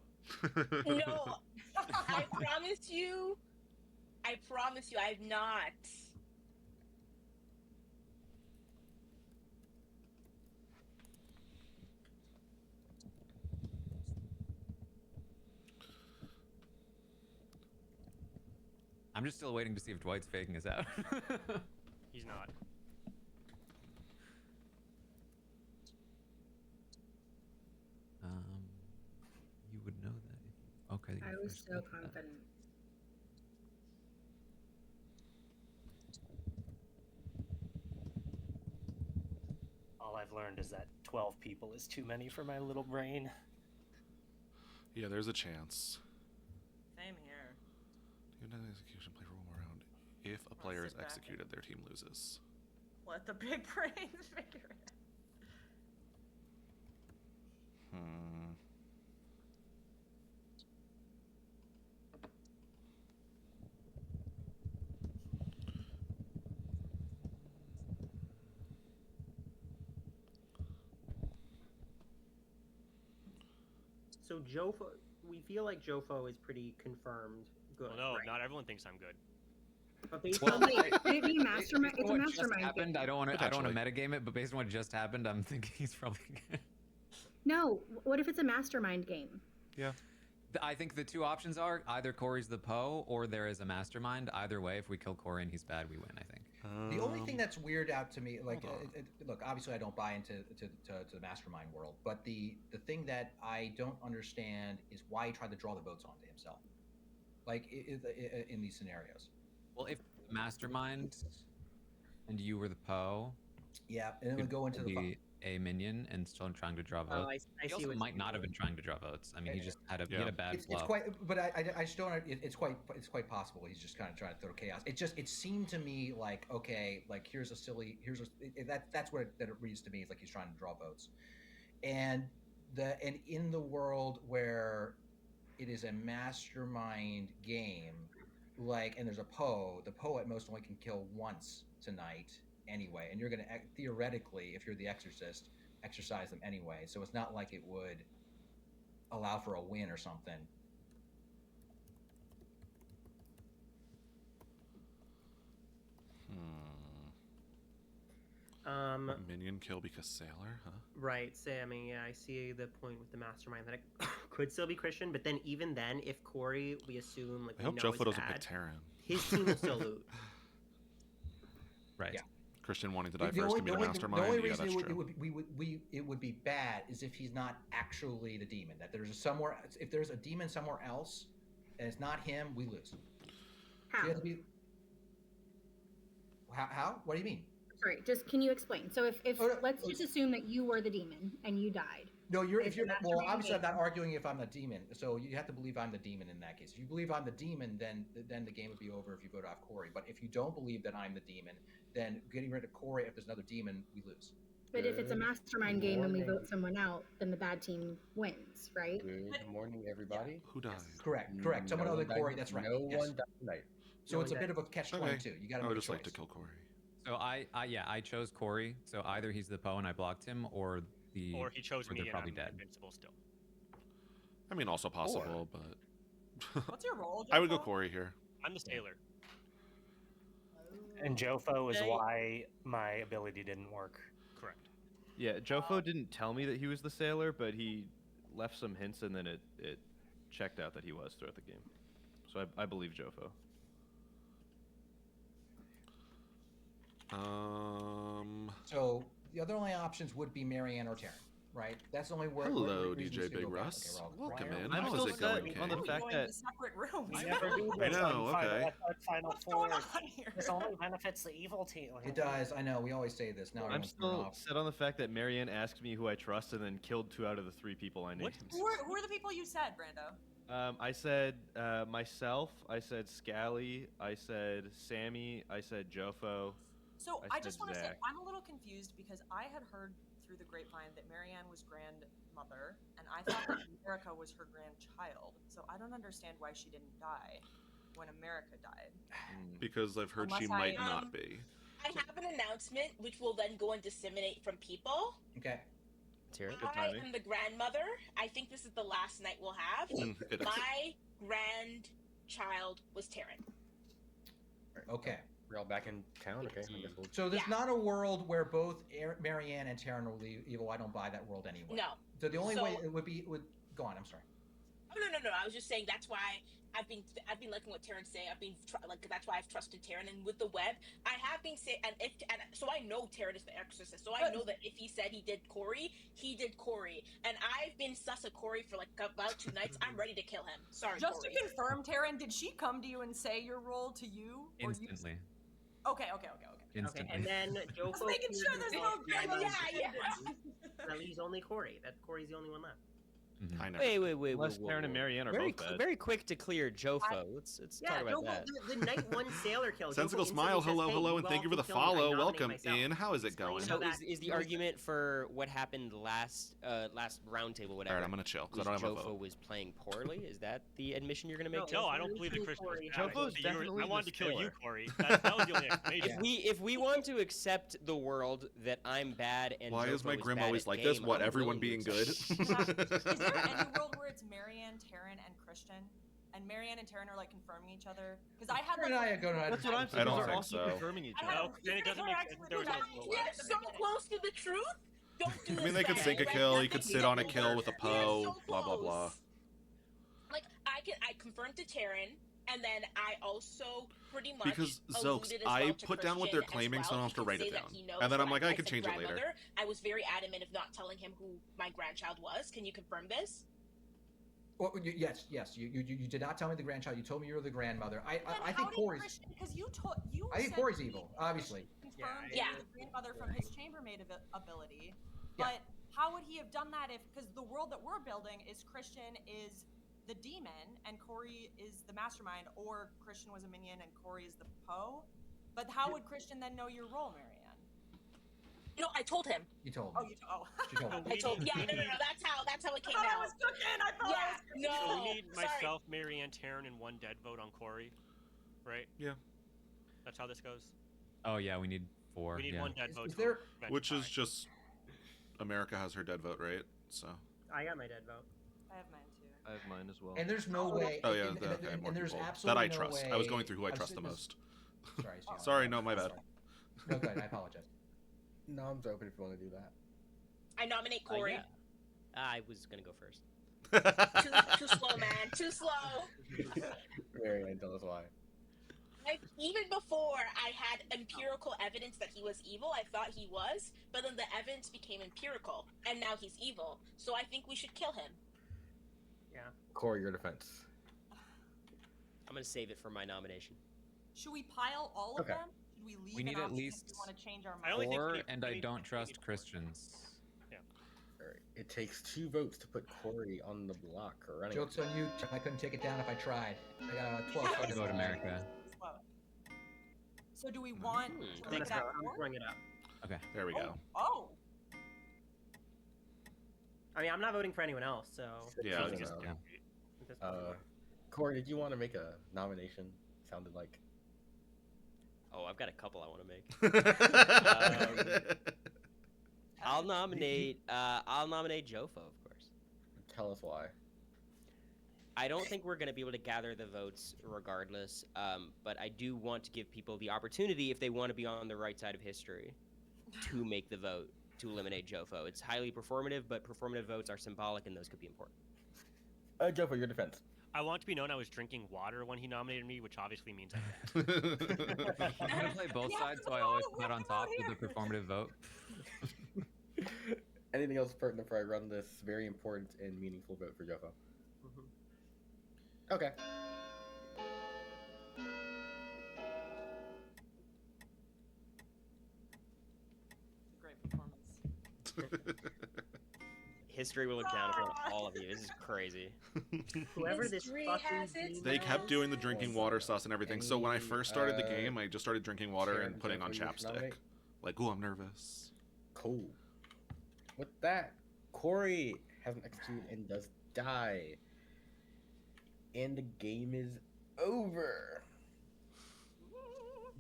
No, I promise you. I've not. I'm just still waiting to see if Dwight's faking us out. He's not. You would know that if you. Okay. I you was first so looked at that. confident. All I've learned is that 12 people is too many for my little brain. Yeah, there's a chance. Same here. Even an execution, play for one more round. If a player is sit back and- executed, their team loses. Let the big brains figure it out. Hmm. So Jofo, we feel like Jofo is pretty confirmed good. Well, no, right? not everyone thinks I'm good. But based Well, on Wait, could it be mastermind? Based It's on a what just mastermind. happened, game. I don't want to Potentially. metagame it, but based on what just happened, I'm thinking he's probably good. No, what if it's a mastermind game? I think the two options are either Corey's the Poe or there is a mastermind. Either way, if we kill Corey and he's bad, we win, I think. The only thing that's weird out to me, like, hold on. look, obviously I don't buy into the mastermind world, but the thing that I don't understand is why he tried to draw the votes onto himself, like in these scenarios. Well, if mastermind and you were the Poe, Yeah, and then we could go into the. be a minion and still trying to draw votes. I He see also what might you not mean. have been trying to draw votes. I mean, he just had a, he Yeah. had a bad It's fluff. quite, but I just don't. It's quite possible. He's just kind of trying to throw chaos. It seemed to me like, okay, like that's what that it reads to me. Is like he's trying to draw votes, and in the world where it is a mastermind game, like, and there's a Poe, the Poe at most only can kill once tonight anyway, and you're gonna theoretically, if you're the Exorcist, exercise them anyway. So it's not like it would allow for a win or something. Minion kill because Sailor, huh? Right, Sammy. Yeah, I see the point with the mastermind that it could still be Christian, but then even then, if Corey, we assume like I we hope know Jofo is doesn't pick bad, Terran. his team will still lose. Right. Yeah. Christian wanting to die first can be the mastermind. The only Yeah, reason that's it would, true. it would be bad is if he's not actually the demon. That there's somewhere, if there's a demon somewhere else, and it's not him, we lose. So How? you have to be. How? What do you mean? Sorry, just can you explain? So if Oh, no, let's just assume that you were the demon and you died. No, Is if you're the well, mastermind obviously I'm not game? arguing if I'm the demon. So you have to believe I'm the demon in that case. If you believe I'm the demon, then the game would be over if you vote off Corey. But if you don't believe that I'm the demon, then getting rid of Corey, if there's another demon, we lose. But if it's a Good mastermind game and we morning. vote someone out, then the bad team wins, right? Good morning, everybody. Who died? Correct. Someone No other one than died- Corey. That's right. No Yes. one died tonight. So it's a bit of a catch-22. You got to I make would a just like to choice. kill Corey. So I chose Corey. So either he's the Poe and I blocked him, or Or he chose or me they're and probably I'm dead. invincible still. I mean, also possible, but What's your role, I would go Jofo? Corey here. I'm the sailor. And Jofo is Hey. why my ability didn't work. Correct. Yeah, Jofo didn't tell me that he was the sailor, but he left some hints, and then it checked out that he was throughout the game. So I believe Jofo. So the other only options would be Marianne or Taryn, right? That's the only word. Hello, reasons DJ to Big go back. Russ. Okay, we're all- Welcome in. I'm How still is it going, set on the King? fact Going that to separate rooms. We never do I this know, on okay. Final What's Four. going on here? This only benefits the evil team. It does. I know. We always say this. Now I'm everyone's turned still off. set on the fact that Marianne asked me who I trust and then killed 2 out of the 3 people I named. Who are the people you said, Brando? I said myself, I said Scally, I said Sammy, I said Jofo. So I I just said want to say Zach. I'm a little confused because I had heard through the grapevine that Marianne was grandmother, and I thought that America was her grandchild. So I don't understand why she didn't die when America died. Because I've heard she Unless might I- not be. I have an announcement which will then go and disseminate from people. Okay. Let's hear it. Good I timing. am the grandmother. I think this is the last night we'll have. It is. My grandchild was Taryn. Okay. We're all back in town. Okay. I guess we'll... So there's Yeah. not a world where both Marianne and Taryn will be evil. I don't buy that world anyway. No. So the only So- way it would be would go on. I'm sorry. Oh, no. I was just saying that's why I've been liking what Taryn's saying. That's why I've trusted Taryn. And with the web, I have been saying, so I know Taryn is the exorcist. So I know that if he said he did Corey, he did Corey. And I've been sus of Corey for like about 2 nights. I'm ready to kill him. Sorry, Just Corey. to confirm, Taryn, did she come to you and say your role to you? Or Instantly. You... Okay. Instantly. Okay, and then Jofo. Just making sure there's no Yeah. That leaves only Corey. Corey's the only one left. I never. Wait. Unless Taryn and Marianne are very, both bad. very quick to clear Jofo. Let's Yeah, talk about Jofo, that. the night 1 sailor kill. Jofo Sensible instantly smile. says, Hello, "Hey, hello, and thank you for the all can kill me. I follow. nominate Welcome myself." in. How is it Explain going? how So that is the goes. argument for what happened last round table, whatever? All right, I'm gonna chill because I was don't have a Jofo vote. was playing poorly? Is that the admission you're gonna make? No, No, Jofo? I don't believe that Christian was bad. Jofo's You were- definitely I wanted the to kill you, sailor. Corey. That was the only explanation. If we want to accept the world that I'm bad and Why is Jofo my Grim bad always at like game, this? What, I'm everyone willing to being good? accept- Is there any world where it's Marianne, Taryn, and Christian, and Marianne and Taryn are like confirming each other? Because I had Taryn and I are going to. That's what I'm saying. I don't They're think also so. confirming each I other. had No, then it doesn't make sense. There was no Guys, overlap. You're so close to the truth. Don't do I this. mean, they could guys. sink a Like, kill. you're He could thinking sit on a that kill we're- with a you're Poe. so Blah blah blah. close. Like I confirmed to Taryn, and then I also pretty much Because Zokes, alluded as I well to put down what Christian they're claiming, as so I well. don't have to He can write say it that down. he knows And then I'm that like, I said could change it later. grandmother. I was very adamant of not telling him who my grandchild was. Can you confirm this? Well, yes. You did not tell me the grandchild. You told me you were the grandmother. I Then think how did Corey's. Christian, because you I think said Corey's he evil, obviously. confirmed Yeah. the grandmother from his chambermaid ability, Yeah. but how would he have done that if? Because the world that we're building is Christian is the demon and Corey is the mastermind, or Christian was a minion and Corey is the Poe. But how would Christian then know your role, Marianne? No, I told him. You told Oh, me. you oh. She told me. I told. Yeah, no. That's how it I came thought I out. was cooking. I thought I Yeah, was cooking. no. So we need sorry. myself, Marianne, Taryn, and 1 dead vote on Corey, right? Yeah. That's how this goes. Oh yeah, we need 4. We need yeah. 1 dead vote. Is to there- prevent Which is tie. just America has her dead vote, right? So I got my dead vote. I have mine too. I have mine as well. And there's no way. oh yeah, and, okay, more and there's people absolutely that I no trust. way. I was going through who I I've trust seen the this- most. Sorry, Steve. Sorry, no, my bad. Sorry. No, good. I apologize. No, I'm open if you want to do that. I nominate Corey. Yeah. I was gonna go first. Too slow, man. Too slow. Marianne, tell us why. Even before I had empirical evidence that he was evil, I thought he was, but then the evidence became empirical, and now he's evil. So I think we should kill him. Yeah. Corey, your defense. I'm gonna save it for my nomination. Should we pile all of Okay. them? Should we leave We need an at option least if we want to change our I mind? only think we Four, need- and we I need- don't we need trust four. Christians. All right. It takes 2 votes to put Corey on the block. Running. Joke's on you. I couldn't take it down if I tried. I got a 12. Yeah, Vote America. So do we want to I'm make gonna that I'm 4? throwing it up. Okay. There we go. Oh. I mean, I'm not voting for anyone else, so. Yeah, Doesn't just- know. At this point. Corey, did you want to make a nomination? Sounded like. Oh, I've got a couple I want to make. I'll nominate Jofo, of course. Tell us why. I don't think we're going to be able to gather the votes regardless, but I do want to give people the opportunity, if they want to be on the right side of history, to make the vote to eliminate Jofo. It's highly performative, but performative votes are symbolic, and those could be important. Joe, for your defense. I want to be known I was drinking water when he nominated me, which obviously means I'm I'm gonna play both sides, so I always come out on top with the performative vote. Anything else pertinent before I run this very important and meaningful vote for Jofo? Okay. Great performance. History will look down upon all of you. This is crazy. Whoever this History fucking has its demon They kept is- doing the drinking water sauce and everything. So when I first started the game, I just started drinking water Karen, and putting on Jennifer, you should chapstick. nominate. Like, oh, I'm nervous. Cool. With that, Corey has an execute and does die. And the game is over.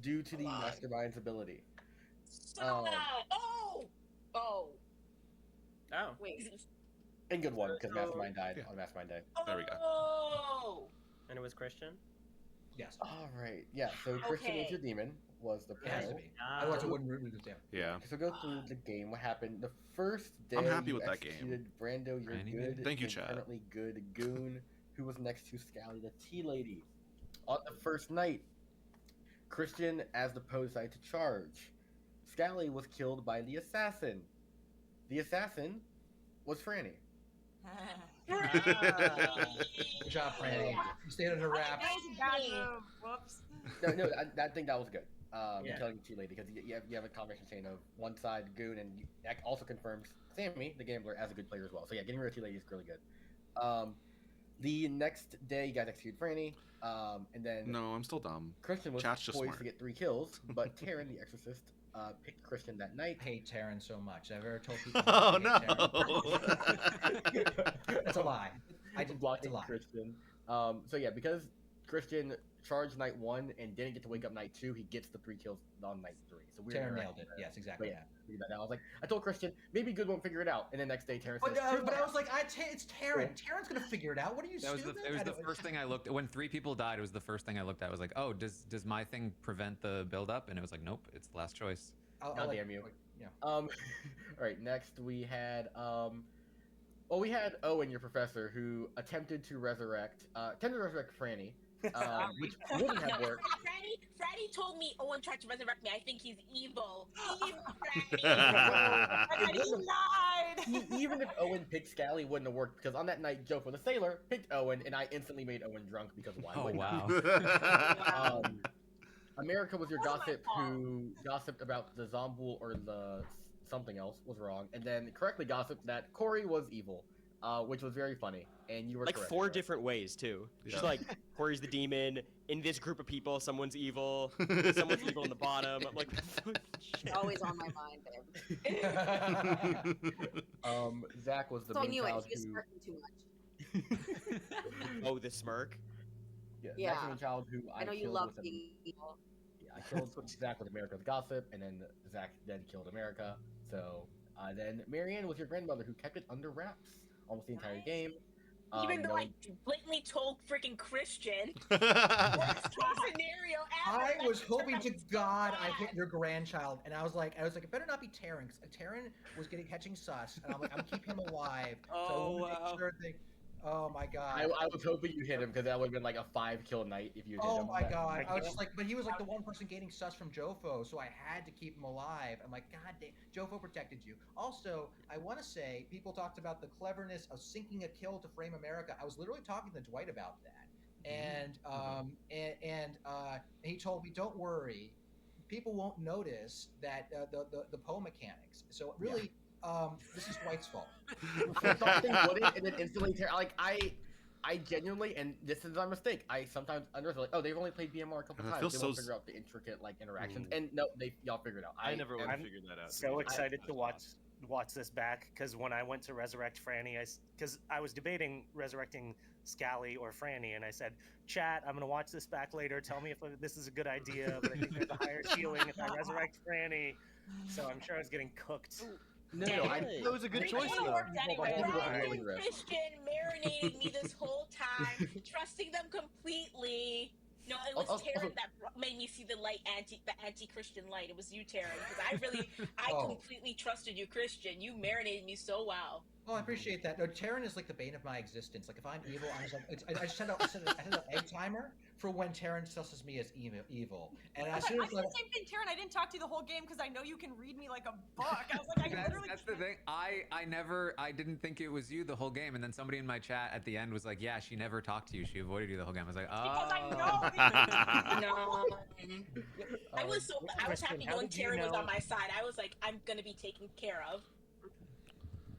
Due to the mastermind's ability. Oh! Oh! Oh. Wait. And good one, because So- Mastermind died Yeah. on Mastermind Day. There we go. Oh! And it was Christian? Yes. Alright, yeah, so Christian was Okay. your demon, was the It has to panel. be. Otherwise, it wouldn't root with them. Yeah. So go through the game. What happened? The first day I'm happy you with that game. executed Brando, you're Randy good. did? Thank you, Chad. Currently good goon, who was next to Scally, the tea lady. On the first night, Christian as the pose side to charge. Scally was killed by the assassin. The assassin was Franny. Good job, Franny. You stayed under wraps. Bad move. Whoops. No, I think that was good. Yeah. Killing the tea lady because you have a combination chain of one side goon and that also confirms Sammy, the gambler, as a good player as well. So yeah, getting rid of tea lady is really good. The next day, you guys execute Franny, and then No, I'm still dumb. Christian was Chat's just poised smart. to get 3 kills, but Taryn, the exorcist, picked Christian that night. I hate Taryn so much. I've ever told people. Oh, I hate no. Taryn. That's a lie. I did Blocked a lie. Christian. So yeah, because Christian charged night 1 and didn't get to wake up night 2, he gets the 3 kills on night 3. So we're Taryn nailed it. Yes, exactly. But yeah, figured that out. I was like, I told Christian, maybe Good won't figure it out, and then next day Taryn But, says, but I was like, it's Taryn. Taryn's gonna figure it out. What are you That was stupid? it was I the don't- first thing I looked when 3 people died. It was the first thing I looked at. I was like, oh, does my thing prevent the build up? And it was like, nope, it's the last choice. I'll God let- damn you. Yeah. all right, next we had we had Owen, your professor, who attempted to resurrect Franny, which wouldn't have worked. Franny told me Owen tried to resurrect me. I think he's evil. Evil, Franny. And he lied. Even if Owen picked Scally, it wouldn't have worked because on that night, Joe for the sailor picked Owen, and I instantly made Owen drunk because why? Oh wouldn't wow. I? America was your What was my gossip fault? who gossiped about the Zomboul or the something else was wrong, and then correctly gossiped that Corey was evil, which was very funny, and you were Like correct. 4 Joe. different ways too. She's Yeah. like, Corey's the demon. In this group of people, someone's evil. Someone's evil in the bottom. I'm like, Always on my mind, babe. Zach was the So I main knew it. child He was who. smirking too much. oh, the smirk. Zach's Yeah. the main child who I know you killed love with a- being evil. Yeah, I killed Zach with America's gossip, and then Zach then killed America. So then Marianne was your grandmother who kept it under wraps almost the entire game. Even though no- I blatantly told freaking Christian. Worst case scenario ever. I was Like, hoping to so God I bad. hit your grandchild, and I was like, it better not be Taryn. 'Cause Taryn was catching sus, and I'm like, I'm keeping him alive. So I Oh, wanted to wow. make sure they. Oh my god. I was hoping you hit him because that would have been like a 5-kill night if you hit him. Oh my That- god. I was just like, but he was like the one person gaining sus from Jofo, so I had to keep him alive. I'm like, god damn, Jofo protected you. Also, I want to say, people talked about the cleverness of sinking a kill to frame America. I was literally talking to Dwight about that, and he told me, don't worry, people won't notice that the Poe mechanics. So really, this is Dwight's fault. I thought they wouldn't, and then instantly like I genuinely, and this is our mistake. I sometimes underestimate. Like, oh, they've only played BMR a couple And I times. feel They so won't figure out the intricate like interactions. Mm. And no, y'all figured it out. I never would have I'm figured that out. to So be excited to honest. watch this back because when I went to resurrect Franny, because I was debating resurrecting Scally or Franny, and I said, "Chat, I'm gonna watch this back later. Tell me if this is a good idea." But I think there's a higher ceiling if I resurrect Franny, so I'm sure I was getting cooked. No, That was a good It choice would've though. worked anyway. Well, Ryan really and rough. Christian marinated me this whole time, trusting them completely. No, it was Also- Taryn that made me see the anti-Christian light. It was you, Taryn, because I Oh. completely trusted you, Christian. You marinated me so well. Well, I appreciate that. No, Taryn is like the bane of my existence. Like if I'm evil, I'm just like I just set an egg timer for when Taryn susses me as evil. And I as did soon as the same thing, Taryn. I didn't talk to you the whole game because I know you can read me like a book. I was like, I literally. That's the thing. I didn't think it was you the whole game, and then somebody in my chat at the end was like, "Yeah, she never talked to you. She avoided you the whole game." I was like, "Oh." Because I know. No. I was Christian, happy how knowing did you Taryn was know- on my side. I was like, I'm gonna be taken care of.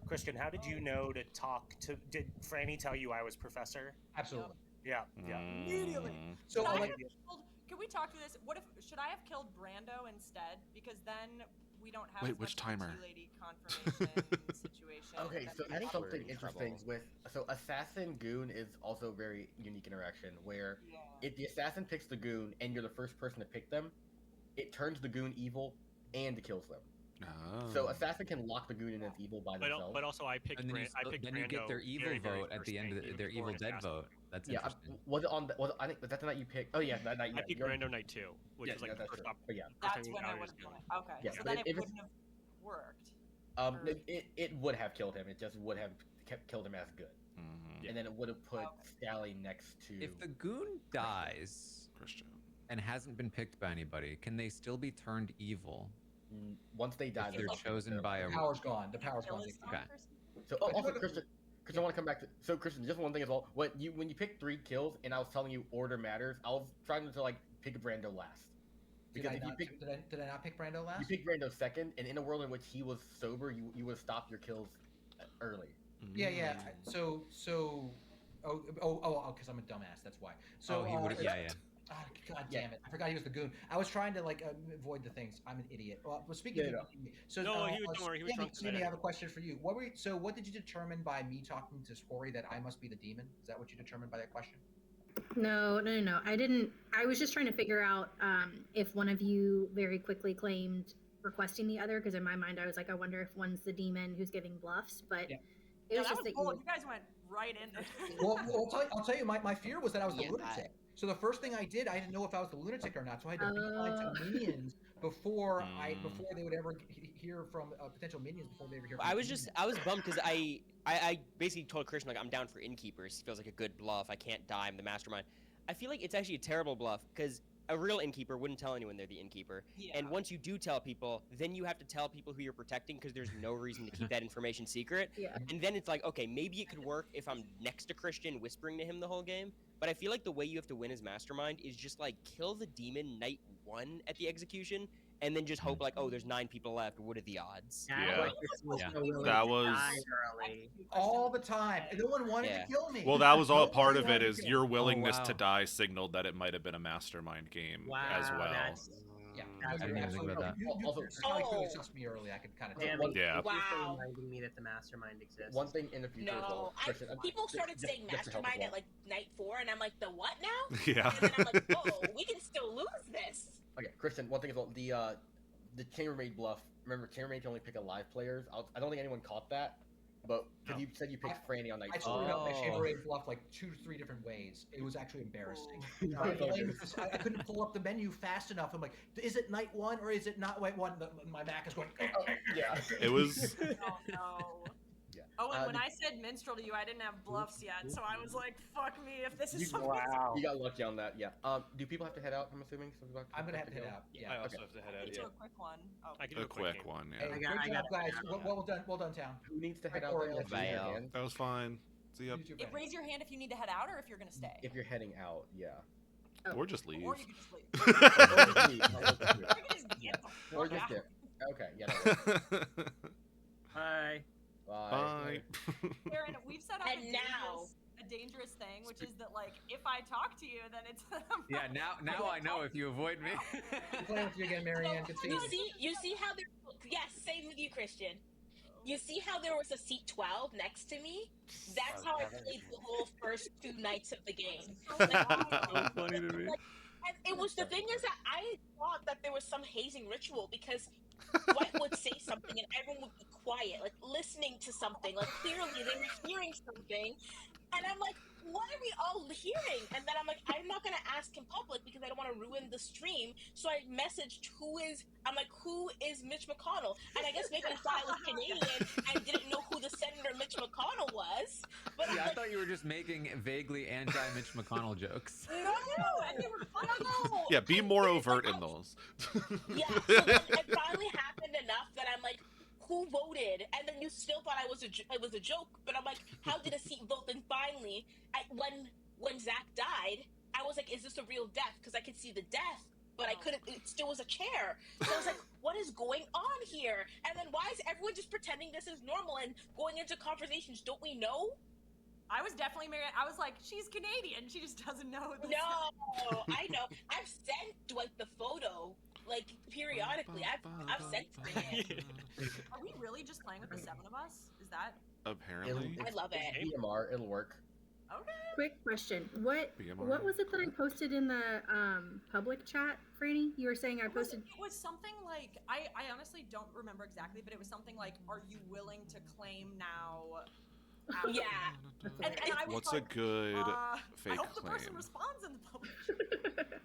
Christian, how did you know to talk to? Did Franny tell you I was professor? absolutely. Yeah, yeah. Immediately. So Should I like, have killed, can we talk through this? What if should I have killed Brando instead? Because then we don't have Wait, as which much of a timer? two-lady confirmation situation. Okay, that so we that's have. something in interesting trouble. with Assassin Goon is also a very unique interaction where Yeah. if the assassin picks the goon and you're the first person to pick them, it turns the goon evil and kills them. Oh. So assassin can lock the goon in as evil by themselves. But also I picked And then, I picked then you get Brando their evil very, very vote at first the end night, of even their before evil an dead assassin. vote. That's Yeah, interesting. was it on? I think was that the night you picked? Oh yeah, that night. I Yeah, picked you're- Brando night 2, which Yeah, was like yeah, the that's first true. op- But yeah, first That's time when we I got would his have gun. done it. Okay. Yeah, So but then if it it's- wouldn't have worked. it would have killed him. It just would have killed him as good, Mhm. and then it would have put Okay. Scally next to. If the goon dies Christian. and hasn't been picked by anybody, can they still be turned evil Once they die, if they're they're chosen by a? the power's gone. The power's Kill gone. his Okay. person? So also Christian, I want to come back to Christian. Just one thing as well. When you picked 3 kills, and I was telling you order matters, I was trying to like pick Brando last. Did Because I, if you not, pick did I not pick Brando last? you pick Brando second, and in a world in which he was sober, you would have stopped your kills early. Yeah. So because I'm a dumbass. That's why. So Oh, he would. Yeah. Oh, God damn it! I forgot he was the goon. I was trying to like avoid the things. I'm an idiot. Well, speaking Yeah, of, so No, don't worry, he was drunk Sammy, I tonight. have a question for you. What did you determine by me talking to Scory that I must be the demon? Is that what you determined by that question? No. I didn't. I was just trying to figure out if one of you very quickly claimed requesting the other, because in my mind I was like, I wonder if one's the demon who's giving bluffs, but Yeah. it Yeah, was that just was that you. bold. You guys went right in there. Well, I'll tell you. My fear was that I was the Yeah, lunatic. So the first thing I did, I didn't know if I was the lunatic or not. So I had to beeline to minions before they would ever hear from potential minions before they ever hear. From I the was demon. bummed because I basically told Christian like I'm down for innkeepers. Feels like a good bluff. I can't die. I'm the mastermind. I feel like it's actually a terrible bluff because a real innkeeper wouldn't tell anyone they're the innkeeper. Yeah. And once you do tell people, then you have to tell people who you're protecting because there's no reason to keep that information secret. Yeah. And then it's like, okay, maybe it could work if I'm next to Christian whispering to him the whole game. But I feel like the way you have to win as mastermind is just like kill the demon night 1 at the execution and then just hope like, oh, there's 9 people left. What are the odds? Yeah. Yeah. That was- early. all the time. And no one wanted Yeah. to kill me. Well, that was all No one part of wanted it. to Is kill your willingness to wow. die signaled that it might have been a mastermind game as Wow, well. that's Yeah, That's you're I didn't even think absolutely about right. that. You Also- Scotty could have sussed me early. I could kind of damn tell. it. Yeah. Thank you for Wow. reminding me that the mastermind exists. One thing in the future as well, No, Christian, people started just- saying just to help as mastermind well. at like night 4, and I'm like, the what now? Yeah. And then I'm like, oh, we can still lose this. Okay, Christian. One thing as well, the chambermaid bluff. Remember, chambermaid can only pick alive players. I don't think anyone caught that, but because you said you picked Franny on night I 2. screwed up my Oh. chambermaid bluff like 2 to 3 different ways. It was actually embarrassing. No, I it's all blamed good. this- I couldn't pull up the menu fast enough. I'm like, is it night 1 or is it not night 1? My Mac is going. Yeah. It was Oh no. Oh, and when I said minstrel to you, I didn't have bluffs yet, so I was like, "Fuck me if this is something." You got lucky on that, yeah. Do people have to head out? I'm assuming. I'm gonna have to head out. Yeah. I also Okay. have to head I out. can Yeah. do a quick one. Oh. I can do A quick one, yeah. Hey, I great got- job, guys. Well done, town. Who needs to head Right, out? Then? Oriole. Yes, raise your Vail. hand. That was fine. See ya. You too, Yeah, Brandon. raise your hand if you need to head out or if you're gonna stay. If you're heading out, yeah. Or just leave. Or you can just leave. Or just leave. Or you can just get the Or fuck just out. dip. Okay, yeah. That works. Bye. Bye. Bye. Aaron, we've set up And now- a dangerous thing, which is that like if I talk to you, then it's Yeah, now I know if you avoid me. Playing with you again, Marianne. Good seeing you. You see how there. Yes, same with you, Christian. You see how there was a seat 12 next to me? That's how I played the whole first 2 nights of the game. So funny to me. And it was the thing is that I thought that there was some hazing ritual because White would say something and everyone would be quiet, like listening to something, like clearly they were hearing something. And I'm like, what are we all hearing? And then I'm like, I'm not gonna ask in public because I don't want to ruin the stream. So I messaged who is Mitch McConnell? And I guess maybe I thought I was Canadian and didn't know who the Senator Mitch McConnell was. But Yeah, I'm I like, thought you were just making vaguely anti-Mitch McConnell jokes. no, and they were fun. no. Yeah, be more overt in those. Yeah, so then it finally happened enough that I'm like, who voted? And then you still thought it was a joke, but I'm like, how did a seat vote? And finally, when Zach died, I was like, is this a real death? Because I could see the death, but I couldn't. It still was a chair. So I was like, what is going on here? And then why is everyone just pretending this is normal and going into conversations? Don't we know? I was definitely married. I was like, she's Canadian. She just doesn't know. No, I know. I've sent Dwight the photo. Like periodically, I've sent it. Are we really just playing with the 7 of us? Is that Apparently. I love it. BMR, it'll work. okay? Quick question: What BMR. was it that I posted in the public chat, Franny? You were saying I posted. It was something like I honestly don't remember exactly, but it was something like, "Are you willing to claim now?" Yeah. And I was What's like, a good I fake hope the claim? person responds in the public.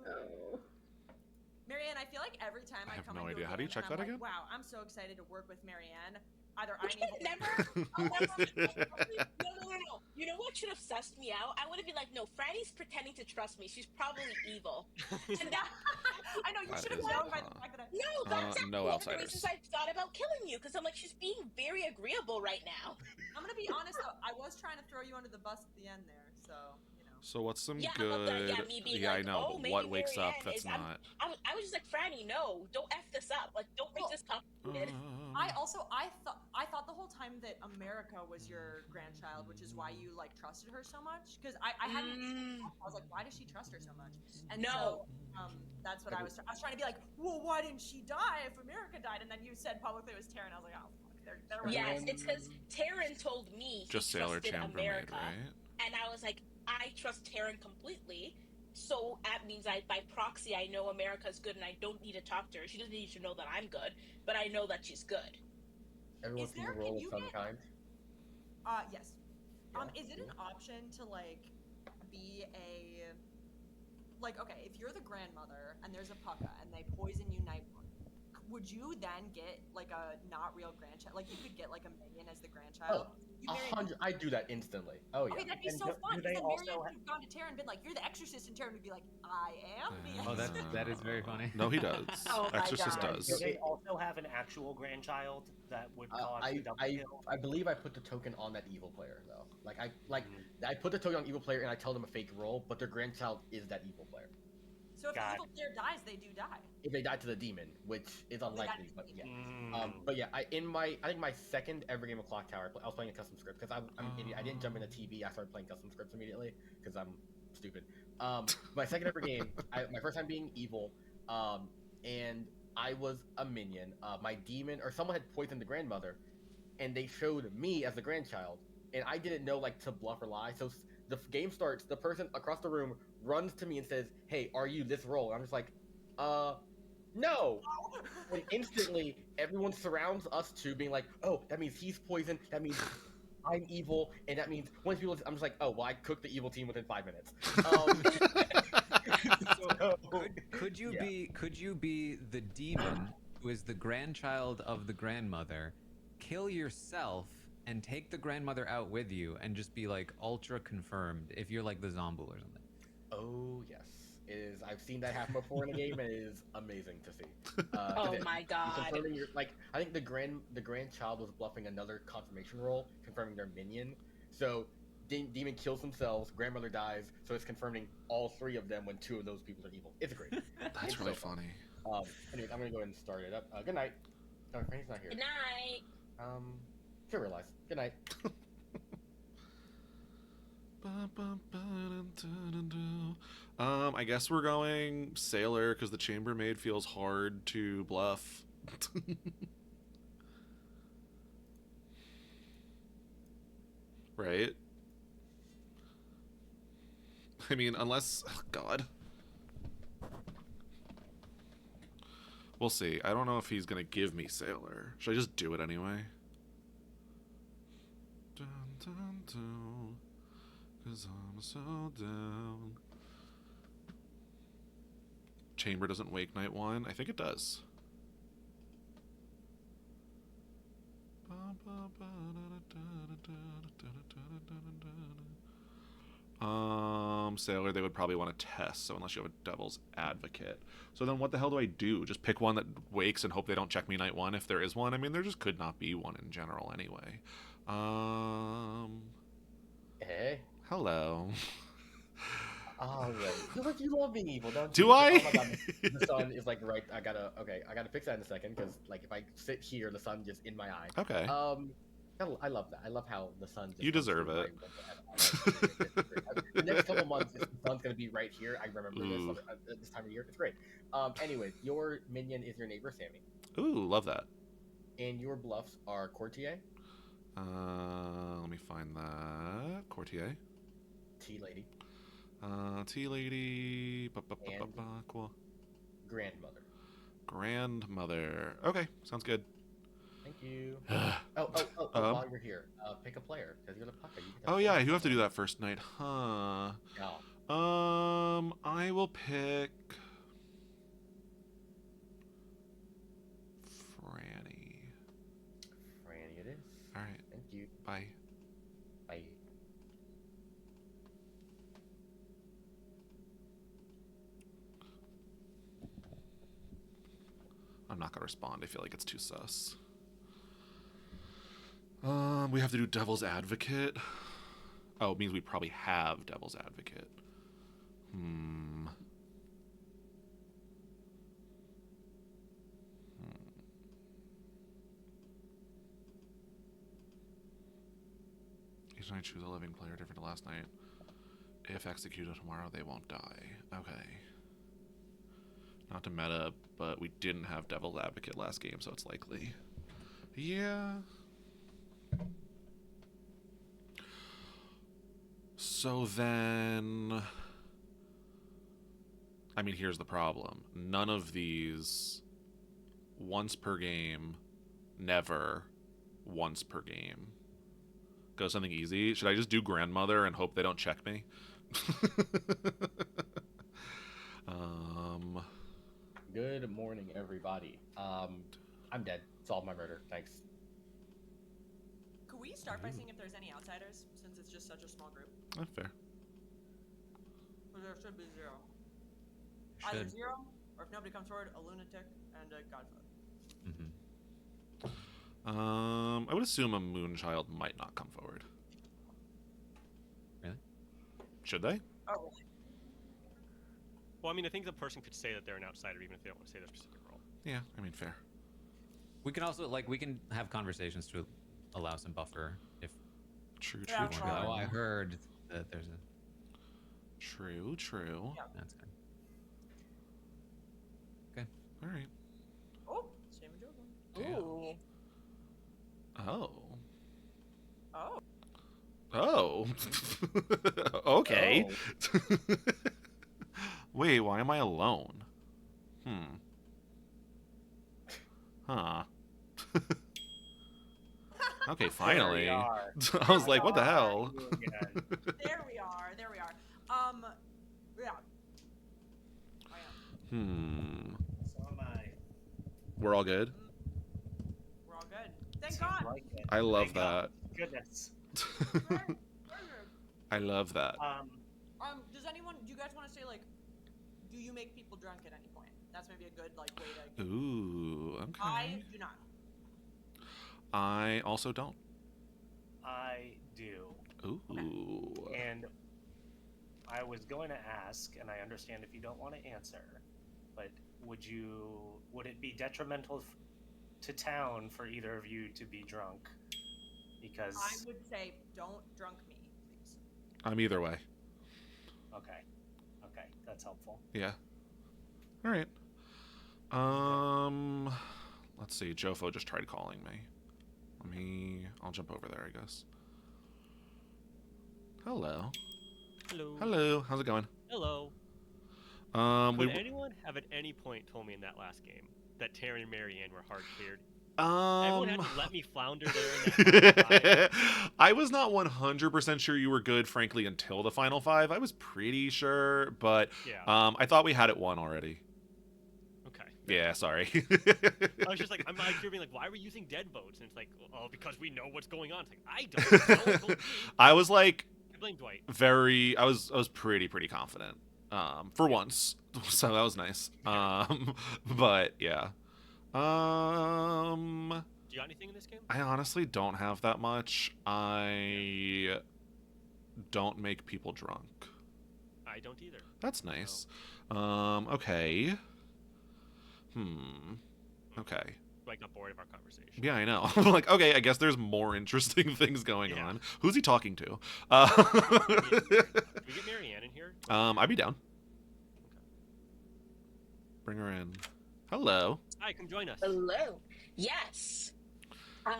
Oh. Marianne, I feel like every time I I have come no into idea. a How do you game check and that I'm again? like, wow, I'm so excited to work with Marianne. Either We I'm should evil. No. You know what should have sussed me out? I would have been like, no, Franny's pretending to trust me. She's probably evil. And that, I know you That should have is known by wrong. the fact that I. no, that's actually no one of the outsiders. reasons I thought about killing you because I'm like, she's being very agreeable right now. I'm gonna be honest though, I was trying to throw you under the bus at the end there, so you know. So what's some Yeah, good? but me being I like, know, oh, but maybe what wakes up Marianne that's is- not? I was just like, Franny, no, don't f this up. Like, don't make this complicated. I thought the whole time that America was your grandchild, which is why you like trusted her so much. Because I hadn't. I was like, why does she trust her so much? And No. so, that's what I was trying to be like. Well, why didn't she die if America died? And then you said publicly it was Taryn. I was like, oh, fuck, they're right. Yes, it's because Taryn told me he Just Sailor trusted Chambermaid, America, right? and I was like, I trust Taryn completely. So that means by proxy, I know America's good, and I don't need to talk to her. She doesn't need to know that I'm good, but I know that she's good. Everyone's Is there- gonna roll can of you some get- kind. Yes. Yeah. Is it an option to like be a like okay, if you're the grandmother and there's a pucka and they poison you night one, would you then get like a not real grandchild? Like you could get like a minion as the grandchild. You marry- 100. I do that instantly. Oh yeah. Okay, that'd be And so do- fun. do Because they then also Marianne ha- could have gone to Taryn and been like, "You're the exorcist," and Taryn would be like, "I am the Oh, exorcist." that is very funny. No, he does. Oh my Exorcist God. does. Do they also have an actual grandchild that would cause the double kill? I believe I put the token on that evil player though. I put the token on evil player and I tell them a fake roll, but their grandchild is that evil player. So if the Got evil player dies, they do die. If they die to the demon, which is Oh, they die unlikely, to but the yeah. Mm. But yeah, I think my second ever game of Clock Tower, I was playing a custom script because I'm an idiot. I didn't jump into TV. I started playing custom scripts immediately because I'm stupid. My second ever game, my first time being evil, and I was a minion. My demon or someone had poisoned the grandmother, and they showed me as the grandchild, and I didn't know like to bluff or lie. So the game starts. The person across the room runs to me and says, "Hey, are you this role?" And I'm just like, no. And instantly, everyone surrounds us two, being like, "Oh, that means he's poisoned. That means I'm evil, and that means once people." I'm just like, "Oh, well, I cooked the evil team within 5 minutes." Could you yeah. be the demon who is the grandchild of the grandmother, kill yourself and take the grandmother out with you and just be like ultra confirmed if you're like the Zombool or something. Oh yes, it is. I've seen that happen before in a game, and it is amazing to see. Oh my You're god. confirming your like. I think the grandchild was bluffing another confirmation roll, confirming their minion. So demon kills themselves, grandmother dies, so it's confirming all three of them when two of those people are evil. It's great. That's It's really so fun. funny. Anyways, I'm gonna go ahead and start it up. Good night. Oh, Franny's not here. Good night. Should realize. Good night. I guess we're going Sailor because the Chambermaid feels hard to bluff. Right? I mean, unless... Oh, God. We'll see. I don't know if he's going to give me Sailor. Should I just do it anyway? Dun, dun, dun, 'cause I'm so down. Chamber doesn't wake night one. I think it does. Sailor, they would probably want to test, so unless you have a Devil's Advocate. So then what the hell do I do? Just pick one that wakes and hope they don't check me night one if there is one? I mean, there just could not be one in general anyway. Hey. Hello. All right. You love being evil, don't Do you? I? Oh my god, the sun is like right. I gotta fix that in a second because like if I sit here, the sun just in my eye. Okay. I love that. I love how the sun. Just You comes deserve through it. the next couple months, the sun's gonna be right here. I remember this at this time of year. It's great. Anyways, your minion is your neighbor Sammy. Ooh, love that. And your bluffs are Courtier. Let me find that. Courtier. Tea Lady. Tea Lady. Cool. Grandmother. Grandmother. Okay, sounds good. Thank you. While you're here, pick a player because you're the pucker. Oh yeah, you have to do that first night, huh? Yeah. I will pick Franny. Franny, it is. All right. Thank you. Bye. Bye. I'm not gonna respond. I feel like it's too sus. We have to do Devil's Advocate. Oh, it means we probably have Devil's Advocate. Each night choose a living player different to last night. If executed tomorrow, they won't die. Okay. Not to meta, but we didn't have Devil's Advocate last game, so it's likely. Yeah. So then... I mean, here's the problem. None of these once per game, never once per game. Go something easy. Should I just do Grandmother and hope they don't check me? Good morning, everybody. I'm dead. Solved my murder. Thanks. Could we start by seeing if there's any outsiders, since it's just such a small group? That's fair. Well, there should be zero. Should. Either zero, or if nobody comes forward, a lunatic and a godfather. I would assume a Moonchild might not come forward. Really? Should they? Oh, really? Well, I mean, I think the person could say that they're an outsider even if they don't want to say their specific role. Yeah, I mean, fair. We can also we can have conversations to allow some buffer if. True. Yeah, Like, oh, I heard that there's a. True. Yeah. That's good. Okay. All right. Oh, same as your one. Ooh. Oh. Oh. Oh. Okay. Wait, why am I alone? Huh. Okay, finally. I was like, what the hell? There we are. There we are. Yeah. I am. So am I. We're all good? We're all good. Thank Seems God. like it. I love Thank God. that. Goodness. I love that. Does anyone? Do you guys want to say like, do you make people drunk at any point? That's maybe a good like way to. Ooh, okay. I do not. I also don't. I do. Ooh. And I was going to ask, and I understand if you don't want to answer, but would it be detrimental to town for either of you to be drunk? Because I would say don't drunk me, please. I'm either way. Okay, that's helpful. Yeah. All right. Let's see. Jofo just tried calling me. I'll jump over there, I guess. Hello. Hello. Hello. How's it going? Hello. We Would anyone have at any point told me in that last game that Taryn and Marianne were hard cleared? Everyone had to let me flounder there in that final five. I was not 100% sure you were good, frankly, until the final five. I was pretty sure, but Yeah. I thought we had it won already. Okay. Yeah, sorry. I was just like, I'm like, you're being like, why are we using dead votes? And it's like, oh, because we know what's going on. It's like, I don't. No one told me. I was like, I blame Dwight. I was pretty confident. For once, so that was nice. But yeah. Do you got anything in this game? I honestly don't have that much. I don't make people drunk. I don't either. That's nice. Okay. Okay. I got bored of our conversation. Yeah, I know. I'm like, okay, I guess there's more interesting things going on. Who's he talking to? Can we get Marianne in here? I'd be down. Okay. Bring her in. Hello. Hi, come join us. Hello. Yes. I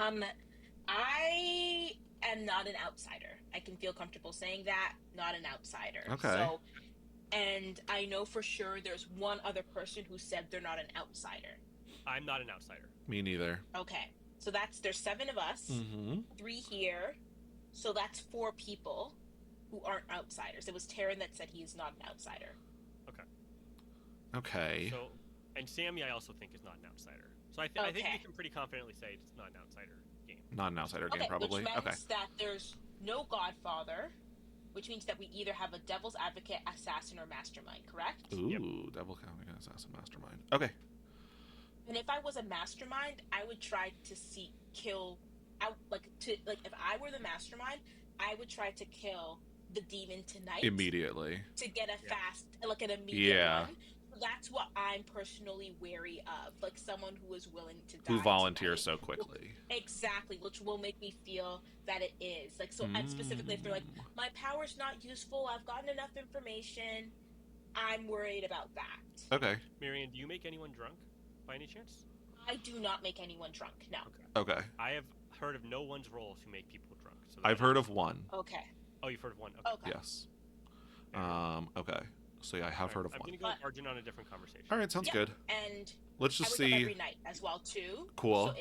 am not an outsider. I can feel comfortable saying that. Not an outsider. Okay. So, and I know for sure there's one other person who said they're not an outsider. I'm not an outsider. Me neither. Okay. So there's 7 of us. Mm-hmm. 3 here. So that's 4 people who aren't outsiders. It was Taryn that said he is not an outsider. Okay. So, and Sammy, I also think is not an outsider. So I think we can pretty confidently say it's not an outsider game. Not an outsider game, probably. Which means that there's no Godfather, which means that we either have a Devil's Advocate, Assassin, or Mastermind, correct? Ooh, Yep. Devil Advocate, Assassin, Mastermind. Okay. And if I was a Mastermind, I would try to kill out, if I were the Mastermind, I would try to kill the demon tonight. Immediately. To get a fast, an immediate one. That's what I'm personally wary of, like someone who is willing to die. Who volunteers tonight. so quickly. Exactly, which will make me feel that it is. Like, so and specifically if they're like, my power's not useful, I've gotten enough information, I'm worried about that. Okay. Marianne, do you make anyone drunk by any chance? I do not make anyone drunk, no. Okay. I have heard of no one's role to make people drunk. So I've heard of one. Okay. Oh, you've heard of one? Okay. Yes. Okay. So yeah, I have heard of I'm one. gonna go margin on a different conversation. All right, sounds good. And let's just I wake see. up every night as well too. Cool.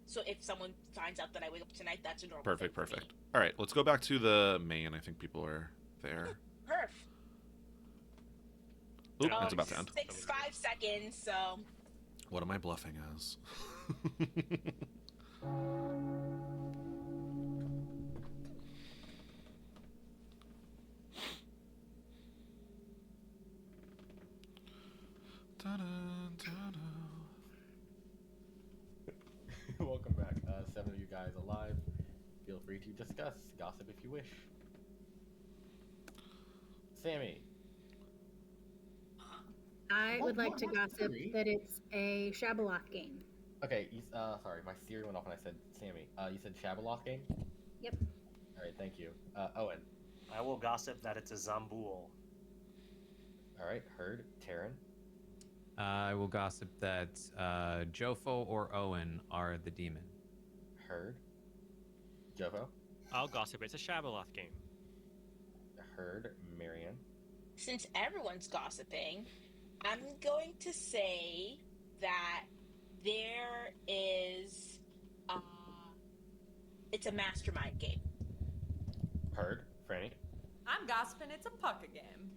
So if someone finds out that I wake up tonight, that's a normal. Perfect. All right, let's go back to the main. I think people are there. Perf. Oop, it's about to end. 5 seconds. So. What am I bluffing as? Welcome back. 7 of you guys alive. Feel free to discuss, gossip if you wish. Sammy. I would like to gossip that it's a Shabaloth game. Okay, sorry, my Siri went off when I said Sammy. You said Shabaloth game? Yep. Alright, thank you. Owen. I will gossip that it's a Zamboul. Alright, heard. Taryn. I will gossip that Jofo or Owen are the demon. Heard. Jofo. I'll gossip it's a Shabaloth game. Heard. Marianne. Since everyone's gossiping, I'm going to say that there is it's a mastermind game. Heard. Franny. I'm gossiping it's a pucka game.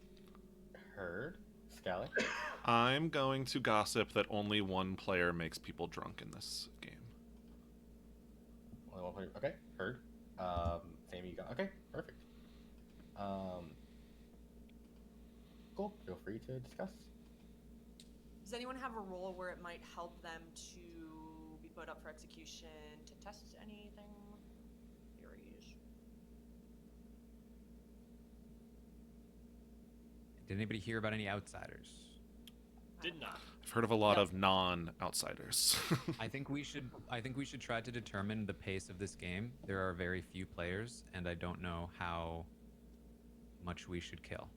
Heard. Scally. I'm going to gossip that only one player makes people drunk in this game. Only one player. Okay, heard. Sammy, you got. Okay, perfect. Cool. Feel free to discuss. Does anyone have a role where it might help them to be put up for execution to test anything? Theories. Did anybody hear about any outsiders? Did not. I've heard of a lot No. of non-outsiders. I think we should try to determine the pace of this game. There are very few players, and I don't know how much we should kill.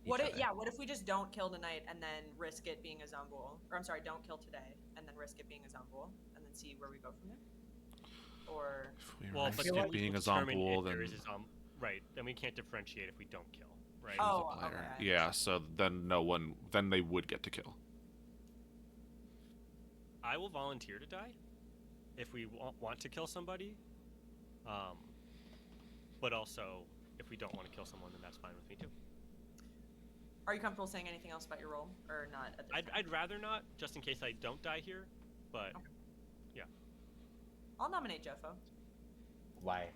What if we just don't kill tonight and then risk it being a Zombul? Or I'm sorry, don't kill today and then risk it being a Zombul and then see where we go from there? Or If we Well, risk but it then we being a determine Zombul, if there then is a right, then we can't differentiate if we don't kill, right? Oh, the player. okay. Yeah, so then then they would get to kill. I will volunteer to die if we want to kill somebody. But also, if we don't want to kill someone, then that's fine with me too. are you comfortable saying anything else about your role or not at this time? I'd rather not, just in case I don't die here. But Okay. yeah, I'll nominate Jofo. Why?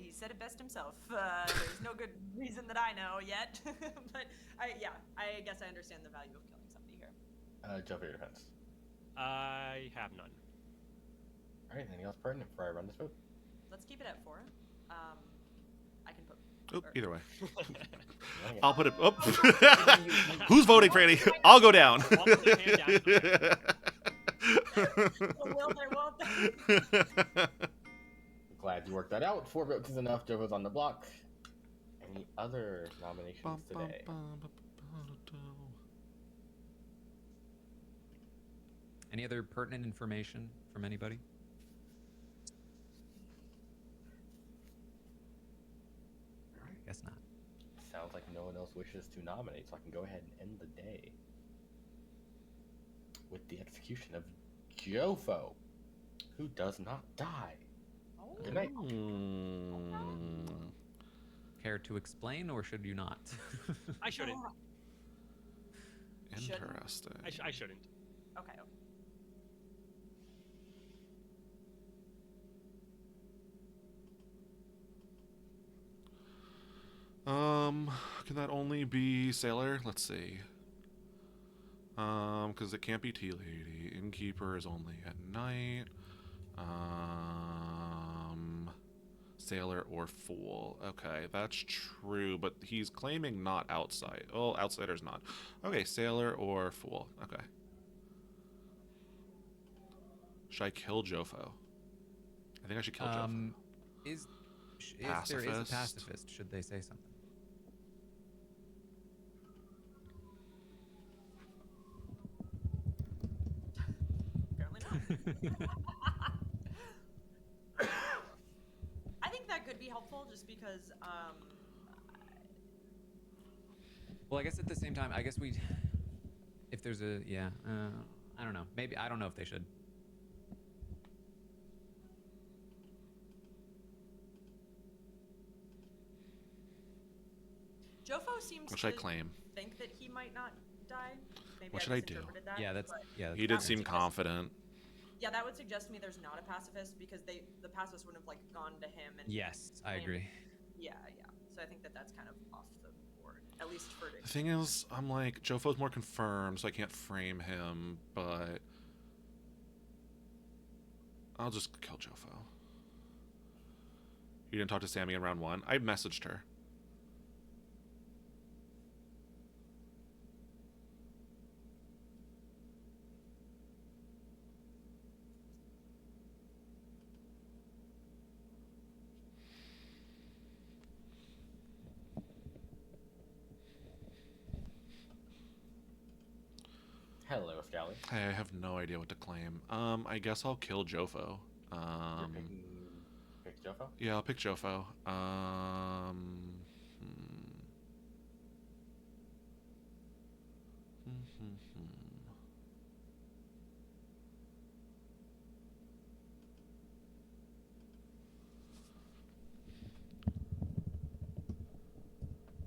He said it best himself. There's no good reason that I know yet, but I guess I understand the value of killing somebody here. Jump your defense. I have none. All right. Anything else pertinent before I run this vote? Let's keep it at 4. I can put. Oop, or- either way. Okay. I'll put it. Oh. Who's voting, Franny? I'll go down. I'll put a hand down. Will there, won't there? Glad you worked that out. 4 votes is enough. Jovo's on the block. Any other nominations today? Any other pertinent information from anybody? Guess not. Sounds like no one else wishes to nominate, so I can go ahead and end the day with the execution of Jofo, who does not die. Oh. Good night. Care to explain, or should you not? I shouldn't. Interesting. I shouldn't. Okay. Can that only be Sailor? Let's see. Because it can't be Tea Lady. Innkeeper is only at night. Sailor or Fool. Okay, that's true, but he's claiming not outside. Oh, outsider's not. Okay, Sailor or Fool. Okay. Should I kill Jofo? I think I should kill Jofo. If there is a Pacifist. pacifist, should they say something? Apparently not. I think that could be helpful just because Well, I guess at the same time, if there's a, I don't know. Maybe, I don't know if they should. Jofo seems What to should I claim? think that he might not die. Maybe What I should I do? misinterpreted that, Yeah, that's but He that did would seem suggest- confident. Yeah, that would suggest to me there's not a pacifist because the pacifist would have like gone to him and Yes, I claimed- agree. Yeah. So I think that's kind of off the board, at least for The thing is, I'm like, Jofo's more confirmed, so I can't frame him, but I'll just kill Jofo. You didn't talk to Sammy in round 1? I messaged her. Hello, Scally. Hey, I have no idea what to claim. I guess I'll kill Jofo. You're picking pick Jofo? Yeah, I'll pick Jofo.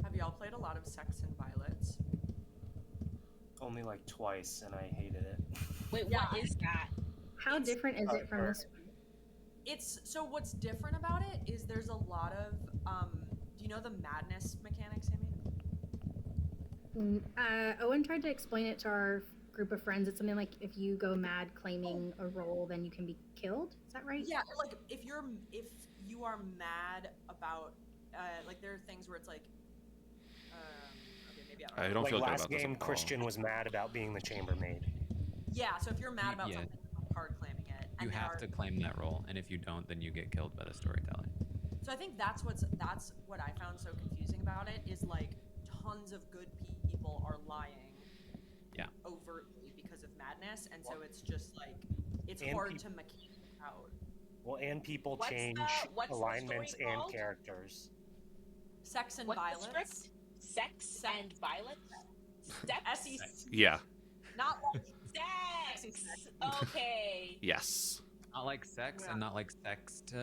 Have y'all played a lot of Sex and Violets? Only like twice, and I hated it. Wait, Yeah, what is that? How different is it from this one? It's so what's different about it is there's a lot of do you know the madness mechanics, Amy? Owen tried to explain it to our group of friends. It's something like if you go mad claiming a role, then you can be killed. Is that right? Yeah, like if you are mad about like there are things where it's like okay, maybe I don't know. I don't Like feel good last about this game, at all. Christian was mad about being the chambermaid. Yeah, so if you're mad about Yeah. something, you're hard claiming it. You And there have are, to claim that role, and if you don't, then you get killed by the storyteller. So I think that's what I found so confusing about it is like tons of good people are lying. Yeah. Overtly because of madness, and so it's just like it's And hard to mechanic out. Well, and people What's change what's the alignments story and called? characters. Sex and What's the violence. script? Sex and violence. Steps. SEC. Yeah. Not like Sex. Okay. Yes. Not like sex and not like sext,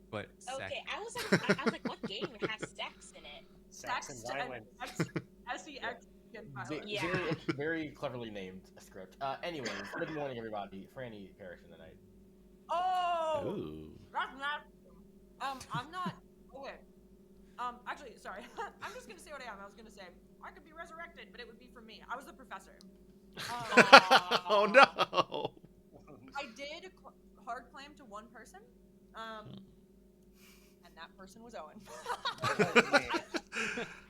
but sex. Okay. I was like, what game has sex in it? Sex and violence. SEX and violence. Yeah. Very cleverly named a script. Anyways, good morning, everybody. Franny perished in the night. Oh. Ooh. That's not. I'm not. Okay. Actually, sorry. I'm just gonna say what I am. I was gonna say I could be resurrected, but it would be from me. I was the professor. Oh no. I did hard claim to one person, and that person was Owen.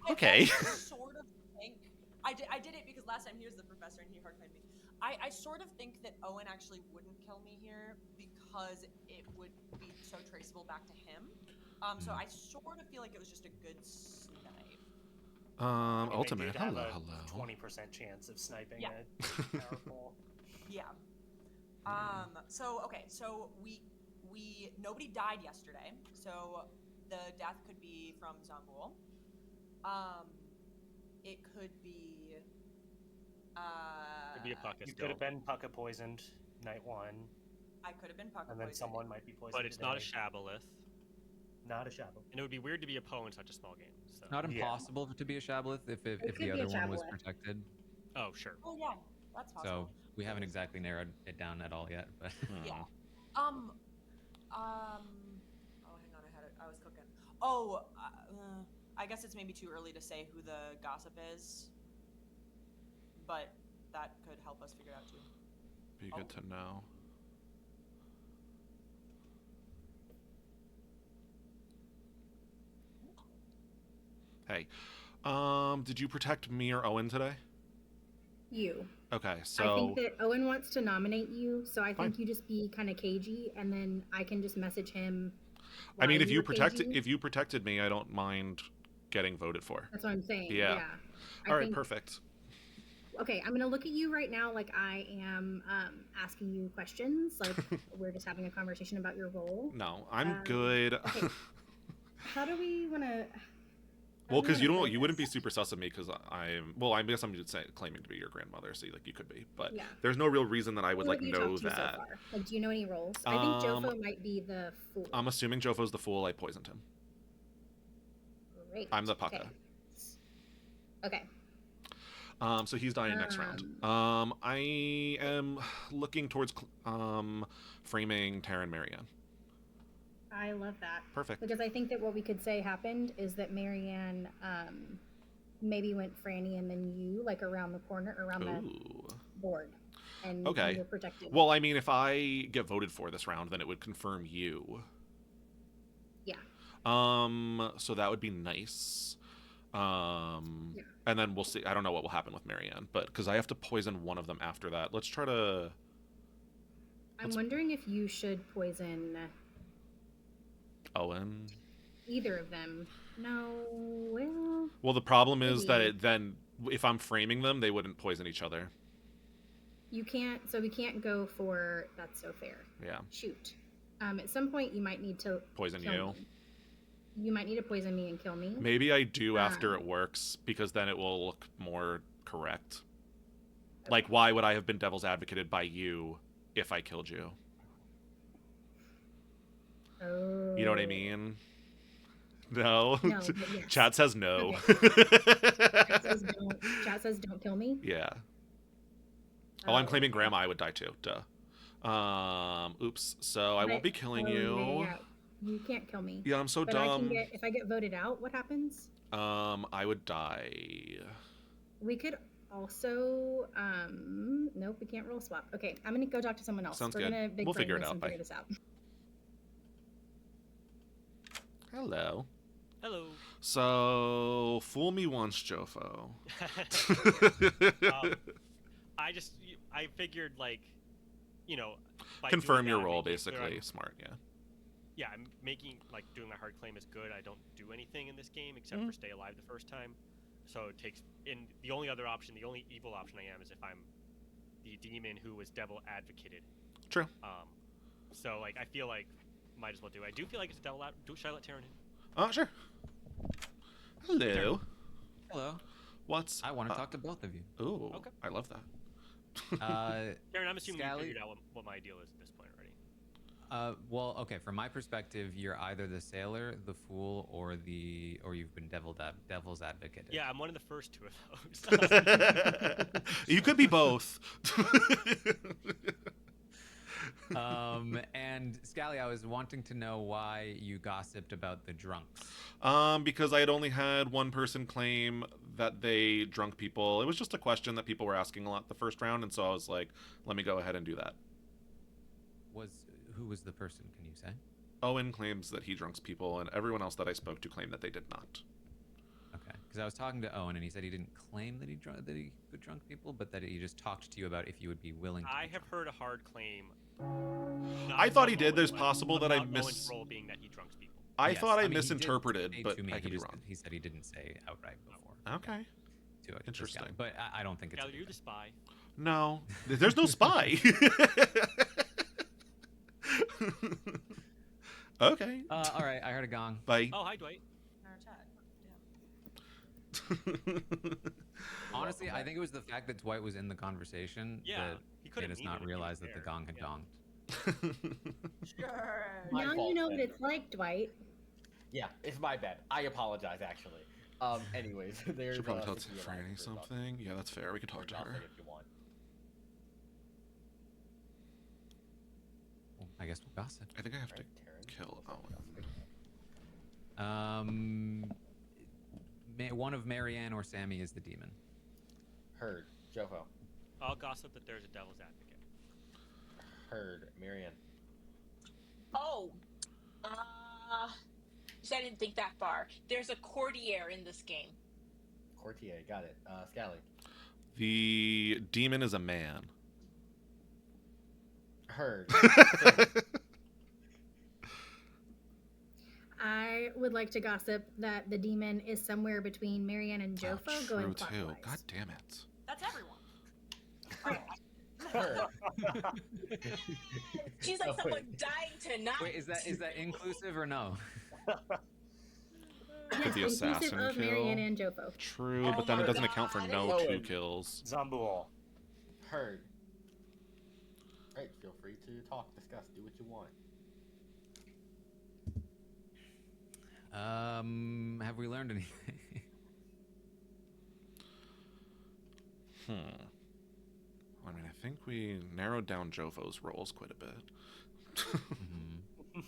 Okay. I sort of think I did it because last time he was the professor and he hard claimed me. I sort of think that Owen actually wouldn't kill me here because it would be so traceable back to him. So I sort of feel like it was just a good snipe. Ultimate. They did have Hello, a hello. 20% chance of sniping Yeah. a powerful. Yeah. So okay. So we nobody died yesterday. So the death could be from Zambul. It could be. Could be a Pucka You still. could have been Pucka poisoned night one, I could have been Pucka and then poisoned. someone might be poisoned. But it's not a today. Shabolith. Not a shadow. And it would be weird to be a Poe in such a small game. So. It's not impossible to be a Shabolith if could the be a other one was Shabolith. protected. Oh, sure. Oh yeah, that's possible. So we haven't exactly narrowed it down at all yet. But Yeah. Oh, hang on, I was cooking. Oh, I guess it's maybe too early to say who the gossip is, but that could help us figure it out too. Be good to know. Hey, did you protect me or Owen today? You. Okay, I so think that Owen wants to nominate you, so I Fine. think you just be kind of cagey, and then I can just message him. I mean, why if you were cagey. if you protected me, I don't mind getting voted for. That's what I'm saying. Yeah. I All right, think- perfect. Okay, I'm gonna look at you right now like I am asking you questions, like we're just having a conversation about your role. No, I'm Um, good. okay. How do we want to? Well, because you wouldn't be super sus of me because I guess I'm just claiming to be your grandmother, so like you could be, but Yeah. there's no real reason that I would Who like have you know talked to so that. far? Like, do you know any roles? I think Jofo might be the fool. I'm assuming Jofo's the fool. I poisoned him. Great. I'm the Pucka. Okay. So he's dying next round. I am looking towards framing Taryn Marianne. I love that. Perfect. Because I think that what we could say happened is that Marianne maybe went Franny and then you, like around the corner, around the board. And you Okay. were protected. Well, I mean, if I get voted for this round, then it would confirm you. Yeah. So that would be nice. And then we'll see. I don't know what will happen with Marianne, but because I have to poison one of them after that. Let's try to. I'm wondering if you should poison Owen. either of them. No, well. Well, the problem is that maybe. then if I'm framing them, they wouldn't poison each other. You can't, so we can't go for that's so fair. Yeah. Shoot. At some point, you might need to Poison kill you. me. You might need to poison me and kill me. Maybe I do after it works because then it will look more correct. Like, why would I have been devil's advocated by you if I killed you? Oh. You know what I mean? No. No, but yes. Chat says no. Chat says don't kill me. Yeah. Oh, I'm claiming Grandma I would die too. Duh. Oops. So I won't be killing you. Yeah, you can't kill me. Yeah, I'm so But dumb. if I get voted out, what happens? I would die. We could also nope, we can't roll swap. Okay, I'm gonna go talk to someone else. Sounds We're good. gonna big We'll brain figure it this out. and Bye. figure this out. Hello. Hello. So, fool me once, Jofo. I figured, like, by Confirm doing your that, role, making it clear basically. I'm- Smart, yeah. Yeah, I'm doing my hard claim is good. I don't do anything in this game except for stay alive the first time. So it takes, the only other option, the only evil option I am is if I'm the demon who was devil advocated. True. So, like, I feel like might as well do. I do feel like it's a devil should I let Taryn in? Sure. Hello. Hello. What's I want to talk to both of you. Ooh, Okay. I love that. Karen, I'm assuming Scally? you figured out what my deal is at this point already. Well, okay. From my perspective, you're either the sailor, the fool, or you've been devil's advocate. Yeah, I'm one of the first two of those. You could be both. And Scally, I was wanting to know why you gossiped about the drunks. Because I had only had one person claim that they drunk people. It was just a question that people were asking a lot the first round, and so I was like, let me go ahead and do that. Who was the person? Can you say? Owen claims that he drunks people, and everyone else that I spoke to claimed that they did not. Okay, because I was talking to Owen, and he said he didn't claim that he could drunk people, but that he just talked to you about if you would be willing to. I have heard a hard claim. I thought he did. There's possible that I Owen's role being that he drunks people. I Yes, thought I mean, he did misinterpreted, say but to me, I could be wrong. He said he didn't say outright before. Okay. To Interesting. Scally, but I don't think it's. Skylar, you're the spy. No, there's no spy. Okay. All right, I heard a gong. Bye. Oh, hi, Dwight. Honestly, I think it was the fact that Dwight was in the conversation that he could've made us needed not him, realize he was that the there. gong had Yeah. donged. Sure. My Now fault you know then. what it's like, Dwight. Yeah, it's my bad. I apologize, actually. Anyways, there's. Should probably tell Cynthia Franny Lannister stuff. something. Yeah, that's fair. We can Or talk to nothing her. if you want. Well, I guess we'll gossip. I think I have to Alright, Taryn. kill Owen. One of Marianne or Sammy is the demon. Heard. Jofo. I'll gossip that there's a devil's advocate. Heard. Marianne. Oh, so I didn't think that far. There's a courtier in this game. Courtier. Got it. Scally. The demon is a man. Heard. I would like to gossip that the demon is somewhere between Marianne and Jofo Oh, going true too. clockwise. God damn it. That's everyone. Heard. She's like Oh, someone wait. dying tonight. Wait, is that inclusive or no? Could Yes, be inclusive assassin of kill. Marianne and Jofo. True, Oh but then my it doesn't account for God. no Oh, 2 and- kills. Zambul. Heard. Right, feel free to talk, discuss, do what you want. Have we learned anything? I mean, I think we narrowed down Jofo's roles quite a bit. Mhm.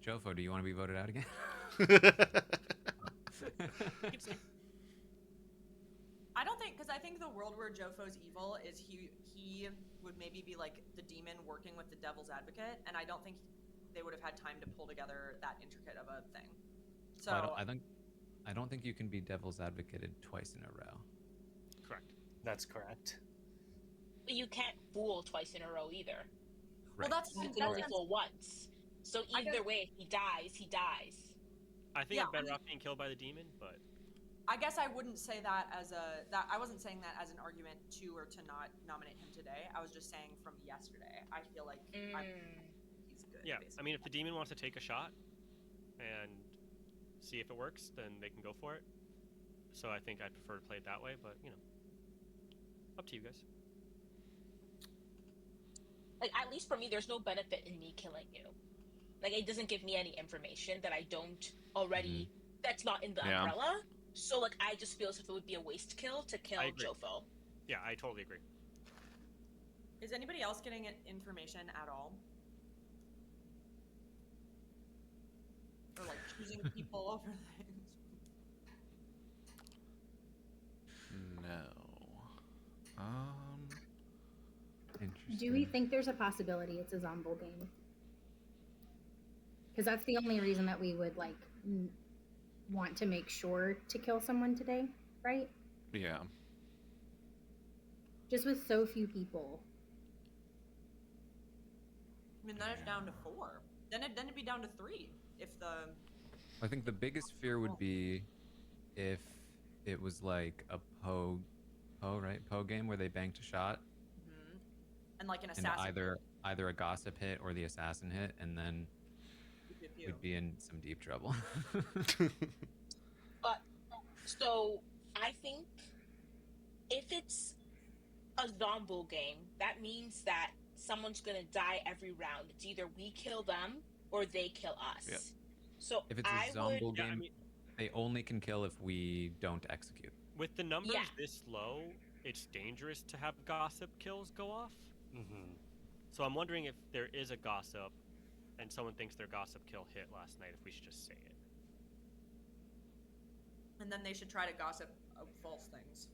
Jofo, do you want to be voted out again? I don't think, because I think the world where Jofo's evil is he would maybe be like the demon working with the devil's advocate, and I don't think they would have had time to pull together that intricate of a thing. So I don't think you can be devil's advocated twice in a row. Correct. That's correct. But you can't fool twice in a row either. well, that's You can that's only fool once. So I either guess- way, if he dies, he dies. I think Yeah, I'm better I mean- off being killed by the demon, but I guess I wouldn't say that as I wasn't saying that as an argument to or to not nominate him today. I was just saying from yesterday. I feel like he's good. yeah. Basically. I mean, if the demon wants to take a shot and see if it works, then they can go for it. So I think I'd prefer to play it that way, but up to you guys. Like, at least for me, there's no benefit in me killing you. Like, it doesn't give me any information that I don't already, that's not in the Yeah. umbrella. So like I just feel as if it would be a waste kill to kill I agree. Jofo. Yeah, I totally agree. Is anybody else getting information at all? Or like choosing people over things? No. Interesting. Do we think there's a possibility it's a Zombo game? Because that's the only reason that we would like want to make sure to kill someone today, right? Yeah. Just with so few people. I mean, then it's down to 4. Then it'd be down to 3 if the. I think the biggest fear would be if it was like a Poe game where they banked a shot. Mm-hmm. And like an And assassin. either a gossip hit or the assassin hit, and then we'd be in some deep trouble. But so I think if it's a Zombo game, that means that someone's gonna die every round. It's either we kill them or they kill us. Yep. So If it's a Zombo game, they only can kill if we don't execute. With the numbers this low, it's dangerous to have gossip kills go off. Mm-hmm. So I'm wondering if there is a gossip, and someone thinks their gossip kill hit last night, if we should just say it. And then they should try to gossip false things.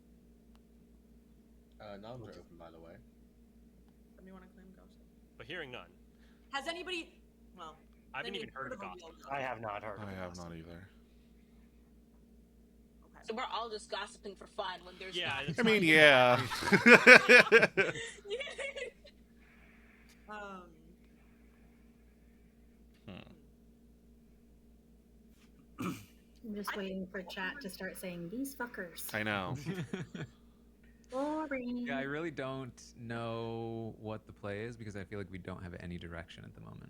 Noms are open, by the way. Somebody want to claim gossip? But hearing none. Has anybody? Well, I haven't even heard of a gossip. real I have not heard. I have not either. Okay. So we're all just gossiping for fun when there's I mean, yeah. I'm just waiting for chat to start saying these fuckers. I know. Boring. Yeah, I really don't know what the play is because I feel like we don't have any direction at the moment.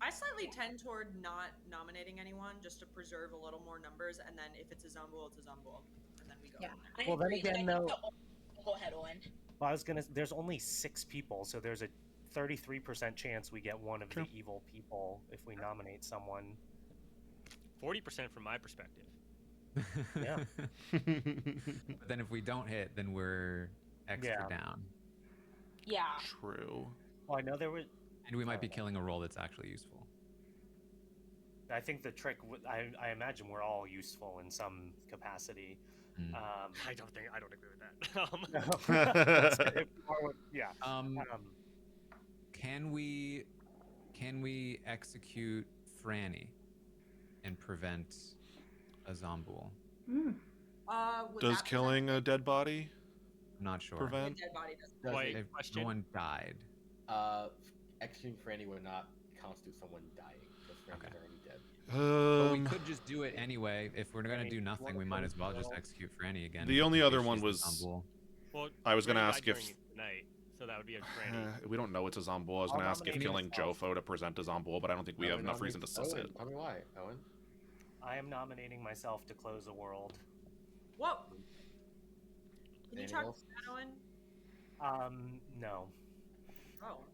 I slightly tend toward not nominating anyone just to preserve a little more numbers, and then if it's a Zombo, it's a Zombo, and then we go. Yeah. Well, then again, though. Go ahead, Owen. Well, I was gonna. There's only 6 people, so there's a 33% chance we get one of the evil people if we nominate someone. 40% from my perspective. Yeah. But then if we don't hit, then we're extra down. Yeah. True. Well, I know there was. And we might be killing a role that's actually useful. I think the trick. I imagine we're all useful in some capacity. I don't agree with that. Yeah. Can we execute Franny and prevent a Zomboul? Does killing a dead body I'm not sure. prevent? Dead body doesn't. Wait, If question. no one died. Executing Franny would not constitute someone dying because Franny's already dead. But we could just do it anyway. If we're gonna do nothing, we might as well just execute Franny again. The only other If one she's the was. Zomboul. Well, I was gonna Franny ask died if. during Tonight, so that would be a Franny. We don't know it's a Zomboul. I was I'll gonna ask if nominate killing myself. Jofo to present a Zomboul, but I don't think we have enough reason to suss it. Tell me why, Owen. I am nominating myself to close a world. Whoa. Can you Anything talk else? to that, Owen? No. Oh.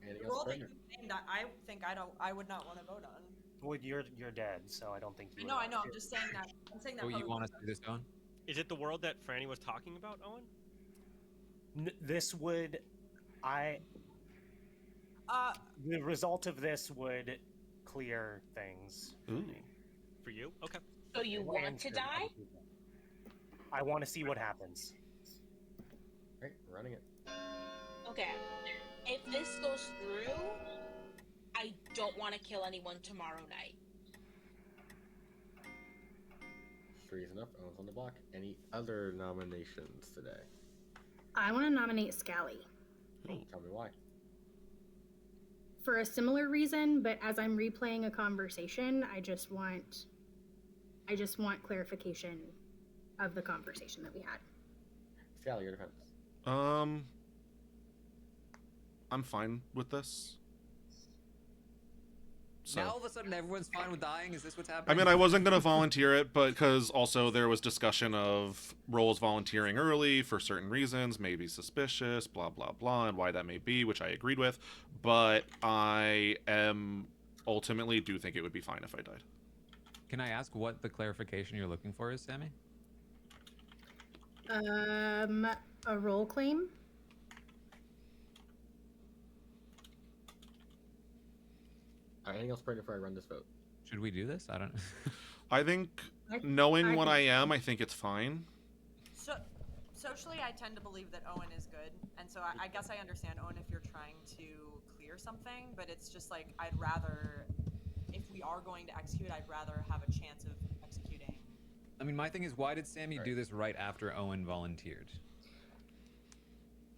Anything The else, role that Brendan? you named, I think I would not want to vote on. Well, you're dead, so I don't think you. I know. I'm just saying that. I'm saying that. Oh, you publicly. want us to do this, Owen? Is it the world that Franny was talking about, Owen? This would, the result of this would clear things. Ooh. For you? Okay. So you want to die? I want to see what happens. Right, running it. Okay. If this goes through, I don't want to kill anyone tomorrow night. Three's enough. Owen's on the block. Any other nominations today? I want to nominate Scally Tell me why. for a similar reason, but as I'm replaying a conversation, I just want clarification of the conversation that we had. Scally, your defense. I'm fine with this. So. Now all of a sudden everyone's fine with dying? Is this what's I happening? mean, I wasn't gonna volunteer it, but because also there was discussion of roles volunteering early for certain reasons, maybe suspicious, blah blah blah, and why that may be, which I agreed with. But I ultimately do think it would be fine if I died. Can I ask what the clarification you're looking for is, Sammy? A role claim. Anything else, Brandon, before I run this vote? Should we do this? I don't. I think I- knowing I what think I am, so. I think it's fine. So, socially, I tend to believe that Owen is good, and so I guess I understand Owen if you're trying to clear something, but it's just like I'd rather, if we are going to execute, I'd rather have a chance of executing. I mean, my thing is, why did Sammy do this right after Owen volunteered?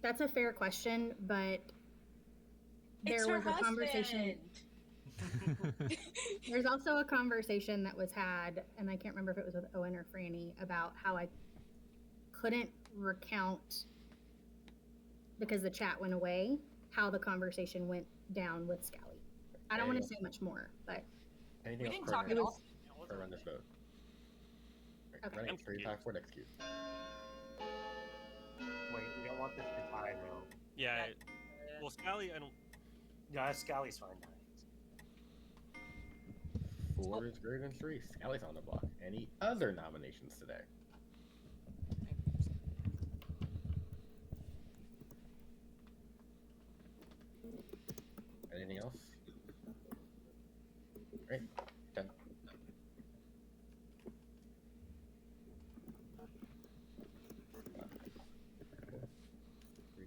That's a fair question, but It's there her was a conversation. There's also a conversation that was had, and I can't remember if it was with Owen or Franny, about how I couldn't recount because the chat went away, how the conversation went down with Scally. I don't want to say much more, but Anything We else didn't talk at pertinent all. before I run this vote? Okay. Ready? 3, 5, 4, execute. Wait, we don't want this to tie though. Yeah. Well, Scally, I don't. Yeah, Scally's fine. 4 is greater than 3. Scally's on the block. Any other nominations today? Anything else? Great. Done. 3,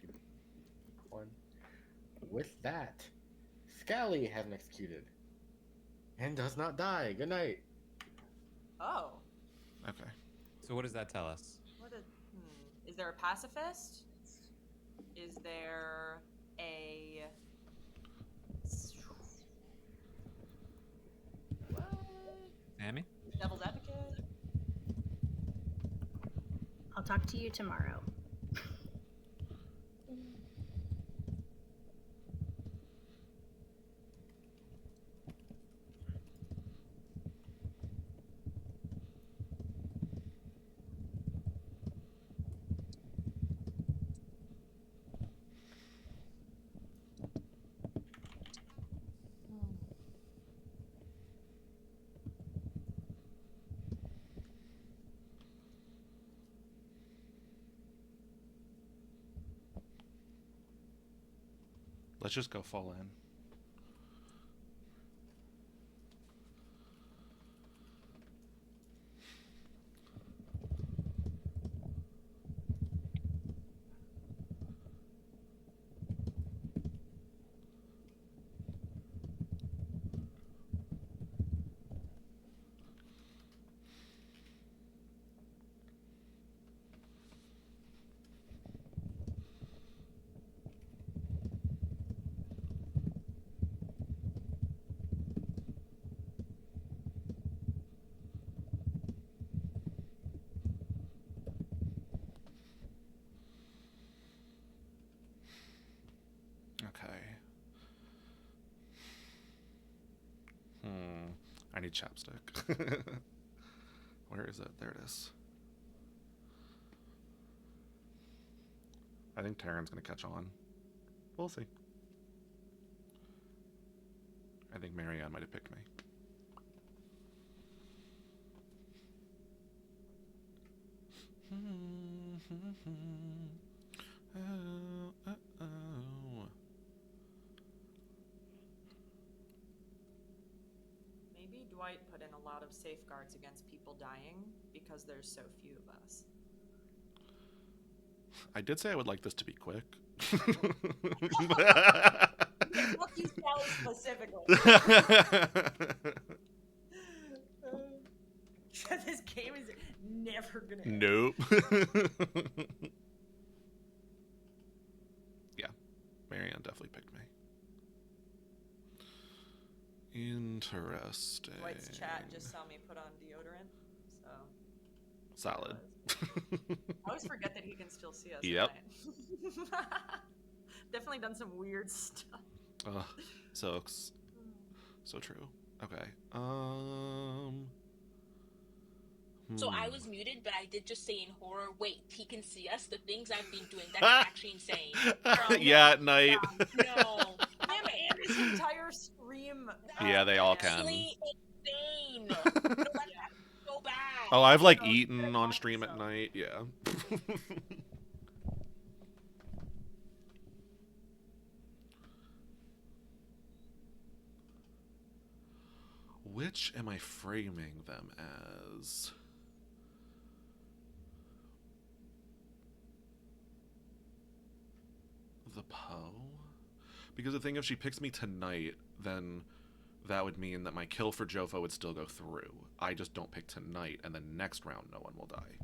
2, 1. With that, Scally has been executed and does not die. Good night. Oh. Okay. So what does that tell us? Is there a pacifist? Is there a... What? Sammy? Devil's advocate? I'll talk to you tomorrow. Let's just go fall in. Okay. I need chapstick. Where is it? There it is. I think Taryn's gonna catch on. We'll see. I think Marianne might have picked me. Maybe Dwight put in a lot of safeguards against people dying because there's so few of us. I did say I would like this to be quick. Fuck you, Sally, specifically. This game is never gonna end. Nope. Yeah, Marianne definitely picked me. Interesting. Dwight's chat just saw me put on deodorant, so. Solid. I always forget that he can still see us. Yep. Definitely done some weird stuff. So true. Okay. So I was muted, but I did just say in horror, wait, he can see us? The things I've been doing, that's actually insane. Yeah, at night. No. Him and his entire stream. Yeah, they all can. Actually insane. No, that happened so bad. Oh, I've like So eaten good on one, stream at so- night. Yeah. Which am I framing them as? The Poe? Because the thing, if she picks me tonight, then that would mean that my kill for Jofo would still go through. I just don't pick tonight, and then next round no one will die.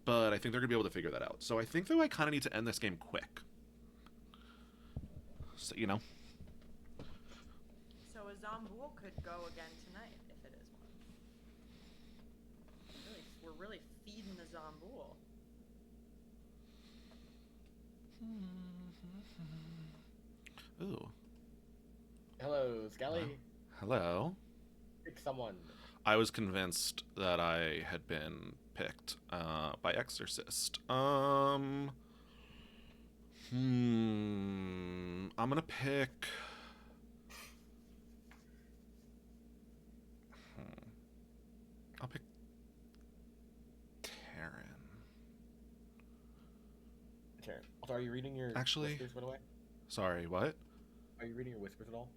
But I think they're going to be able to figure that out. So I think, though, I kind of need to end this game quick. So, you know? So a Zomboul could go again tonight if it is one. We're really feeding the Zomboul. Ooh. Hello, Scally. Hello. Pick someone. I was convinced that I had been picked by Exorcist. I'm gonna pick. I'll pick Taryn. Taryn. Also, are you reading your Actually- whispers, by the way? Sorry, what? Are you reading your whispers at all?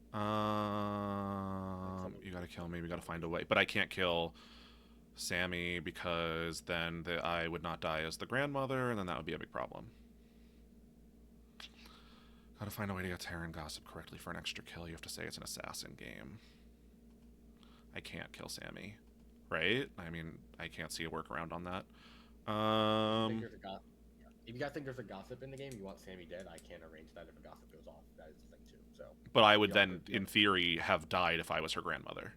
You gotta kill me. We gotta find a way. But I can't kill Sammy because then I would not die as the grandmother, and then that would be a big problem. Gotta find a way to get Taryn gossip correctly for an extra kill. You have to say it's an assassin game. I can't kill Sammy, right? I mean, I can't see a workaround on that. If you guys think there's a gossip in the game, you want Sammy dead, I can't arrange that if a gossip goes off. That is the thing too. So. But I would then, in theory, have died if I was her grandmother.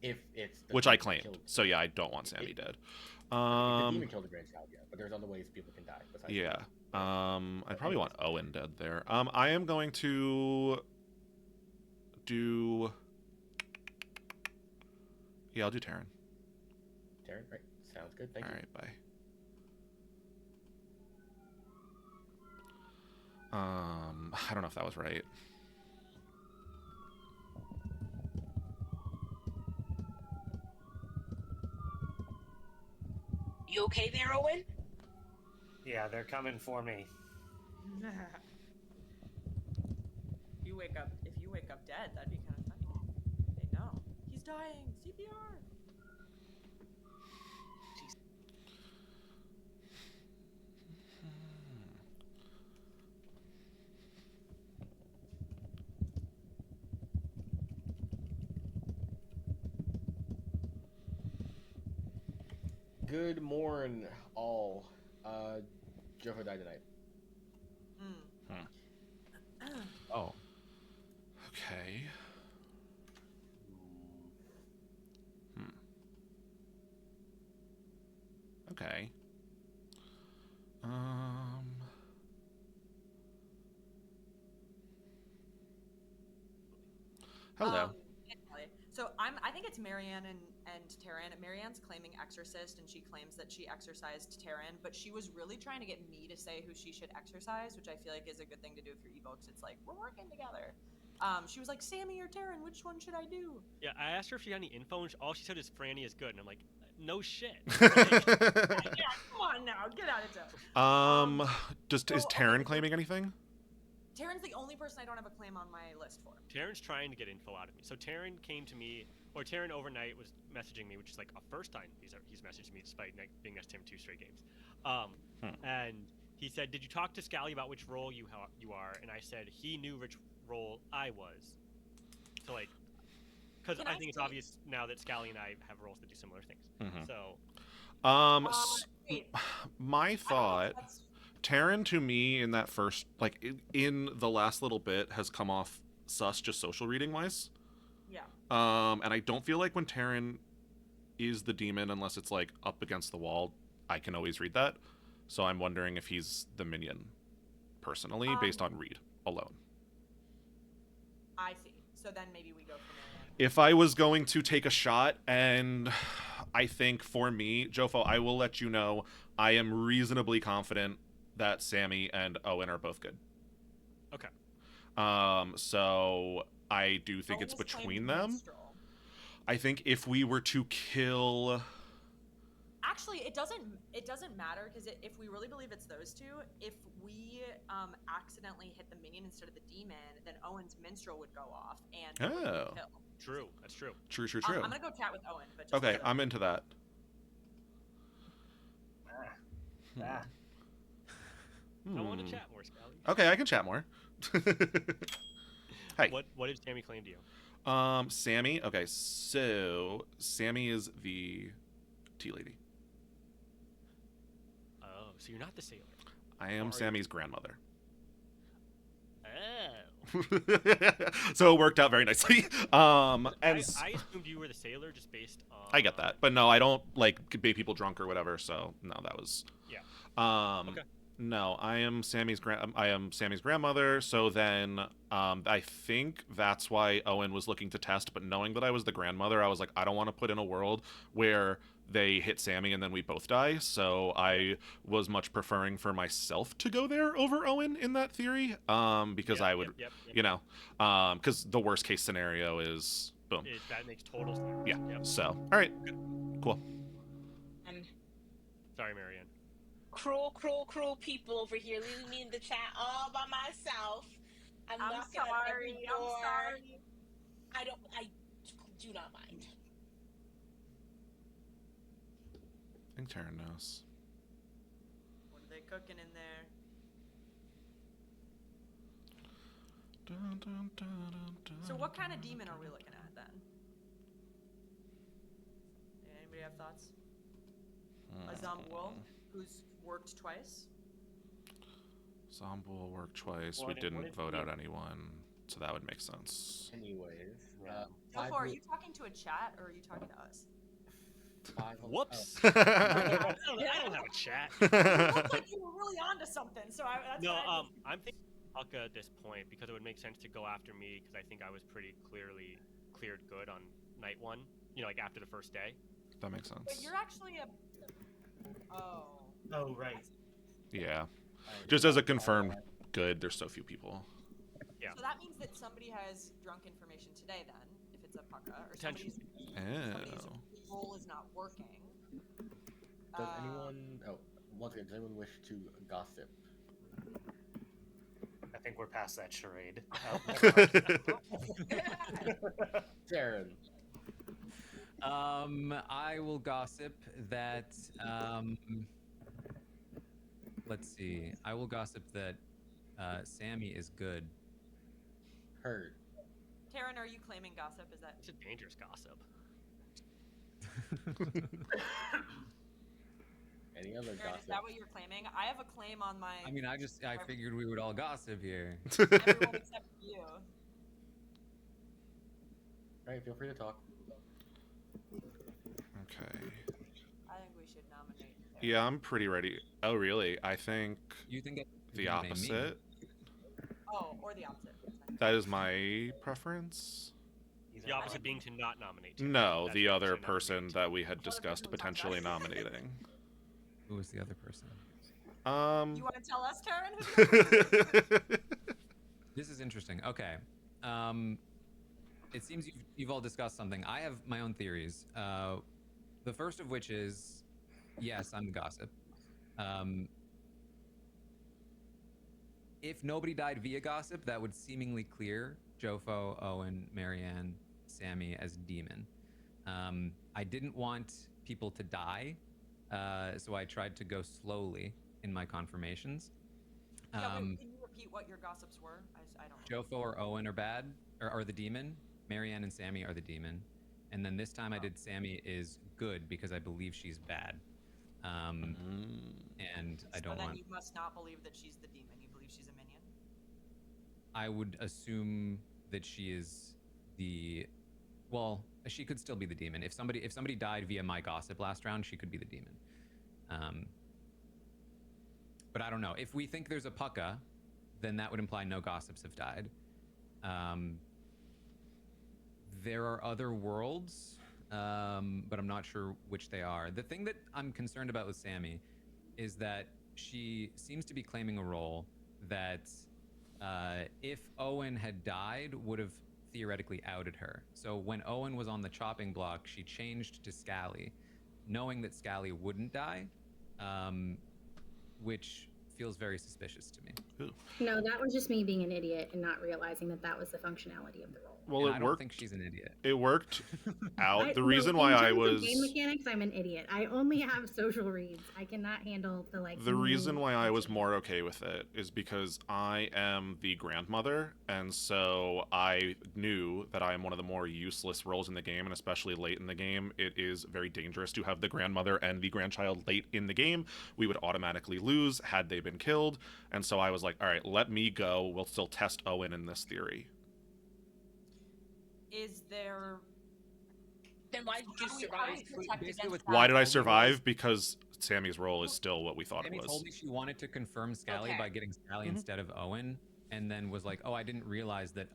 If it's which I claimed. So yeah, I don't want Sammy dead. The demon killed the grandchild, yeah, but there's other ways people can die. Besides Yeah. I probably want Owen dead there. I am going to do. Yeah, I'll do Taryn. Taryn, right? Sounds good. Thank you. All right, bye. I don't know if that was right. You okay there, Owen? Yeah, they're coming for me. If you wake up dead, that'd be kind of funny. They know he's dying. CPR. Good morn, all. Jofo died tonight. Oh. Okay. Okay. Hello. So I think it's Marianne and Taryn. Marianne's claiming exorcist, and she claims that she exorcised Taryn, but she was really trying to get me to say who she should exorcise, which I feel like is a good thing to do if you're evokes. It's like we're working together. She was like, Sammy or Taryn, which one should I do? Yeah, I asked her if she had any info, and all she said is Franny is good, and I'm like, no shit. Yeah, come on now, get out of town. Is Taryn claiming anything? Taryn's the only person I don't have a claim on my list for. Taryn's trying to get info out of me. So Taryn came to me, or Taryn overnight was messaging me, which is like a first time he's messaged me despite being next to him 2 straight games. And he said, "Did you talk to Scally about which role you are?" And I said he knew which role I was. So like, because I think it's obvious now that Scally and I have roles that do similar things. So. My thought. Taryn, to me, in that first, like, in the last little bit, has come off sus just social reading wise. Yeah. And I don't feel like when Taryn is the demon, unless it's, like, up against the wall, I can always read that. So I'm wondering if he's the minion, personally, based on read alone. I see. So then maybe we go for Marianne. If I was going to take a shot, and I think for me, Jofo, I will let you know, I am reasonably confident that Sammy and Owen are both good. Okay. So I do think it's between them. I think if we were to kill, Actually, it doesn't matter because if we really believe it's those two, if we accidentally hit the minion instead of the demon, then Owen's minstrel would go off and it would Oh. kill. True. That's true. True. I'm gonna go chat with Owen, but just Okay, so- I'm into that. Ah. I want to chat more, Scally. Okay, I can chat more. Hey. What did Sammy claim to you? Sammy. Okay, so Sammy is the tea lady. Oh, so you're not the sailor. I am Sammy's grandmother. Oh. So it worked out very nicely. And I assumed you were the sailor just based on. I get that, but no, I don't like make people drunk or whatever. So no, that was. Yeah. Okay. No, I am Sammy's grandmother. So then, I think that's why Owen was looking to test. But knowing that I was the grandmother, I was like, I don't want to put in a world where they hit Sammy and then we both die. So I was much preferring for myself to go there over Owen in that theory. Because I would, you know, because the worst case scenario is boom. That makes total sense. Yeah. Yep. So all right, cool. Sorry, Marianne. Cruel people over here leaving me in the chat all by myself. I'm knocking at every door. I'm sorry. I do not mind. I think Taryn knows. What are they cooking in there? Dun, dun, dun, dun, dun, So what kind of demon are we looking at then? Anybody have thoughts? A Zombul who's worked twice? Zombul worked twice. What We if- didn't what if vote you- out anyone, so that would make sense. Anyways, Yeah. Jofo, are you talking to a chat or are you talking to us? Whoops. Oh. I don't have a chat. You look like you were really onto something, so that's No, why I I'm thinking Pucka at this point because it would make sense to go after me because I think I was pretty clearly cleared good on night one. You know, like after the first day. That makes But sense. you're actually a. Oh. Oh, right. Yeah. Just as a confirmed good, there's so few people. Yeah. So that means that somebody has drunk information today, then, if it's a pucka, or somebody's Oh. roll is not working. Does anyone? Oh, once again, does anyone wish to gossip? I think we're past that charade. Darren. I will gossip that. Let's see. I will gossip that Sammy is good. Heard. Taryn, are you claiming gossip? Is that? It's a dangerous gossip. Any other Taryn, gossip? is that what you're claiming? I have a claim on my. I mean, I figured we would all gossip here. Everyone except you. All right, feel free to talk. Okay. I think we should nominate. Taryn. Yeah, I'm pretty ready. Oh, really? I think You think it the nominate me? opposite. Oh, or the opposite. That is my preference. The opposite being to not nominate. Taryn. No, That's the what other I'm saying, person nominate. that we had discussed potentially nominating. Who was the other person? You want to tell us, Taryn? This is interesting. Okay. It seems you've all discussed something. I have my own theories. The first of which is, yes, I'm the gossip. If nobody died via gossip, that would seemingly clear Jofo, Owen, Marianne, Sammy as demon. I didn't want people to die, so I tried to go slowly in my confirmations. Yeah, wait, can you repeat what your gossips were? I don't. Jofo or Owen are bad, or are the demon. Marianne and Sammy are the demon. And then this time I did Sammy is good because I believe she's bad. And I don't So then want. you must not believe that she's the demon. You believe she's a minion. I would assume that she is the. Well, she could still be the demon. If somebody died via my gossip last round, she could be the demon. But I don't know. If we think there's a pucka, then that would imply no gossips have died. There are other worlds, but I'm not sure which they are. The thing that I'm concerned about with Sammy is that she seems to be claiming a role that if Owen had died would have theoretically outed her. So when Owen was on the chopping block, she changed to Scally, knowing that Scally wouldn't die, which feels very suspicious to me. No, that was just me being an idiot and not realizing that that was the functionality of the role. Well, And it I don't worked. think she's an idiot. It worked out. The No, reason in why I terms of game was mechanics, I'm an idiot. I only have social reads. I cannot handle the like. the reason why I was function. more okay with it is because I am the grandmother, and so I knew that I am one of the more useless roles in the game, and especially late in the game, it is very dangerous to have the grandmother and the grandchild late in the game. We would automatically lose had they been killed, and so I was like, all right, let me go. We'll still test Owen in this theory. Is there? Then why did you How do we survive? protect Basically against what's that? Why did I told me survive? Because Sammy's role is still what we thought Sammy it was. told me she wanted to confirm Scally Okay. by getting Scally instead of Owen, and then was like, "Oh, I didn't realize that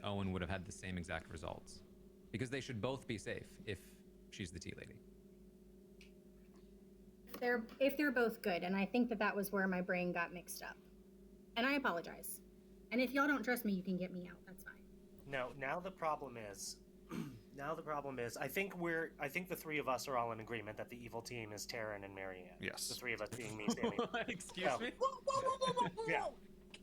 Owen would have had the same exact results, because they should both be safe if she's the tea lady." If they're both good, and I think that was where my brain got mixed up, and I apologize. And if y'all don't trust me, you can get me out. That's fine. No, now the problem is, I think the three of us are all in agreement that the evil team is Taryn and Marianne. Yes. The three of us being me, Sammy. Excuse So- me. Whoa. Yeah.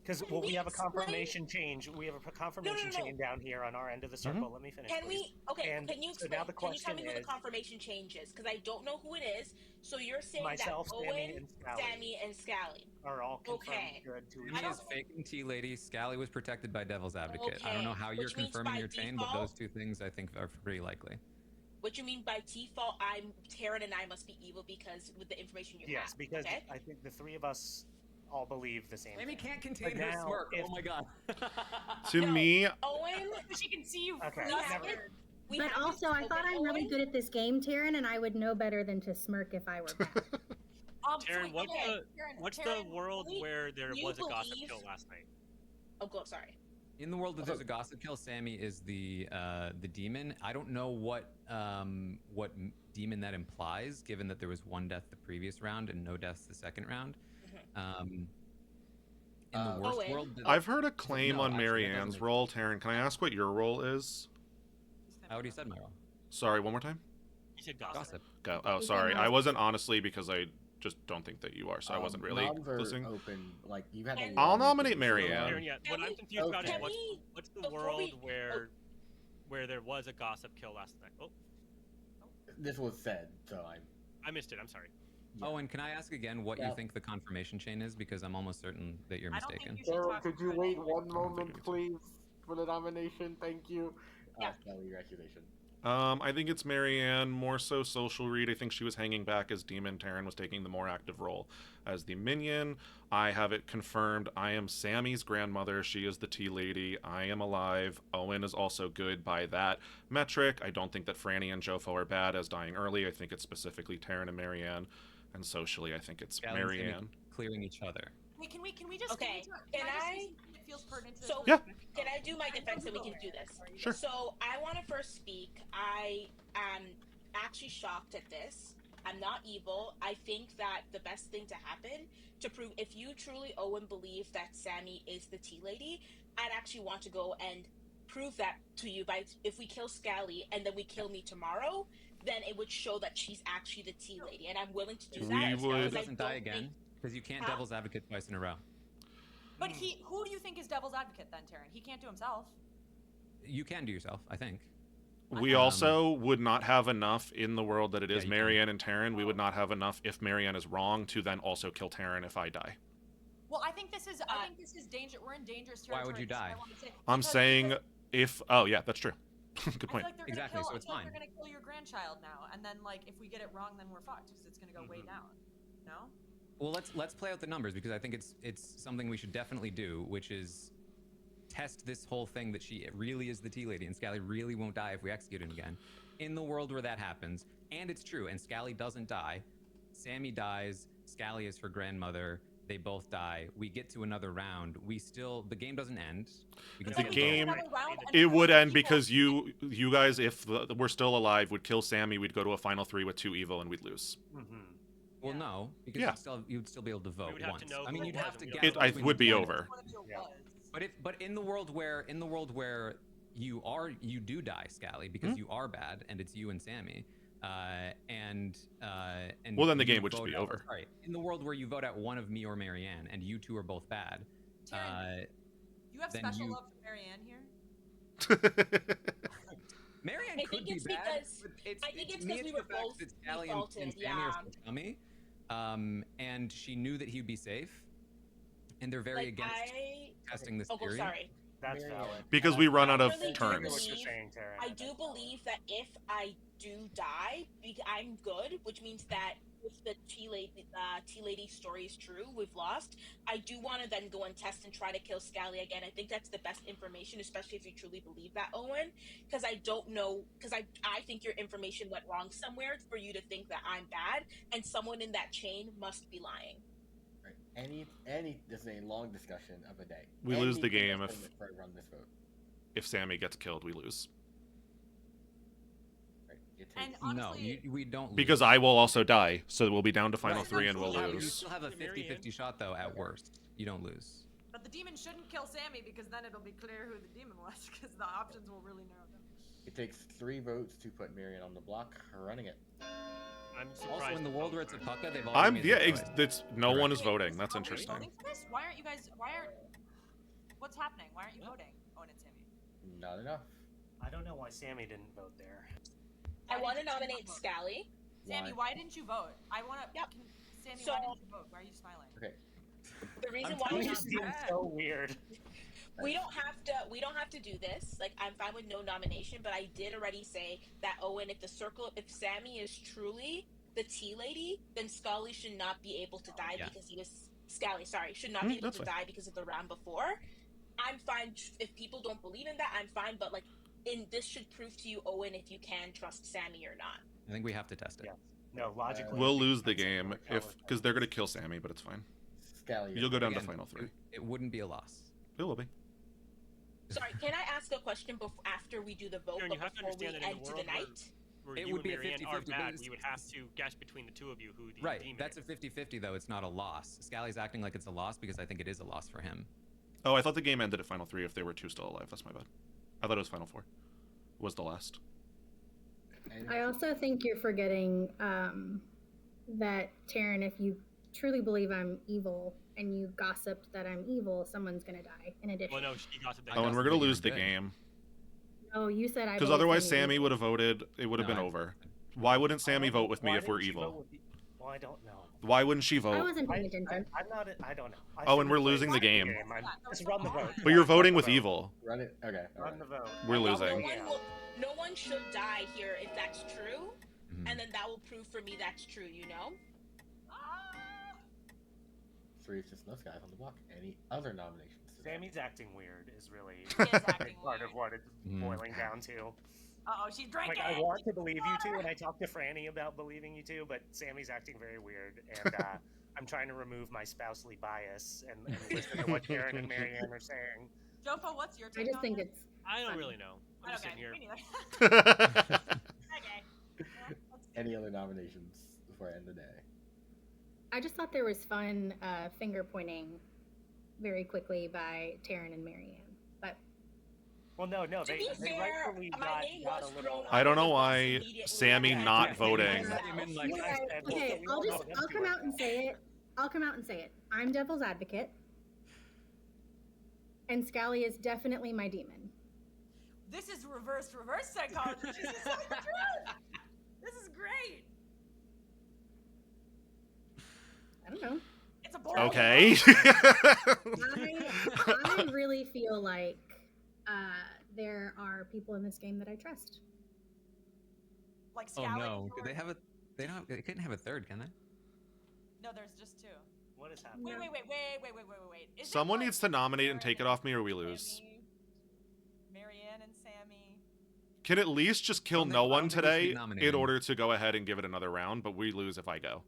Because Can we have a explain- confirmation change. We have a confirmation No. chain down here on our end of the circle. Let me finish. Can please. we? Okay. And Can you so explain? now the Can you tell me question who is the confirmation change is? Because I don't know who it is. So you're saying myself, that Sammy, Owen, and Scally Sammy, and Scally. are all confirmed Okay. good to each Sammy other. is faking tea lady. Scally was protected by Devil's Advocate. I don't know Okay, how you're which means confirming by your chain, but default- those two things I think are pretty likely. What you mean by default? Taryn and I must be evil because with the information you Yes, have. because Okay? I think the three of us all believe the same. Sammy thing. can't contain But her now, smirk. if- Oh my god. To No. me, Owen. She can see you. Okay, We freeze. have never- it. We But have also, I thought I'm really good at this game, Taryn, and I would know better than to smirk if I were bad. Taryn, wait, what's okay, the Taryn, what's Taryn, the world we- where there you was a gossip believe- kill last night? Oh, go. Sorry. In the world that there's a gossip kill, Sammy is the demon. I don't know what demon that implies, given that there was one death the previous round and no deaths the second round. In the worst Owen. world, I've heard a claim No, on actually, that doesn't Marianne's make role. Taryn, can I ask what your role is? I already said my role. Sorry, one more time. You said gossip. Gossip. Go. Oh, You sorry. said I no. wasn't honestly because I just don't think that you are, so I wasn't really Noms are listening. open. Like you had. And- a I'll long nominate thing, Marianne. Taryn, yeah. What Can I'm we- confused about is Can what's the before world we- where there was a gossip kill last night? Oh, This was said, so I missed it. I'm sorry. Yeah. Oh, and can I ask again what Yeah. you think the confirmation chain is? Because I'm almost certain that you're I don't mistaken. think you should talk could you about wait it. one think moment, it is. please, for the nomination? Thank you. Yeah. Kelly, your accusation. I think it's Marianne, more so social read. I think she was hanging back as demon. Taryn was taking the more active role as the minion. I have it confirmed. I am Sammy's grandmother. She is the tea lady. I am alive. Owen is also good by that metric. I don't think that Franny and Jofo are bad as dying early. I think it's specifically Taryn and Marianne. And socially, I think it's Scally and Sammy Marianne. clearing each other. Wait, can we just Okay, can can I just I- say something that feels pertinent to this? So- really Yeah. quick? Can I do my defense and we can do this? Sure. So I want to first speak. I am actually shocked at this. I'm not evil. I think that the best thing to happen to prove if you truly, Owen, believe that Sammy is the tea lady, I'd actually want to go and prove that to you by if we kill Scally and then we kill me tomorrow, then it would show that she's actually the tea lady, and I'm willing to do We that. would- Scally because I doesn't die don't again think- because you can't Huh? Devil's Advocate twice in a row. But who do you think is Devil's Advocate then, Taryn? He can't do himself. You can do yourself, I think. We also would not have enough in the world that it is Yeah, you Marianne and Taryn. We would not have enough if Marianne is wrong to then also kill Taryn if I die. Well, I think this is danger. We're in dangerous Why territory. would you this is what die? I wanna say. I'm Because- saying because if... Oh, yeah, that's true. Good I feel point. like they're gonna Exactly, kill, so it's I feel like fine. they're gonna kill your grandchild now, and then like if we get it wrong, then we're fucked because it's gonna go way down. No. Well, let's play out the numbers because I think it's something we should definitely do, which is test this whole thing that she really is the tea lady and Scally really won't die if we execute him again. In the world where that happens, and it's true, and Scally doesn't die, Sammy dies, Scally is her grandmother, they both die. We get to another round. The game doesn't end. We can The still game- go. Another round, and It because would the end people- because you guys, if we're still alive, would kill Sammy. We'd go to a final 3 with 2 evil, and we'd lose. Well, no, because Yeah. you'd still be able to vote would have to once. know I mean, who you'd it have was to and guess. we It don't know. between would the be two. over. One of you Yeah. was. But in the world where you do die, Scally, because you are bad, and it's you and Sammy. And Well, then the you game would just vote be out- over. Sorry, in the world where you vote out one of me or Marianne, and you two are both bad. Taryn, you have then special you- love for Marianne here? Marianne I could think be it's bad, because- but it's, I think it's me, 'cause we the were fact both that Scally defaulted, and Sammy are yeah. so chummy, and she knew that he'd be safe, and they're very Like, against testing this Oh, theory. sorry. That's Marianne. valid. Because we run out of really do turns. What you're believe- saying, Taryn. I do believe that if I do die, I'm good, which means that if the tea lady story is true, we've lost. I do want to then go and test and try to kill Scally again. I think that's the best information, especially if you truly believe that, Owen. Because I don't know, because I think your information went wrong somewhere for you to think that I'm bad, and someone in that chain must be lying. Right. This is a long discussion of a day. We lose the game Anything if- before I run this vote. If Sammy gets killed, we lose. Right. It And takes- honestly, No, we don't lose. Because I will also die, so we'll be down to final Right. three and we'll You lose. still have a 50-50 shot, though, at worst. You don't lose. but the demon shouldn't kill Sammy because then it'll be clear who the demon was because the options will really narrow down. It takes 3 votes to put Marion on the block, running it. I'm surprised. Also, in the world where it's a pucka, they've already I'm made yeah. their choice. It's no one is Wait, voting. That's are we interesting. voting for this? Why aren't you guys? What's happening? Why aren't you voting, Owen and Sammy? Not enough. I don't know why Sammy didn't vote there. I Why want to didn't you nominate vote? Scally. Sammy, why didn't you vote? I want to. Yep. Sammy, So- why didn't you vote? Why are you smiling? Okay. The reason I'm why telling we you, have this game's so weird. We don't have to do this. Like, I'm fine with no nomination, but I did already say that Owen, if Sammy is truly the tea lady, then Scully should not be able to die Yeah. because he was Scally. Sorry, should not be able that's to fine. die because of the round before. I'm fine if people don't believe in that. I'm fine, but like, this should prove to you, Owen, if you can trust Sammy or not. I think we have to test it. Yeah. No, logically. We'll I think lose the that's game what if Keller because they're gonna kill Sammy, but it's fine. Scally. You'll go down to Again, final three. It wouldn't be a loss. It will be. Sorry, can I ask a question after we do the vote, Aaron, but you have to before we understand that in end the to the world where- night? Where It you would and be a Marianne 50-50, are but bad, it's- we would have to guess between the two of you who the Right, demon that's a is. 50-50, though. It's not a loss. Scally's acting like it's a loss because I think it is a loss for him. Oh, I thought the game ended at final three if they were two still alive. That's my bad. I thought it was final four. Was the last. I also think you're forgetting that, Taryn, if you truly believe I'm evil and you gossiped that I'm evil, someone's gonna die in addition. Well, no, she got I Oh, got and we're something gonna you're lose the good. game No, you said I because voted otherwise Sammy Sammy evil. would have voted. It would have been No, I- over. Why wouldn't Sammy Why vote with me if we're didn't she vote evil? with Well, I don't know. Why wouldn't she I vote? wasn't paying attention. I'm not. I don't know. I Oh, and shouldn't we're play losing the game. Just run the vote. But you're Run voting the with vote. evil. Run it. Okay. Run the vote. We're I'm not losing. voting out. No one should die here if that's true, Mhm. and then that will prove for me that's true. You know. 3 is just those guys on the block. Any other nominations? Sammy's acting weird is really He is a acting big part of what it's Mhm. boiling down to. Uh-oh, she's Like, drinking. I want to believe you two, and I talked to Franny about believing you two, but Sammy's acting very weird, and I'm trying to remove my spousely bias and listen to what Karen and Marianne are saying. Jofo, what's your I take just on think this? it's. I don't Fun. really know. I'm just Okay, sitting here. me neither. Okay. Well, let's- Any other nominations before I end the day? I just thought there was fun finger pointing very quickly by Taryn and Marianne. But Well, no, To they, be they fair, rightfully my name got a was little. thrown I don't under know the bus why immediately Sammy after not I voting. myself. Like You're I right. said, Okay, we all know them I'll two come are out and say it. I'll come out and say it. I'm devil's advocate. And Scally is definitely my demon. This is reverse psychology. This is so the truth. This is great. I don't know. It's a boring. Okay. I really feel like there are people in this game that I trust. Like Oh Scally. no! Did they have a? They don't. They couldn't have a third, can they? No, there's just 2. What is happening? Wait. Is it Someone like needs to nominate and take it off me, or we Sammy, lose. Marianne and Sammy. Can at least just kill I no don't one think we should be today in nominating. order to go ahead and give it another round, but we lose if I go.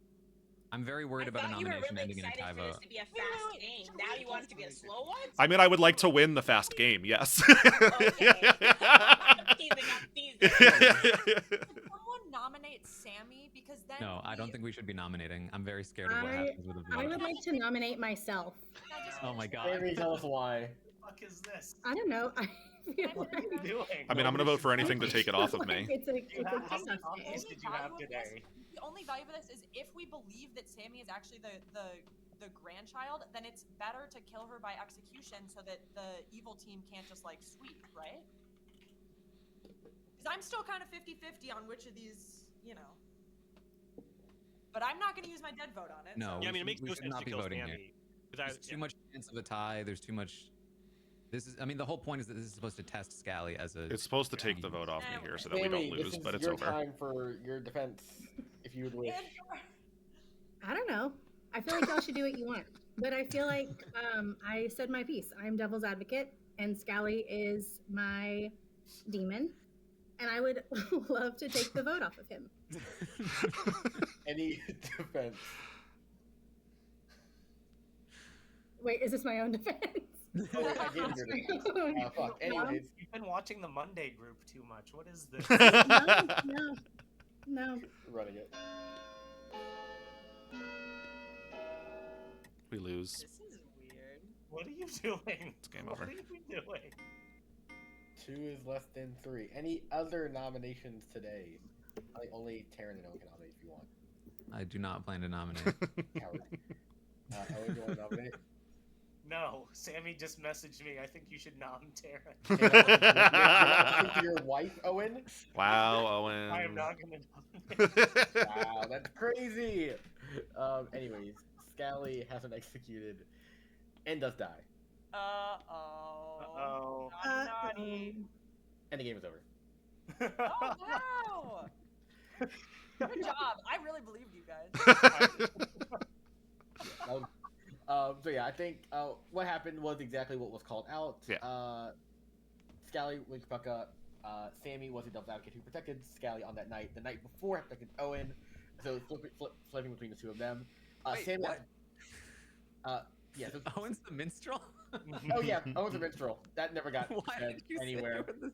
I'm very worried I about a thought you were nomination really ending in a tie excited for this vote. to be a fast game. Now you want it to be a slow one? I mean, I would like to win the fast game, yes. Okay. I'm teasing. Could someone nominate Sammy because then? No, I don't think we should be nominating. I'm very scared of what I- happens with a I vote. would like to nominate myself. Oh my god. Sammy, tell us why. What the fuck is this? I don't know. feel What are you like- doing? I mean, I'm gonna vote for anything to take it off of like me. it's a How tough many day. coffees did you have today? The only value of this is if we believe that Sammy is actually the grandchild, then it's better to kill her by execution so that the evil team can't just like sweep, right? Because I'm still kind of 50-50 on which of these, you know. But I'm not going to use my dead vote on it. No, so. Yeah, I mean, it makes we no should sense not to be kill voting here. Sammy. 'Cause There's too much chance of a tie. There's too much. This is. I mean, the whole point is that this is supposed to test Scally as a. It's supposed to take the vote off me here so that we Sammy, don't this lose, is but it's your over. time for your defense, if you would wish. I don't know. I feel like y'all should do what you want, but I feel like I said my piece. I'm devil's advocate, and Scally is my demon, and I would love to take the vote off of him. Any defense? Wait, is this my own defense? Oh, wait, I gave you your defense. Fuck. Anyways, You've been watching the Monday group too much. What is this? No. running it. We lose. This is weird. What are you doing? It's game What over. are you doing? 2 is less than 3. Any other nominations today? I think only Taryn and Owen can nominate if you want. I do not plan to nominate. Coward. Owen, do you want to nominate? No, Sammy just messaged me. I think you should nom Taryn. To your wife, Owen? Wow, Owen. I am not going to nominate. Wow, that's crazy. Anyways, Scally hasn't executed and does die. Uh-oh. Uh-oh. Naughty. And the game is over. Oh, wow. Good job. I really believed you guys. So yeah, I think what happened was exactly what was called out. Yeah. Scally went fuck up. Sammy was the devil's advocate who protected Scally on that night. The night before, protected Owen. So flipping between the two of them. Wait, Sammy. what? Yeah. So, Owen's the minstrel. oh yeah, Owen's a minstrel. That never got Why said did you say anywhere. there was this-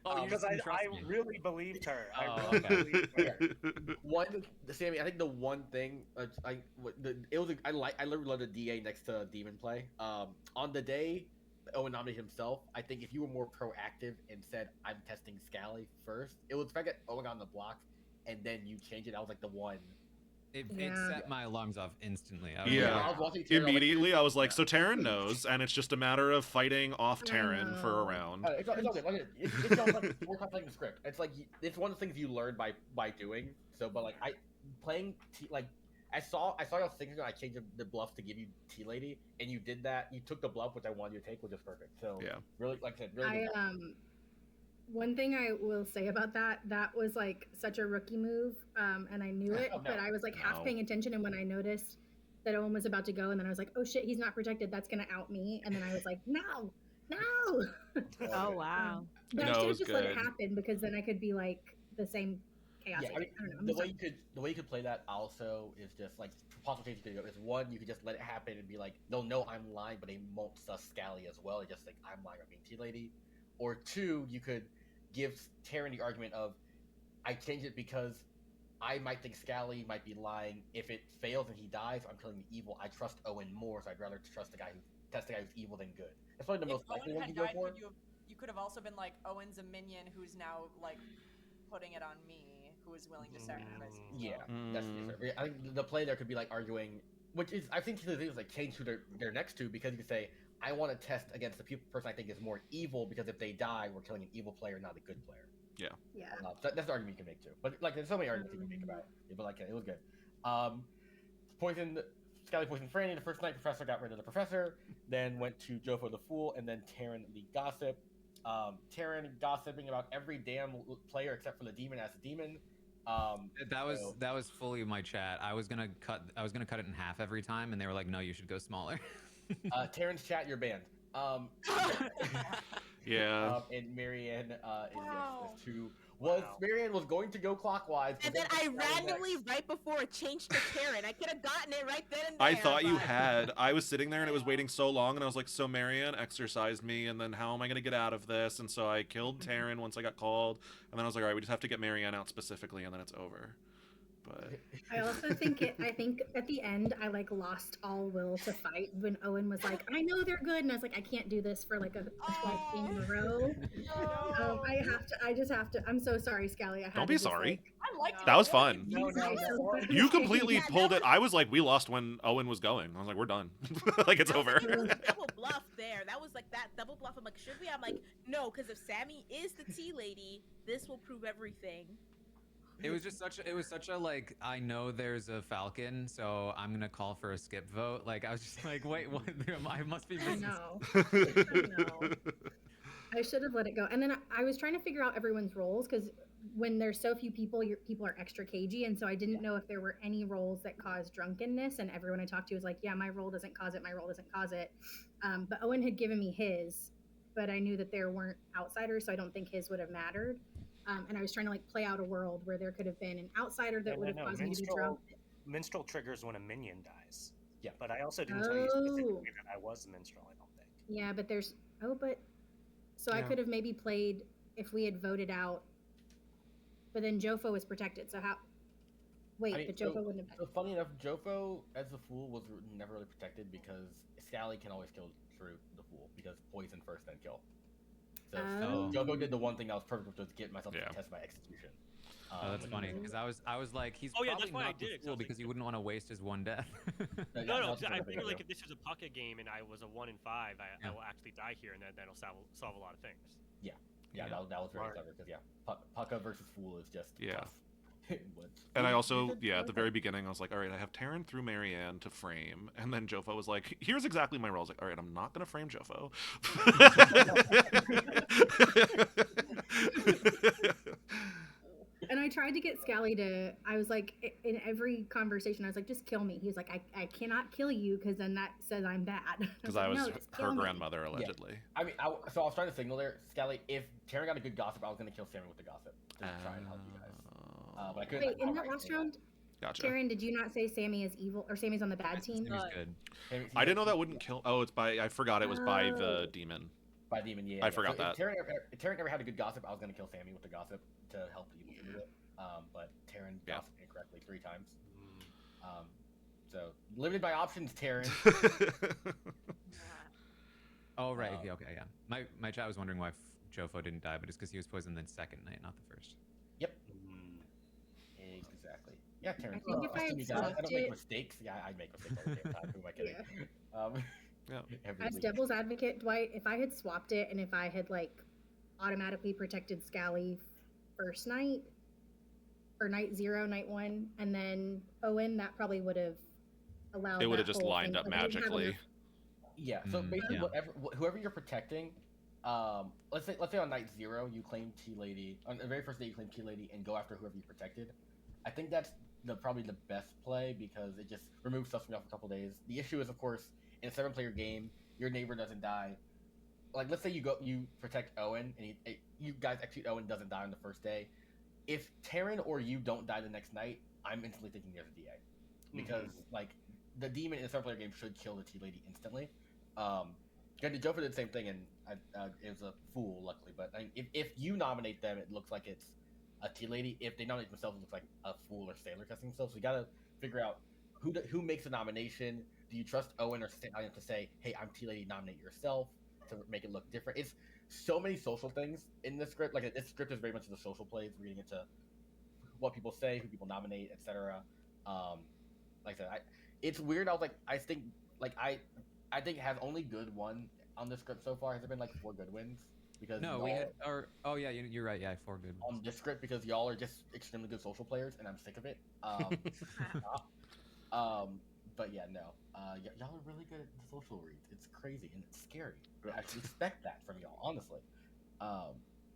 Oh, you Because just I didn't trust me. really believed her. I Oh, really okay. believed her. Sammy. I think the one thing I literally loved the DA next to Demon play. On the day Owen nominated himself, I think if you were more proactive and said I'm testing Scally first, it was the fact that Owen got on the block and then you changed it. I was like the one. It Yeah. set my alarms off instantly. I was Yeah. I was watching Taryn, Immediately, I was like, so Taryn knows, and it's just a matter of fighting off I Taryn for a know. round. It's all good. It's all like we're contemplating the script. It's like it's one of the things you learn by doing. So, but like I saw your signature and I changed the bluff to give you Tea Lady, and you did that. You took the bluff which I wanted you to take, which is perfect. So Yeah. really, like I said, really. Good job. One thing I will say about that was like such a rookie move, and I knew it, Oh, no. but I was like half No. paying attention, and when I noticed that Owen was about to go, and then I was like, oh shit, he's not protected, that's gonna out me, and then I was like, no. Oh wow. But I No, should it have was just let it good. happen because then I could be like the same chaos. Yeah, I mean, I don't know. I'm the just way you could play that also is just like possible changes you could do is one, you could just let it happen and be like, they'll know I'm lying, but they won't sus Scally as well. They just like I'm lying or being Tea Lady. Or two, you could give Taryn the argument of I changed it because I might think Scally might be lying. If it fails and he dies, I'm killing the evil. I trust Owen more, so I'd rather test the guy who's evil than good. That's probably the If most likely Owen one had you go died, for. you could have also been like, Owen's a minion who's now like putting it on me, who is willing to sacrifice himself. Yeah, that's I think the play there could be like arguing, which is I think the thing is like change who they're next to, because you could say I want to test against the person I think is more evil, because if they die, we're killing an evil player, not a good player. Yeah. Yeah. That's the argument you can make too. But like there's so many arguments you can make about it. But like it was good. Scally poisoned Franny the first night. Professor got rid of the professor. Then went to Jofo the fool, and then Taryn the gossip. Taryn gossiping about every damn player except for the demon as a demon. That was fully my chat. I was gonna cut it in half every time, and they were like, "No, you should go smaller." Taryn's chat, you're banned. Yeah. And Marianne is Wow. yes, too. Marianne was going to go clockwise, And then I randomly, right before it changed to Karen, I could have gotten it right then and there. I thought you but- had. I was sitting there and it was waiting so long, and I was like, so Marianne exercised me, and then how am I going to get out of this? And so I killed Taryn once I got called, and then I was like, all right, we just have to get Marianne out specifically, and then it's over. But I also think I think at the end I like lost all will to fight when Owen was like, I know they're good, and I was like, I can't do this for like a 12th game in a row. I just have to. I'm so sorry, Scally. I had don't to be just, sorry. like, I liked That was it. I wanna fun. keep using it. no. You completely Yeah, that pulled it. was- I was like, we lost when Owen was going. I was like, we're done. Like it's That was, over. that was a double bluff there. That was like that double bluff. I'm like, should we? I'm like, no, because if Sammy is the tea lady, this will prove everything. It was just such a like, I know there's a Falcon, so I'm gonna call for a skip vote. Like I was just like, wait, what? I must be I missing. know. I know. I should have let it go. And then I was trying to figure out everyone's roles because when there's so few people, people are extra cagey, and so I didn't know if there were any roles that cause drunkenness. And everyone I talked to was like, "Yeah, my role doesn't cause it. My role doesn't cause it." But Owen had given me his, but I knew that there weren't outsiders, so I don't think his would have mattered. And I was trying to like play out a world where there could have been an outsider that would have caused me to be drunk. Minstrel triggers when a minion dies. Yeah. But I also didn't tell you Oh. specifically that I was a minstrel, I don't think. Yeah, but there's so I Yeah. could have maybe played if we had voted out, but then Jofo was protected. So how? Wait, I mean, but Jofo wouldn't have. So funny enough, Jofo as the fool was never really protected because Scally can always kill through the fool because poison first then kill. So Oh. Jofo did the one thing that was perfect, which was get myself Yeah. to test my execution. Oh, that's funny because I was like, he's Oh, yeah, probably that's why I not the did it, 'cause I fool was like, because he wouldn't want to waste his one death. No, that's I perfect, figured like yeah. if this was a Pucka game and I was a 1 in 5, I Yeah. will actually die here, and that'll solve a lot of things. Yeah, Yeah. that was very Smart. clever because Pucka versus fool is just Yeah. tough. And I also, at the very beginning, I was like, all right, I have Taryn through Marianne to frame. And then Jofo was like, here's exactly my role. I was like, all right, I'm not going to frame Jofo. And I tried to get Scally to. I was like, in every conversation, I was like, just kill me. He was like, I cannot kill you because then that says I'm bad. Because I like, was "No, just her kill me." grandmother, allegedly. I mean, so I was trying to signal there, Scally. If Taryn got a good gossip, I was going to kill Sammy with the gossip to try and help you guys. But I couldn't. Wait, in that outright last say that. round, Gotcha. Taryn, did you not say Sammy is evil or Sammy's on the bad team? Sammy's good. I didn't know that wouldn't kill. Oh, it's by. I forgot it was by the Oh. demon. By demon, yeah. I forgot that. If Taryn ever had a good gossip, I was going to kill Sammy with the gossip to help the evil do it. But Taryn Yeah. gossiped incorrectly 3 times. So limited by options, Taryn. Oh right, okay, yeah. My chat was wondering why Jofo didn't die, but it's because he was poisoned the second night, not the first. Yep. Exactly. Yeah, Taryn. I think if I had I swapped don't make it- mistakes. Yeah, I make mistakes all the damn time. Who am I kidding? Yeah. Every As week. devil's advocate, Dwight, if I had swapped it and if I had like automatically protected Scally first night or night 0, night 1, and then Owen, that probably would have allowed. It would have that just whole lined thing. up Like, I didn't have magically. enough- Yeah. So basically, yeah. whoever you're protecting, let's say on night 0 you claim Tea Lady. On the very first day you claim Tea Lady and go after whoever you protected. I think that's probably the best play because it just removes stuff from you for a couple days. The issue is, of course, in a 7-player game, your neighbor doesn't die. Like, let's say you protect Owen and you guys execute Owen, doesn't die on the first day. If Taryn or you don't die the next night, I'm instantly thinking there's a DA because like the demon in a 7-player game should kill the Tea Lady instantly. The Joker did the same thing, and it was a fool, luckily. But I mean, if you nominate them, it looks like it's a Tea Lady. If they nominate themselves, it looks like a fool or sailor testing themselves. So you gotta figure out who makes a nomination. Do you trust Owen or Stallion to say, "Hey, I'm Tea Lady, nominate yourself," to make it look different? It's so many social things in this script. Like this script is very much the social plays, reading into what people say, who people nominate, etc. Like I said, it's weird. I think it has only good one on this script so far. Has there been like 4 good wins? Because No, we had oh yeah, you're right. Yeah, 4 good on ones. this script because y'all are just extremely good social players, and I'm sick of it. But yeah, no. Y'all are really good at the social reads. It's crazy and it's scary. I actually expect that from y'all, honestly. But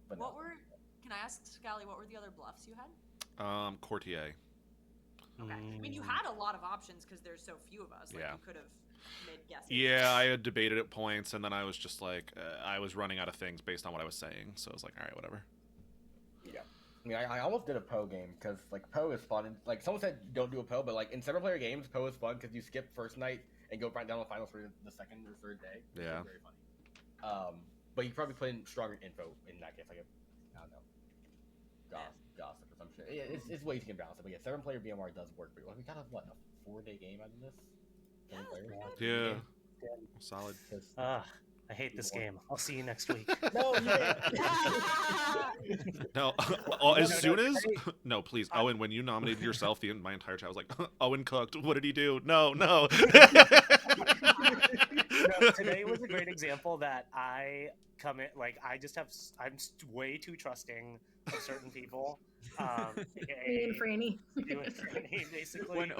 What no. were? Can I ask Scally? What were the other bluffs you had? Courtier. Okay. I mean, you had a lot of options because there's so few of us. Like, Yeah. you could have made guesses. Yeah, I had debated at points, and then I was just like, I was running out of things based on what I was saying. So I was like, all right, whatever. Yeah. I mean, I almost did a Poe game because like Poe is fun. And, like someone said, don't do a Poe, but like in 7-player games, Poe is fun because you skip first night and go right down the finals for the second or third day. Which Yeah. is very funny. But you probably put in stronger info in that case, like I don't know, gossip or some unfortunate. It's ways you can balance it, but yeah, 7-player BMR does work pretty well. We got a 4-day game out of this. Yeah, 7 players. Yeah. Yeah. Solid. I hate this game. I'll see you next week. No, you didn't. No, as soon as no, please, Owen. When you nominated yourself, my entire chat was like, "Owen cooked. What did he do? No, no." No, today was a great example that I come in like I'm way too trusting of certain people. Me and Franny. You and Franny, basically. When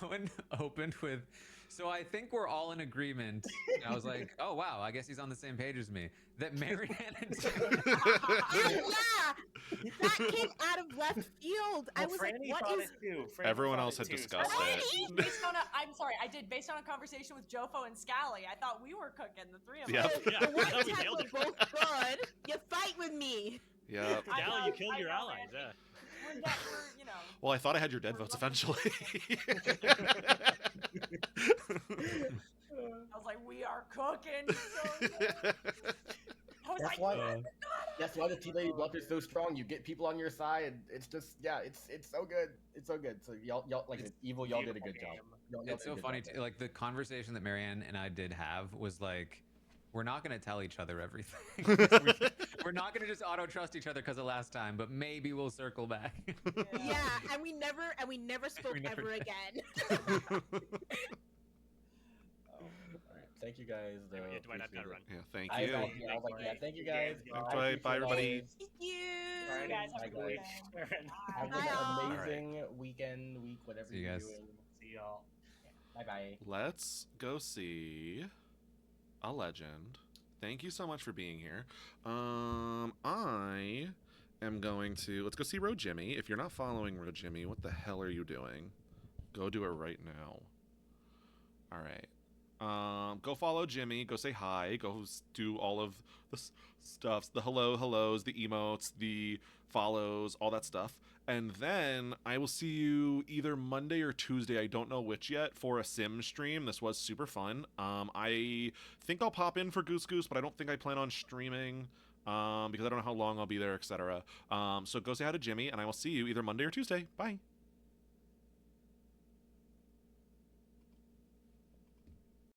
Owen opened with, so I think we're all in agreement. I was like, oh wow, I guess he's on the same page as me. That Marianne and Yeah, that came out of left field. I was like, Franny what thought is? it too. Franny Everyone thought else had too. discussed it. Based on I'm sorry, I did based on a conversation with Jofo and Scally. I thought we were cooking, the three of Yep. us. Yeah, The I one thought we time nailed we're it. both good. You fight with me. Yep. I Now know, you killed I your know, allies. man. Yeah. We're, you know. Well, I thought I had your dead votes eventually. I was like, we are cooking. So good. I was That's like, why. That's why the Tea Lady bluff is so strong. You get people on your side. It's just it's so good. It's so good. So y'all like It's evil. Y'all did a good job. Y'all it's did a so good funny. job there. Like the conversation that Marianne and I did have was like, we're not going to tell each other everything. We're not going to just auto trust each other because of last time, but maybe we'll circle back. Yeah, and we never spoke never ever did. again. All right. Thank you guys. Though. Yeah, Dwight, I've got to run. Yeah, thank I you. was like, yeah, thank you guys. Thanks, I Dwight. Bye, appreciate everybody. always. thank you. Alright, guys have a Bye, good guys. weekend. Have Bye, an all. amazing week, whatever See you you're guys. doing. See y'all. Bye bye. Let's go see a legend. Thank you so much for being here. I am going to let's go see Ro Jimmy. If you're not following Ro Jimmy, what the hell are you doing? Go do it right now. All right. Go follow Jimmy. Go say hi. Go do all of the stuffs, the hellos, the emotes, the follows, all that stuff. And then I will see you either Monday or Tuesday. I don't know which yet for a sim stream. This was super fun. I think I'll pop in for Goose Goose, but I don't think I plan on streaming because I don't know how long I'll be there, etc. So go say hi to Jimmy, and I will see you either Monday or Tuesday. Bye.